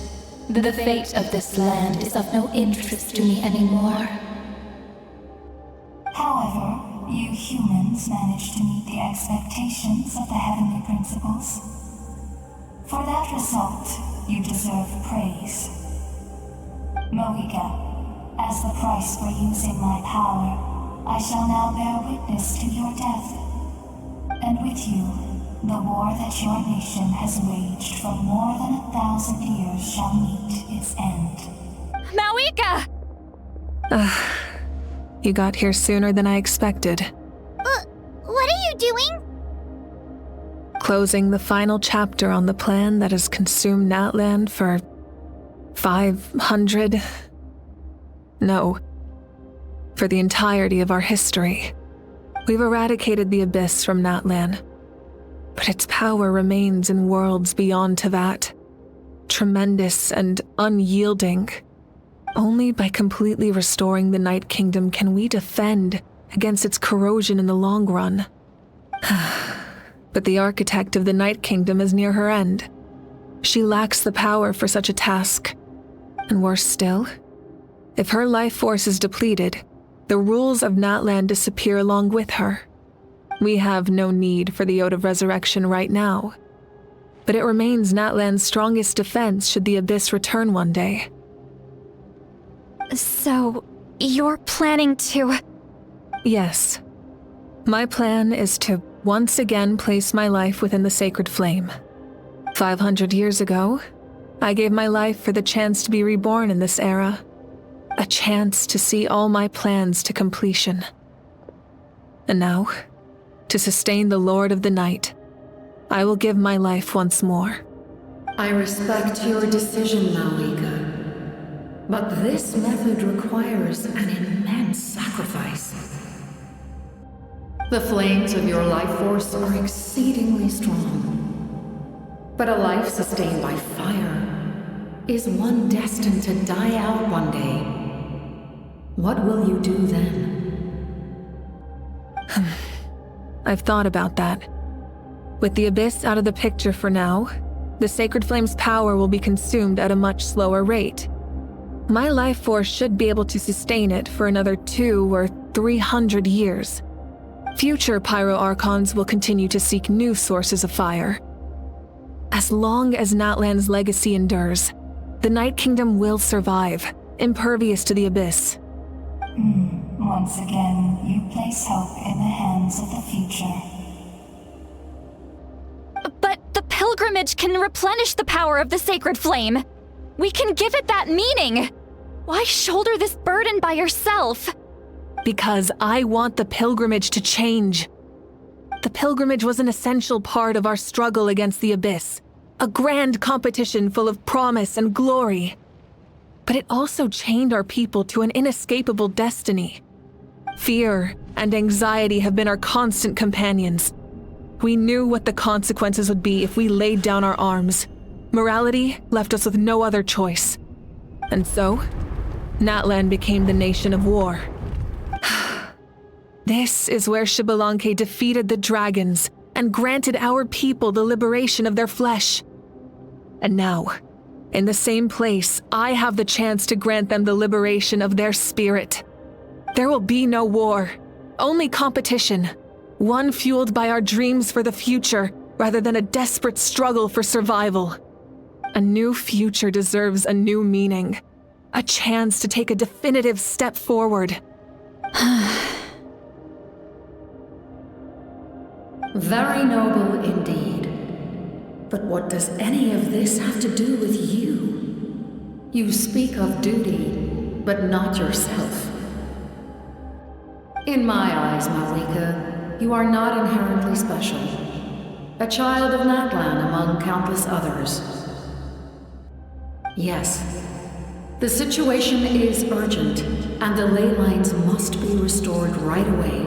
The fate of this land is of no interest to me anymore. However, you humans managed to meet the expectations of the heavenly principles. For that result, you deserve praise. Mavuika, as the price for using my power, I shall now bear witness to your death. And with you, the war that your nation has waged for more than 1,000 years shall meet its end. Mavuika! You got here sooner than I expected. What are you doing? Closing the final chapter on the plan that has consumed Natlan for 500? No. For the entirety of our history, we've eradicated the Abyss from Natlan. But its power remains in worlds beyond to that. Tremendous and unyielding. Only by completely restoring the Night Kingdom can we defend against its corrosion in the long run. But the architect of the Night Kingdom is near her end. She lacks the power for such a task. And worse still, if her life force is depleted, the rules of Natlan disappear along with her. We have no need for the Ode of Resurrection right now. But it remains Natlan's strongest defense should the Abyss return one day. So, you're planning to... Yes. My plan is to once again place my life within the sacred flame. 500 years ago, I gave my life for the chance to be reborn in this era. A chance to see all my plans to completion. And now, to sustain the Lord of the Night, I will give my life once more. I respect your decision, Mavuika. But this method requires an immense sacrifice. The flames of your life force are exceedingly strong. But a life sustained by fire is one destined to die out one day. What will you do then? I've thought about that. With the Abyss out of the picture for now, the Sacred Flame's power will be consumed at a much slower rate. My life force should be able to sustain it for another 200 or 300 years. Future Pyro Archons will continue to seek new sources of fire. As long as Natlan's legacy endures, the Night Kingdom will survive, impervious to the Abyss. Once again, you place hope in the hands of the future. But the pilgrimage can replenish the power of the sacred flame. We can give it that meaning. Why shoulder this burden by yourself? Because I want the pilgrimage to change. The pilgrimage was an essential part of our struggle against the Abyss, a grand competition full of promise and glory. But it also chained our people to an inescapable destiny. Fear and anxiety have been our constant companions. We knew what the consequences would be if we laid down our arms. Morality left us with no other choice. And so, Natlan became the nation of war. This is where Xbalanque defeated the dragons and granted our people the liberation of their flesh. And now, in the same place, I have the chance to grant them the liberation of their spirit. There will be no war, only competition, one fueled by our dreams for the future rather than a desperate struggle for survival. A new future deserves a new meaning, a chance to take a definitive step forward. Very noble indeed. But what does any of this have to do with you? You speak of duty, but not yourself. In my eyes, Mavuika, you are not inherently special. A child of Natlan among countless others. Yes, the situation is urgent, and the ley lines must be restored right away.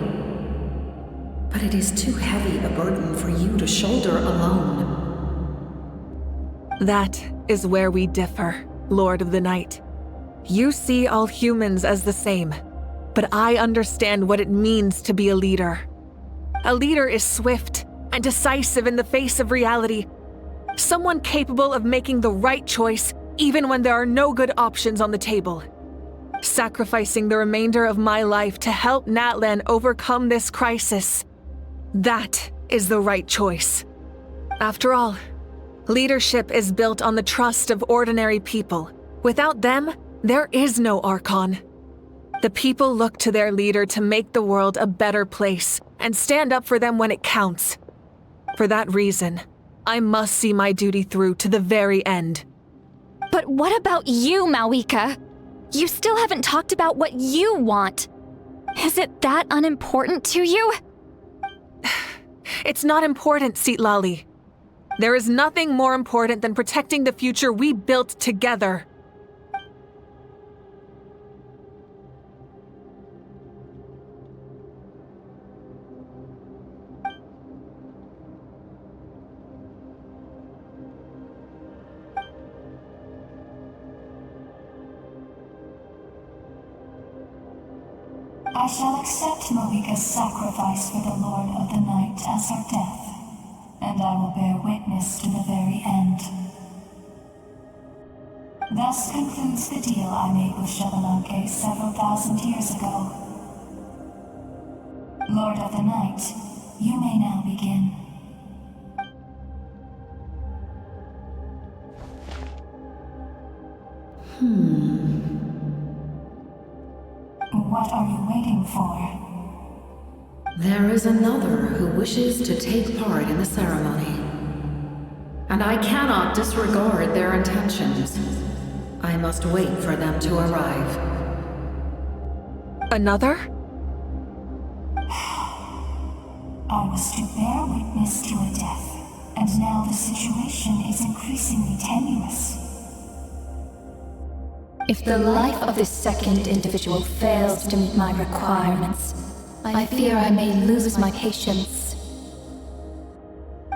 But it is too heavy a burden for you to shoulder alone. That is where we differ, Lord of the Night. You see all humans as the same, but I understand what it means to be a leader. A leader is swift and decisive in the face of reality. Someone capable of making the right choice even when there are no good options on the table. Sacrificing the remainder of my life to help Natlan overcome this crisis. That is the right choice. After all, leadership is built on the trust of ordinary people. Without them, there is no Archon. The people look to their leader to make the world a better place and stand up for them when it counts. For that reason, I must see my duty through to the very end. But what about you, Mavuika? You still haven't talked about what you want. Is it that unimportant to you? It's not important, Citlali. There is nothing more important than protecting the future we built together. I shall accept Mavuika's sacrifice for the Lord of the Night as her death, and I will bear witness to the very end. Thus concludes the deal I made with Xilonen several thousand years ago. Lord of the Night, you may now begin. What are you waiting for? There is another who wishes to take part in the ceremony. And I cannot disregard their intentions. I must wait for them to arrive. Another? I was to bear witness to a death, and now the situation is increasingly tenuous. If the life of this second individual fails to meet my requirements, I fear I may lose my patience.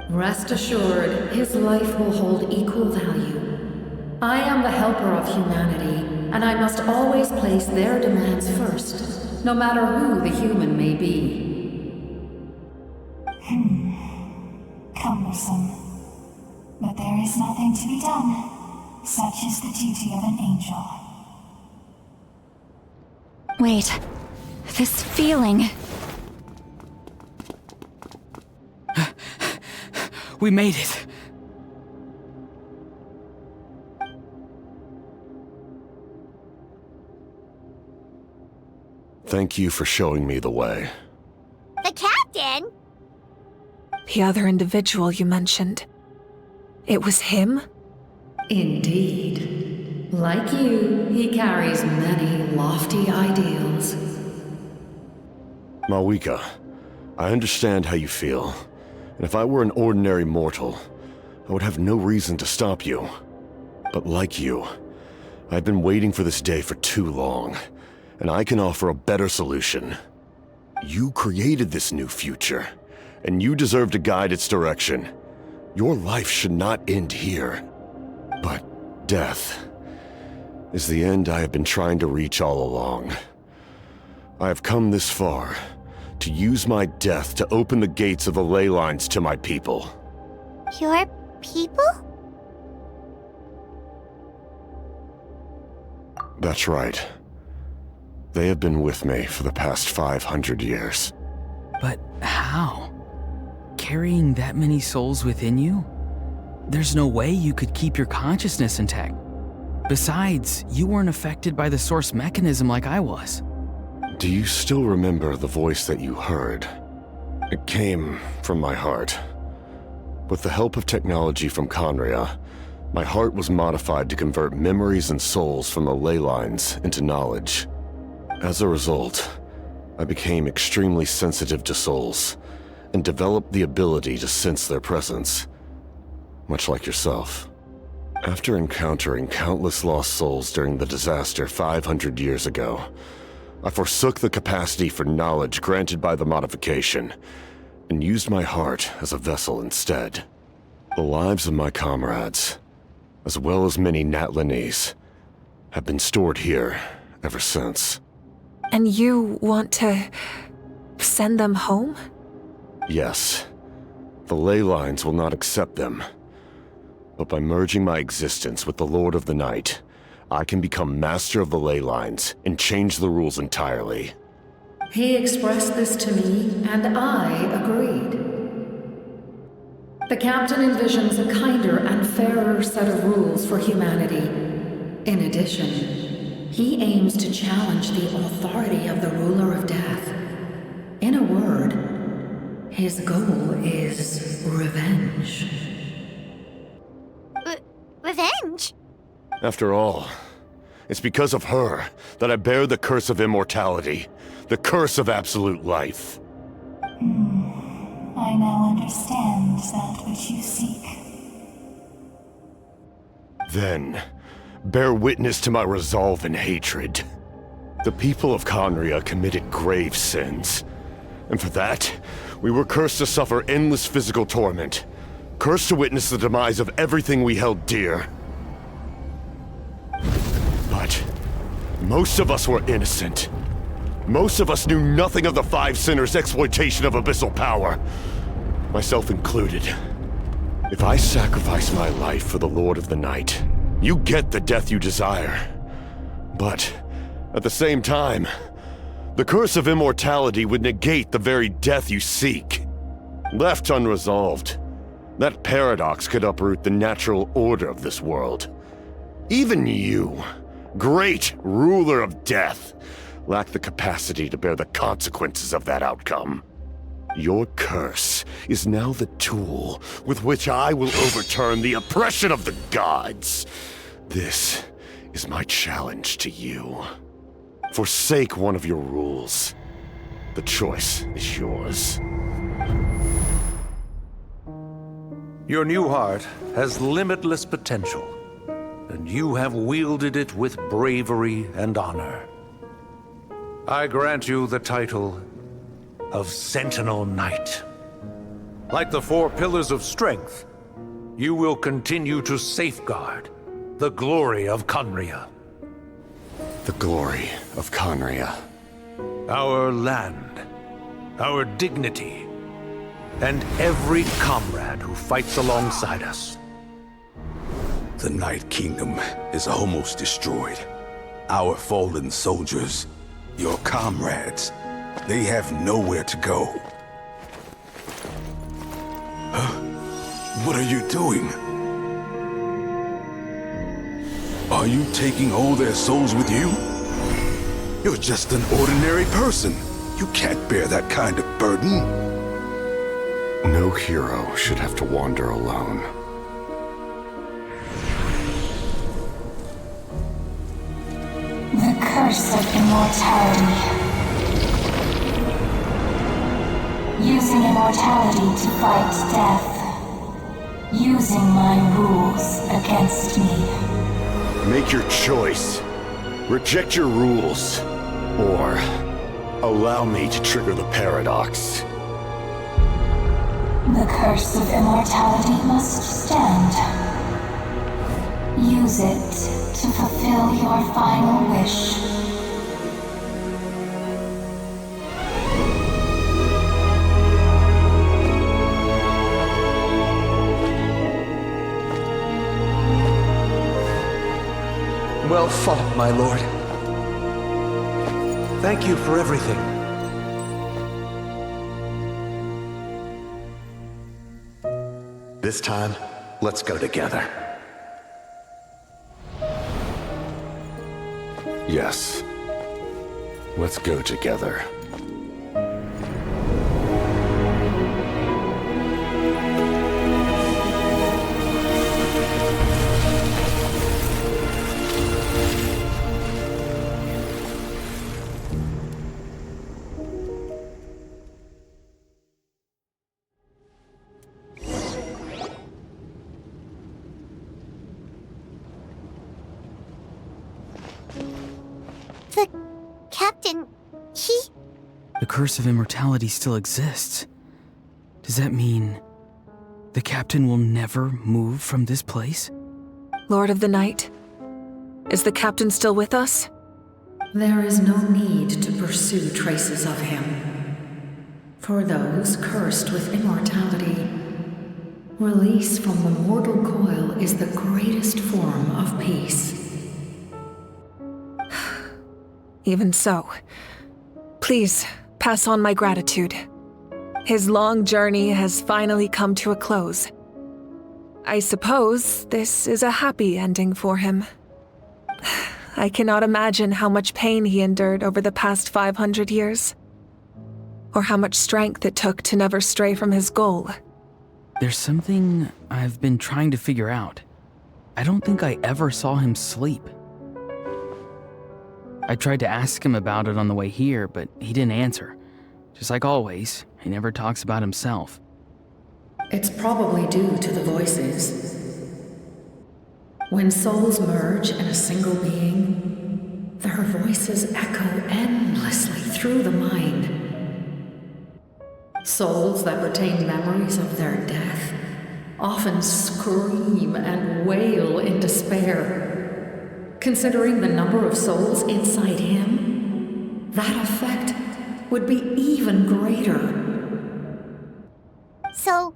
Rest assured, his life will hold equal value. I am the helper of humanity, and I must always place their demands first, no matter who the human may be. Cumbersome. But there is nothing to be done. Such is the duty of an angel. Wait. This feeling. We made it. Thank you for showing me the way. The captain? The other individual you mentioned. It was him? Indeed. Like you, he carries many lofty ideals. Mavuika, I understand how you feel. And if I were an ordinary mortal, I would have no reason to stop you. But like you, I've been waiting for this day for too long, and I can offer a better solution. You created this new future, and you deserve to guide its direction. Your life should not end here. But death is the end I have been trying to reach all along. I have come this far to use my death to open the gates of the ley lines to my people. Your people? That's right. They have been with me for the past 500 years. But how? Carrying that many souls within you? There's no way you could keep your consciousness intact. Besides, you weren't affected by the source mechanism like I was. Do you still remember the voice that you heard? It came from my heart. With the help of technology from Khaenri'ah, my heart was modified to convert memories and souls from the ley lines into knowledge. As a result, I became extremely sensitive to souls, and developed the ability to sense their presence, much like yourself. After encountering countless lost souls during the disaster 500 years ago, I forsook the capacity for knowledge granted by the modification, and used my heart as a vessel instead. The lives of my comrades, as well as many Natlanese, have been stored here ever since. And you want to send them home? Yes. The ley lines will not accept them. But by merging my existence with the Lord of the Night, I can become master of the ley lines and change the rules entirely. He expressed this to me, and I agreed. The captain envisions a kinder and fairer set of rules for humanity. In addition, he aims to challenge the authority of the ruler of death. In a word, his goal is revenge. Revenge? After all, it's because of her that I bear the curse of immortality, the curse of absolute life. I now understand that which you seek. Then, bear witness to my resolve and hatred. The people of Khaenri'ah committed grave sins, and for that, we were cursed to suffer endless physical torment, cursed to witness the demise of everything we held dear. But most of us were innocent. Most of us knew nothing of the Five Sinners' exploitation of abyssal power, myself included. If I sacrifice my life for the Lord of the Night, you get the death you desire. But, at the same time, the curse of immortality would negate the very death you seek. Left unresolved, that paradox could uproot the natural order of this world. Even you, great ruler of death, lack the capacity to bear the consequences of that outcome. Your curse is now the tool with which I will overturn the oppression of the gods. This is my challenge to you. Forsake one of your rules. The choice is yours. Your new heart has limitless potential, and you have wielded it with bravery and honor. I grant you the title of Sentinel Knight. Like the four pillars of strength, you will continue to safeguard the glory of Khaenri'ah. The glory of Khaenri'ah. Our land, our dignity, and every comrade who fights alongside us. The Night Kingdom is almost destroyed. Our fallen soldiers, your comrades, they have nowhere to go. What are you doing? Are you taking all their souls with you? You're just an ordinary person. You can't bear that kind of burden. No hero should have to wander alone. The curse of immortality. Using immortality to fight death. Using my rules against me. Make your choice. Reject your rules. Or allow me to trigger the paradox. The curse of immortality must stand. Use it to fulfill your final wish. Well fought, my lord. Thank you for everything. This time, let's go together. Yes. Let's go together. The captain, he... The curse of immortality still exists. Does that mean the captain will never move from this place? Lord of the Night, is the captain still with us? There is no need to pursue traces of him. For those cursed with immortality, release from the mortal coil is the greatest form of peace. Even so, please pass on my gratitude. His long journey has finally come to a close. I suppose this is a happy ending for him. I cannot imagine how much pain he endured over the past 500 years, or how much strength it took to never stray from his goal. There's something I've been trying to figure out. I don't think I ever saw him sleep. I tried to ask him about it on the way here, but he didn't answer. Just like always, he never talks about himself. It's probably due to the voices. When souls merge in a single being, their voices echo endlessly through the mind. Souls that retain memories of their death often scream and wail in despair. Considering the number of souls inside him, that effect would be even greater. So,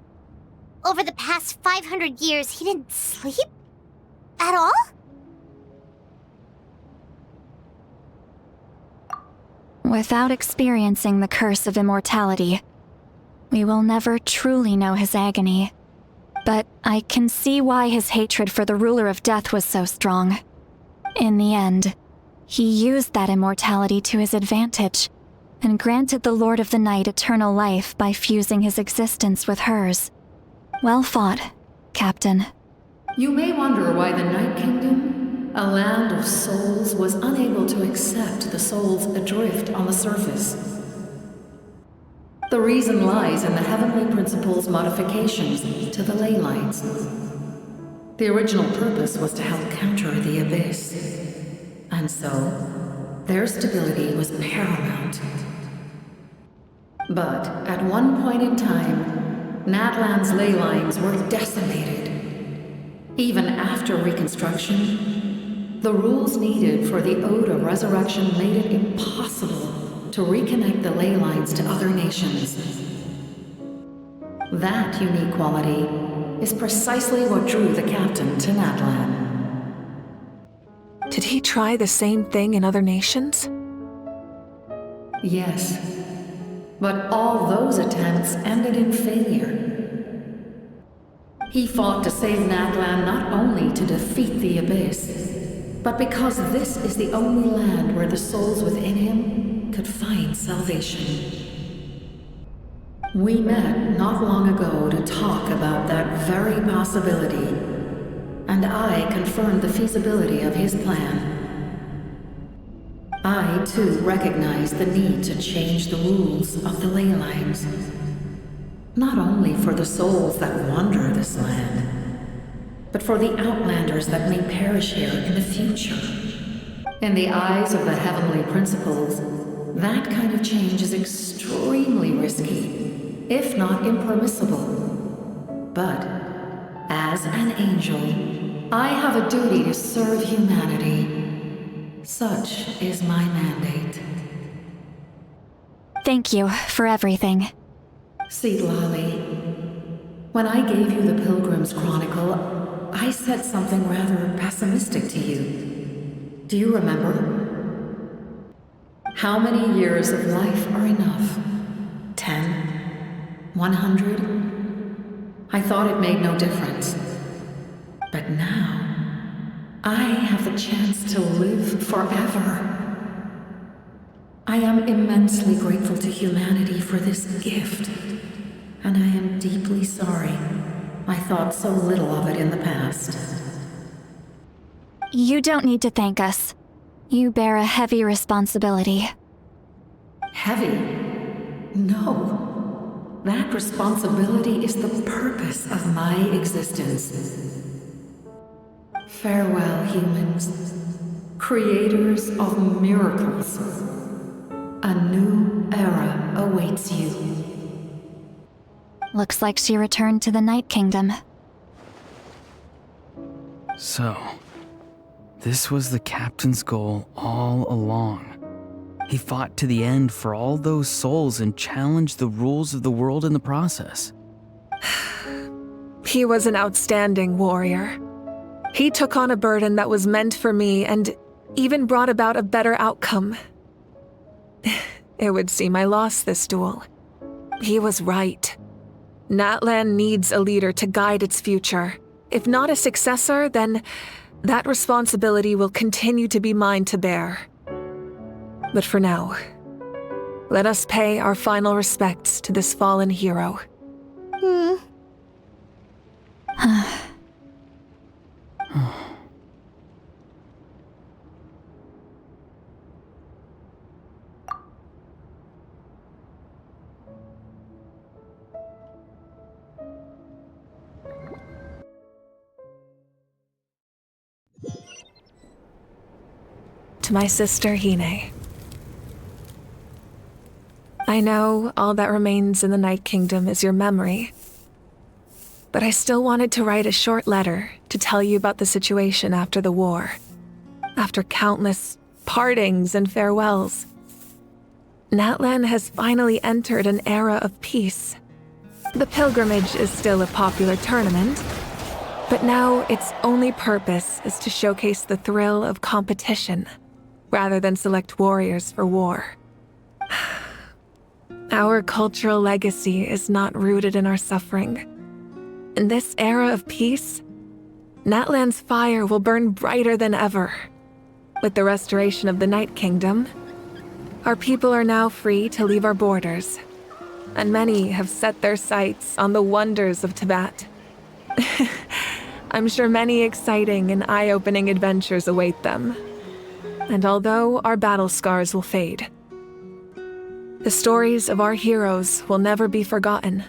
over the past 500 years, he didn't sleep? At all? Without experiencing the curse of immortality, we will never truly know his agony. But I can see why his hatred for the ruler of death was so strong. In the end, he used that immortality to his advantage, and granted the Lord of the Night eternal life by fusing his existence with hers. Well fought, Captain. You may wonder why the Night Kingdom, a land of souls, was unable to accept the souls adrift on the surface. The reason lies in the Heavenly Principle's modifications to the ley lines. The original purpose was to help counter the Abyss, and so their stability was paramount. But at one point in time, Natlan's ley lines were decimated. Even after reconstruction, the rules needed for the Ode of Resurrection made it impossible to reconnect the ley lines to other nations. That unique quality is precisely what drew the captain to Natlan. Did he try the same thing in other nations? Yes, but all those attempts ended in failure. He fought to save Natlan not only to defeat the Abyss, but because this is the only land where the souls within him could find salvation. We met not long ago to talk about that very possibility, and I confirmed the feasibility of his plan. I, too, recognize the need to change the rules of the ley lines. Not only for the souls that wander this land, but for the outlanders that may perish here in the future. In the eyes of the Heavenly Principles, that kind of change is extremely risky, if not impermissible. But, as an angel, I have a duty to serve humanity. Such is my mandate. Thank you for everything. Citlali, when I gave you the Pilgrim's Chronicle, I said something rather pessimistic to you. Do you remember? How many years of life are enough? 10? 100? I thought it made no difference. But now, I have the chance to live forever. I am immensely grateful to humanity for this gift, and I am deeply sorry I thought so little of it in the past. You don't need to thank us. You bear a heavy responsibility. Heavy? No. That responsibility is the purpose of my existence. Farewell, humans, creators of miracles. A new era awaits you. Looks like she returned to the Night Kingdom. So, this was the captain's goal all along. He fought to the end for all those souls and challenged the rules of the world in the process. He was an outstanding warrior. He took on a burden that was meant for me and even brought about a better outcome. It would seem I lost this duel. He was right. Natlan needs a leader to guide its future. If not a successor, then that responsibility will continue to be mine to bear. But for now, let us pay our final respects to this fallen hero. To my sister Hine. I know all that remains in the Night Kingdom is your memory, but I still wanted to write a short letter to tell you about the situation after the war. After countless partings and farewells, Natlan has finally entered an era of peace. The pilgrimage is still a popular tournament, but now its only purpose is to showcase the thrill of competition, rather than select warriors for war. Our cultural legacy is not rooted in our suffering. In this era of peace, Natlan's fire will burn brighter than ever. With the restoration of the Night Kingdom, our people are now free to leave our borders, and many have set their sights on the wonders of Tibet. I'm sure many exciting and eye-opening adventures await them. And although our battle scars will fade, the stories of our heroes will never be forgotten.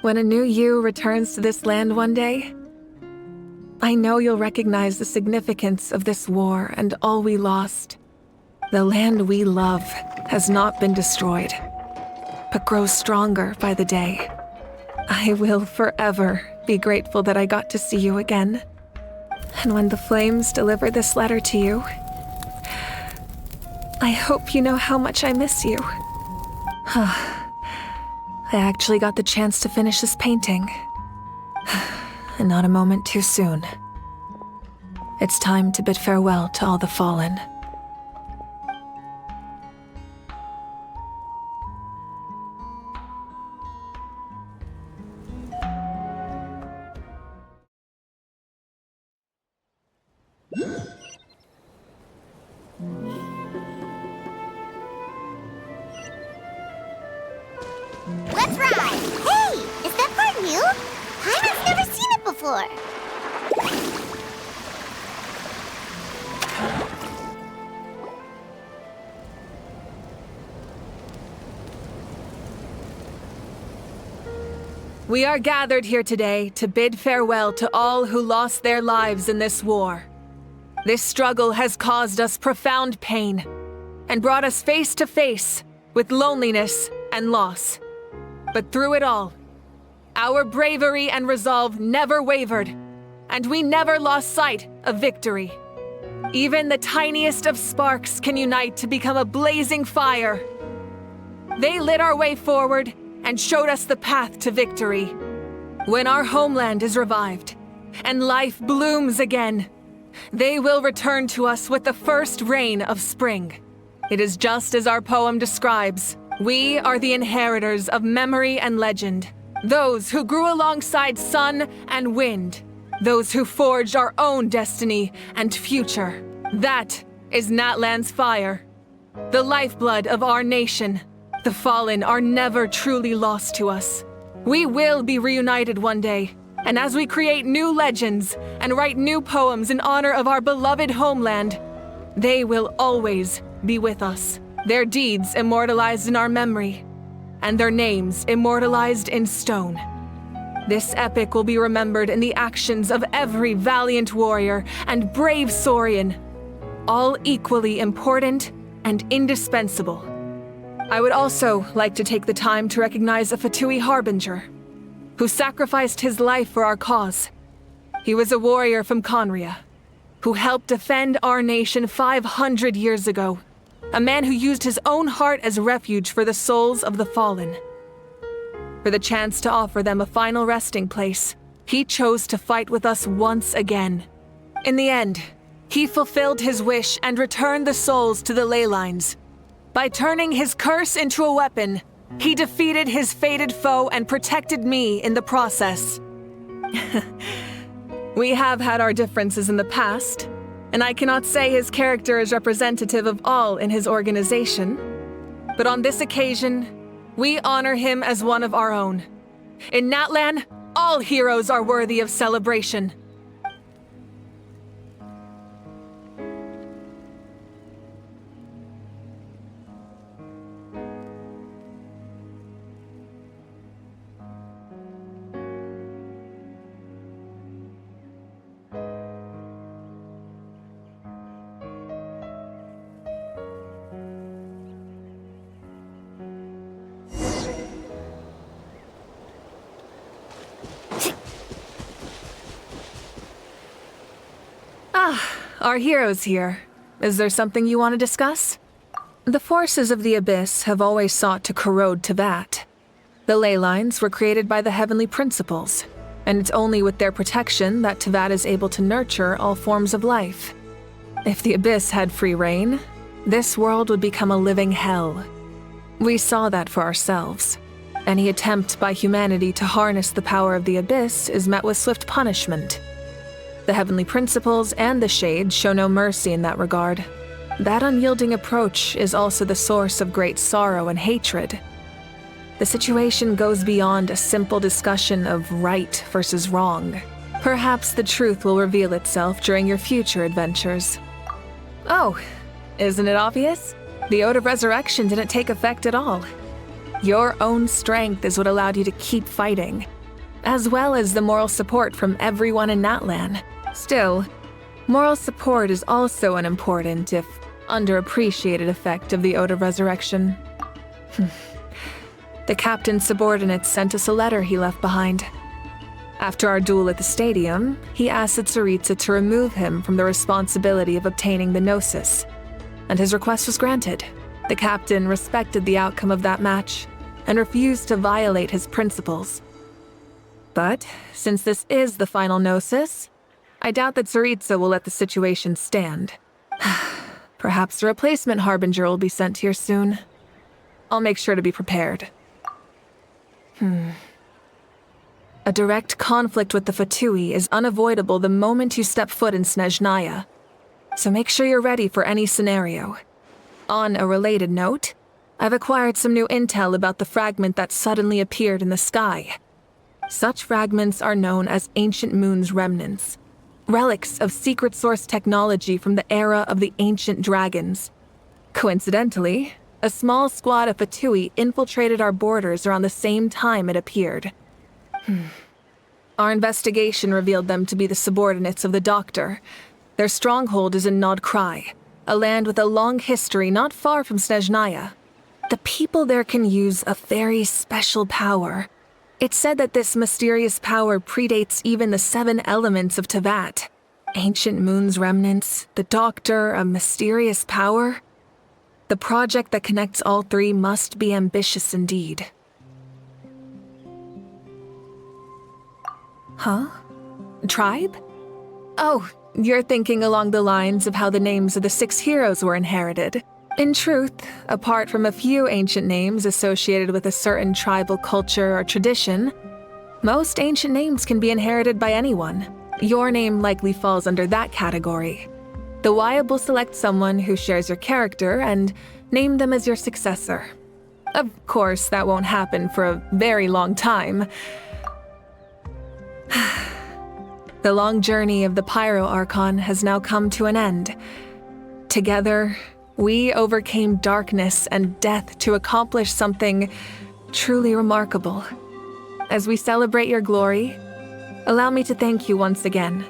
When a new you returns to this land one day, I know you'll recognize the significance of this war and all we lost. The land we love has not been destroyed, but grows stronger by the day. I will forever be grateful that I got to see you again. And when the flames deliver this letter to you, I hope you know how much I miss you. I actually got the chance to finish this painting. And not a moment too soon. It's time to bid farewell to all the fallen. Let's ride! Hey! Is that part new? Paimon's never seen it before. We are gathered here today to bid farewell to all who lost their lives in this war. This struggle has caused us profound pain and brought us face to face with loneliness and loss. But through it all, our bravery and resolve never wavered, and we never lost sight of victory. Even the tiniest of sparks can unite to become a blazing fire. They lit our way forward and showed us the path to victory. When our homeland is revived and life blooms again, they will return to us with the first rain of spring. It is just as our poem describes. We are the inheritors of memory and legend, those who grew alongside sun and wind, those who forged our own destiny and future. That is Natlan's fire, the lifeblood of our nation. The fallen are never truly lost to us. We will be reunited one day, and as we create new legends and write new poems in honor of our beloved homeland, they will always be with us. Their deeds immortalized in our memory, and their names immortalized in stone. This epic will be remembered in the actions of every valiant warrior and brave Saurian, all equally important and indispensable. I would also like to take the time to recognize a Fatui Harbinger, who sacrificed his life for our cause. He was a warrior from Conria, who helped defend our nation 500 years ago. A man who used his own heart as refuge for the souls of the fallen. For the chance to offer them a final resting place, he chose to fight with us once again. In the end, he fulfilled his wish and returned the souls to the ley lines. By turning his curse into a weapon, he defeated his fated foe and protected me in the process. We have had our differences in the past, and I cannot say his character is representative of all in his organization. But on this occasion, we honor him as one of our own. In Natlan, all heroes are worthy of celebration. Our hero's here. Is there something you want to discuss? The forces of the Abyss have always sought to corrode Teyvat. The ley lines were created by the Heavenly Principles, and it's only with their protection that Teyvat is able to nurture all forms of life. If the Abyss had free reign, this world would become a living hell. We saw that for ourselves. Any attempt by humanity to harness the power of the Abyss is met with swift punishment. The Heavenly Principles and the Shades show no mercy in that regard. That unyielding approach is also the source of great sorrow and hatred. The situation goes beyond a simple discussion of right versus wrong. Perhaps the truth will reveal itself during your future adventures. Oh, isn't it obvious? The Ode of Resurrection didn't take effect at all. Your own strength is what allowed you to keep fighting, as well as the moral support from everyone in Natlan. Still, moral support is also an important, if underappreciated, effect of the Ode of Resurrection. The captain's subordinates sent us a letter he left behind. After our duel at the stadium, he asked Tsaritsa to remove him from the responsibility of obtaining the Gnosis, and his request was granted. The captain respected the outcome of that match and refused to violate his principles. But since this is the final Gnosis, I doubt that Tsaritsa will let the situation stand. Perhaps a replacement Harbinger will be sent here soon. I'll make sure to be prepared. A direct conflict with the Fatui is unavoidable the moment you step foot in Snezhnaya, so make sure you're ready for any scenario. On a related note, I've acquired some new intel about the fragment that suddenly appeared in the sky. Such fragments are known as Ancient Moon's remnants, relics of secret source technology from the era of the ancient dragons. Coincidentally, a small squad of Fatui infiltrated our borders around the same time it appeared. Our investigation revealed them to be the subordinates of the Doctor. Their stronghold is in Nod Krai, a land with a long history not far from Snezhnaya. The people there can use a very special power. It's said that this mysterious power predates even the 7 elements of Teyvat. Ancient Moon's remnants, the Doctor, a mysterious power. The project that connects all 3 must be ambitious indeed. Huh? Tribe? Oh, you're thinking along the lines of how the names of the 6 heroes were inherited. In truth, apart from a few ancient names associated with a certain tribal culture or tradition, most ancient names can be inherited by anyone. Your name likely falls under that category. The Wyab will select someone who shares your character and name them as your successor. Of course, that won't happen for a very long time. The long journey of the Pyro Archon has now come to an end. Together, we overcame darkness and death to accomplish something truly remarkable. As we celebrate your glory, allow me to thank you once again.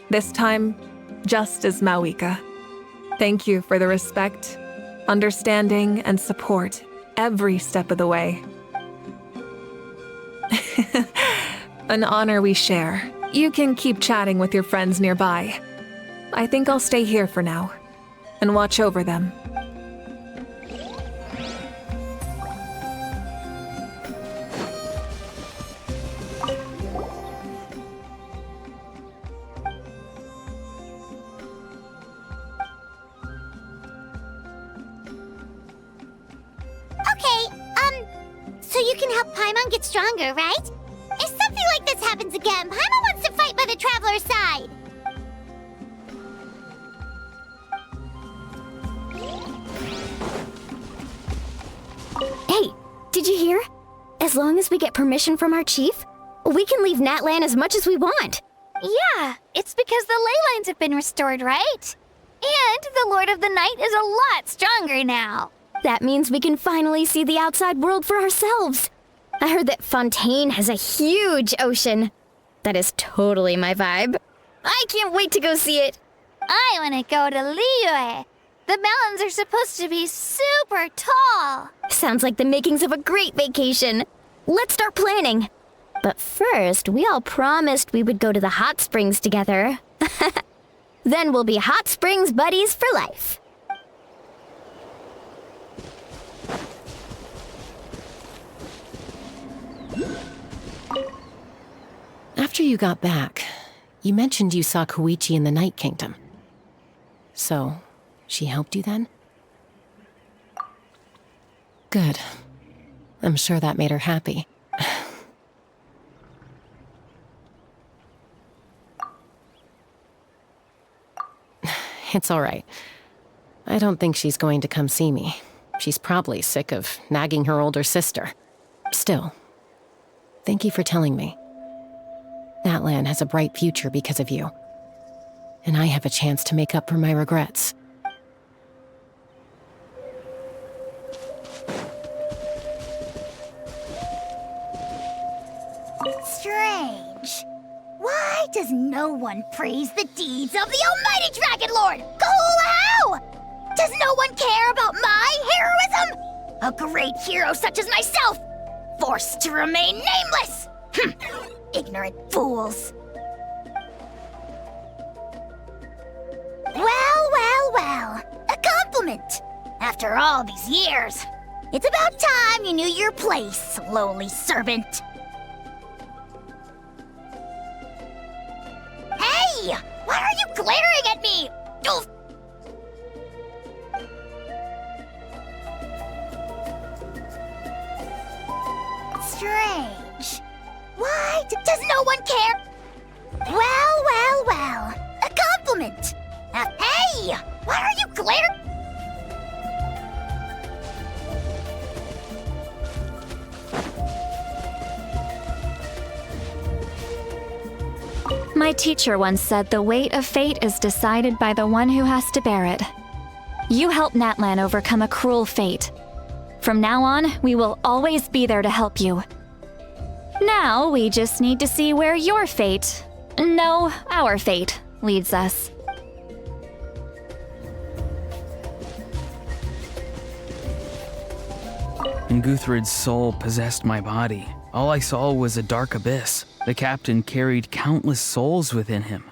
This time, just as Mavuika. Thank you for the respect, understanding, and support every step of the way. An honor we share. You can keep chatting with your friends nearby. I think I'll stay here for now and watch over them. So you can help Paimon get stronger, right? If something like this happens again, Paimon wants to fight by the Traveler's side. Hey, did you hear? As long as we get permission from our chief, we can leave Natlan as much as we want. Yeah, it's because the ley lines have been restored, right? And the Lord of the Night is a lot stronger now. That means we can finally see the outside world for ourselves. I heard that Fontaine has a huge ocean. That is totally my vibe. I can't wait to go see it. I want to go to Liyue. The mountains are supposed to be super tall. Sounds like the makings of a great vacation. Let's start planning. But first, we all promised we would go to the hot springs together. Then we'll be hot springs buddies for life. After you got back, you mentioned you saw Koichi in the Night Kingdom. So, she helped you then? Good. I'm sure that made her happy. It's all right. I don't think she's going to come see me. She's probably sick of nagging her older sister. Still, thank you for telling me. Natlan has a bright future because of you. And I have a chance to make up for my regrets. Strange. Why does no one praise the deeds of the Almighty Dragon Lord? How? Does no one care about my heroism? A great hero such as myself, forced to remain nameless! Ignorant fools. Well. A compliment. After all these years, it's about time you knew your place, lowly servant. Hey! Why are you glaring at me? Oof. Strange. Why does no one care? Well. A compliment. Hey! Why are you glaring? My teacher once said the weight of fate is decided by the one who has to bear it. You helped Natlan overcome a cruel fate. From now on, we will always be there to help you. Now, we just need to see where your fate, no, our fate, leads us. When Guthred's soul possessed my body, all I saw was a dark abyss. The captain carried countless souls within him.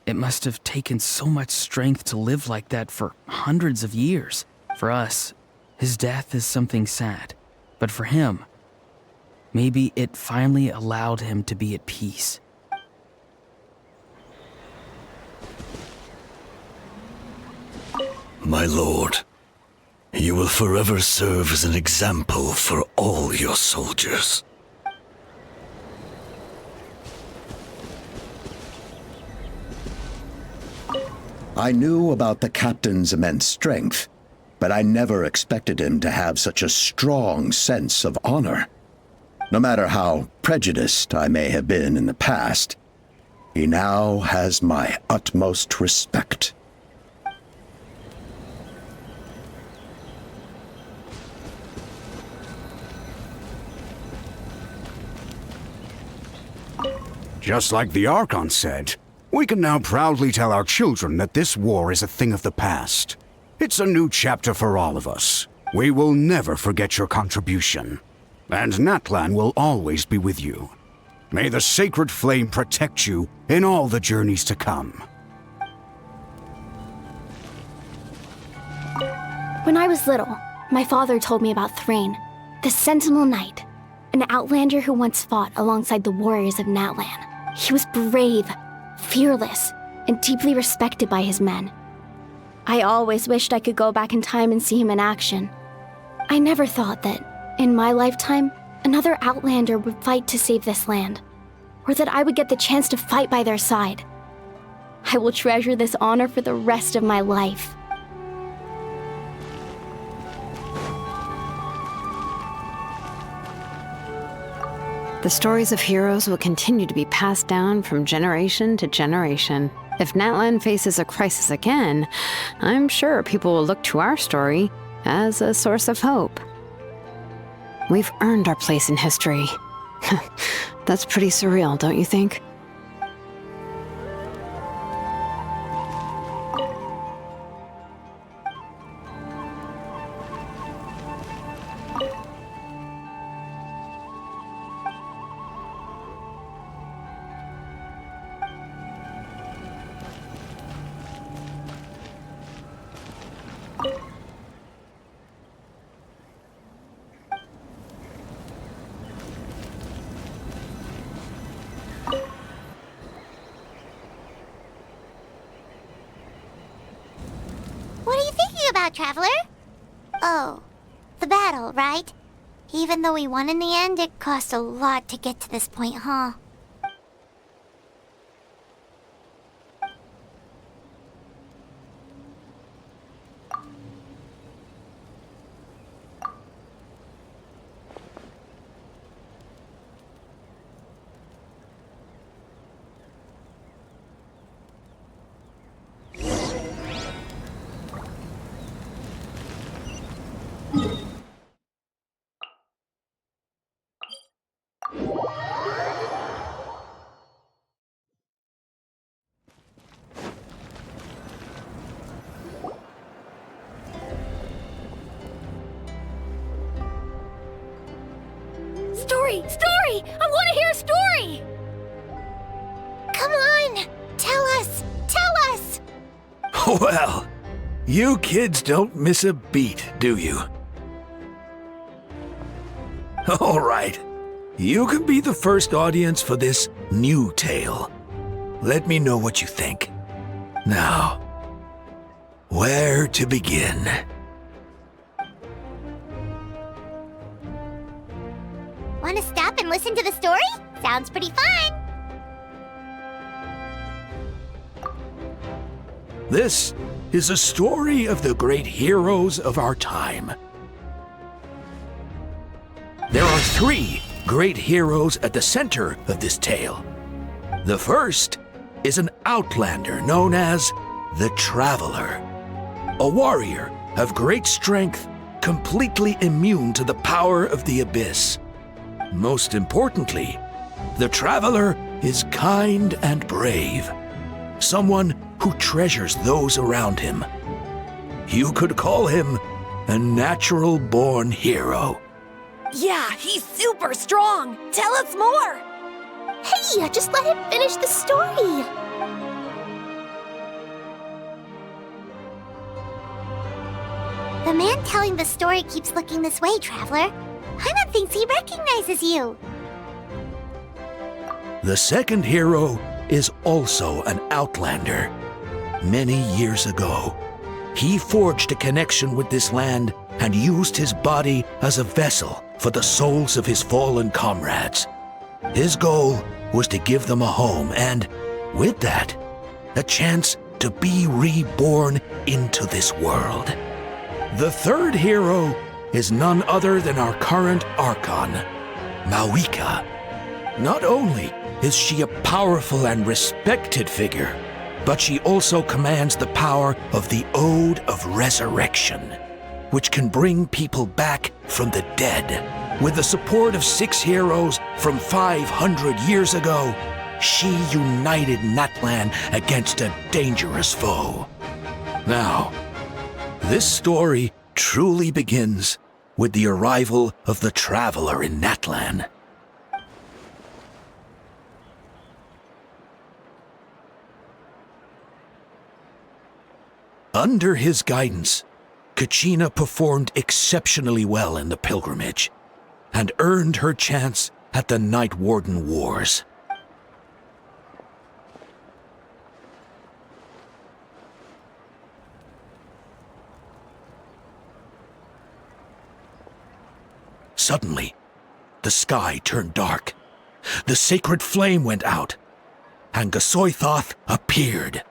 It must have taken so much strength to live like that for hundreds of years. For us, his death is something sad. But for him, maybe it finally allowed him to be at peace. My lord, you will forever serve as an example for all your soldiers. I knew about the captain's immense strength, but I never expected him to have such a strong sense of honor. No matter how prejudiced I may have been in the past, he now has my utmost respect. Just like the Archon said, we can now proudly tell our children that this war is a thing of the past. It's a new chapter for all of us. We will never forget your contribution. And Natlan will always be with you. May the sacred flame protect you in all the journeys to come. When I was little, my father told me about Thrain, the Sentinel Knight, an outlander who once fought alongside the warriors of Natlan. He was brave, fearless, and deeply respected by his men. I always wished I could go back in time and see him in action. I never thought that, in my lifetime, another outlander would fight to save this land, or that I would get the chance to fight by their side. I will treasure this honor for the rest of my life. The stories of heroes will continue to be passed down from generation to generation. If Natlan faces a crisis again, I'm sure people will look to our story as a source of hope. We've earned our place in history. That's pretty surreal, don't you think? about, Traveler? Oh, the battle, right? Even though we won in the end, it cost a lot to get to this point, huh? Story! I want to hear a story! Come on! Tell us! Tell us! Well, you kids don't miss a beat, do you? All right. You can be the first audience for this new tale. Let me know what you think. Now, where to begin? Want to stop and listen to the story? Sounds pretty fun! This is a story of the great heroes of our time. There are 3 great heroes at the center of this tale. The first is an outlander known as the Traveler, a warrior of great strength, completely immune to the power of the Abyss. Most importantly, the Traveler is kind and brave, someone who treasures those around him. You could call him a natural-born hero. Yeah, he's super strong! Tell us more! Hey, just let him finish the story! The man telling the story keeps looking this way, Traveler. Paimon thinks he recognizes you. The second hero is also an outlander. Many years ago, he forged a connection with this land and used his body as a vessel for the souls of his fallen comrades. His goal was to give them a home and, with that, a chance to be reborn into this world. The third hero is none other than our current Archon, Mavuika. Not only is she a powerful and respected figure, but she also commands the power of the Ode of Resurrection, which can bring people back from the dead. With the support of 6 heroes from 500 years ago, she united Natlan against a dangerous foe. Now, this story truly begins with the arrival of the Traveler in Natlan. Under his guidance, Kachina performed exceptionally well in the pilgrimage and earned her chance at the Night Warden Wars. Suddenly, the sky turned dark. The sacred flame went out, and Gasoithoth appeared.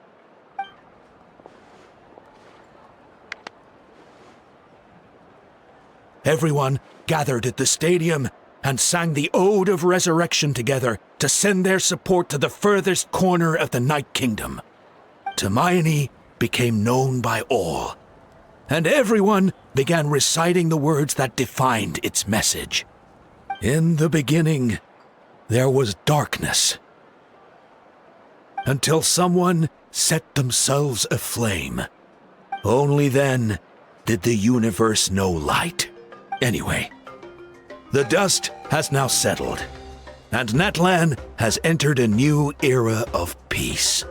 Everyone gathered at the stadium and sang the Ode of Resurrection together to send their support to the furthest corner of the Night Kingdom. Mualani became known by all, and everyone began reciting the words that defined its message. In the beginning, there was darkness, until someone set themselves aflame. Only then did the universe know light. Anyway, the dust has now settled, and Natlan has entered a new era of peace.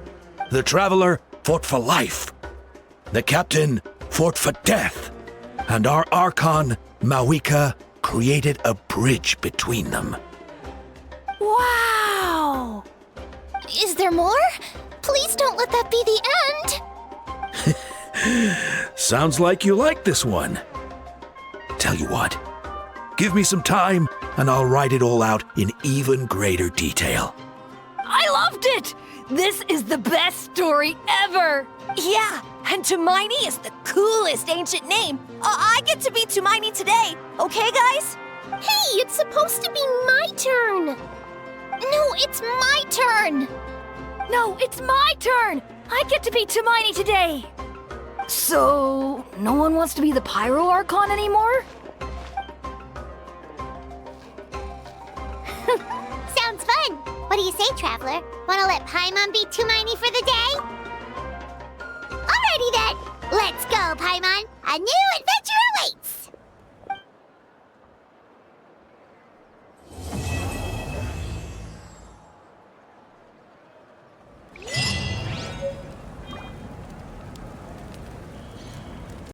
The Traveler fought for life, the Captain fought for death, and our Archon, Mavuika, created a bridge between them. Wow! Is there more? Please don't let that be the end! Sounds like you like this one. Tell you what, give me some time and I'll write it all out in even greater detail. I loved it! This is the best story ever! Yeah, and Tumaini is the coolest ancient name. I get to be Tumaini today, okay, guys? Hey, it's supposed to be my turn! No, it's my turn! No, it's my turn! I get to be Tumaini today! So, no one wants to be the Pyro Archon anymore? Sounds fun! What do you say, Traveler? Wanna let Paimon be Tumaini for the day? Alrighty then! Let's go, Paimon! A new adventure awaits!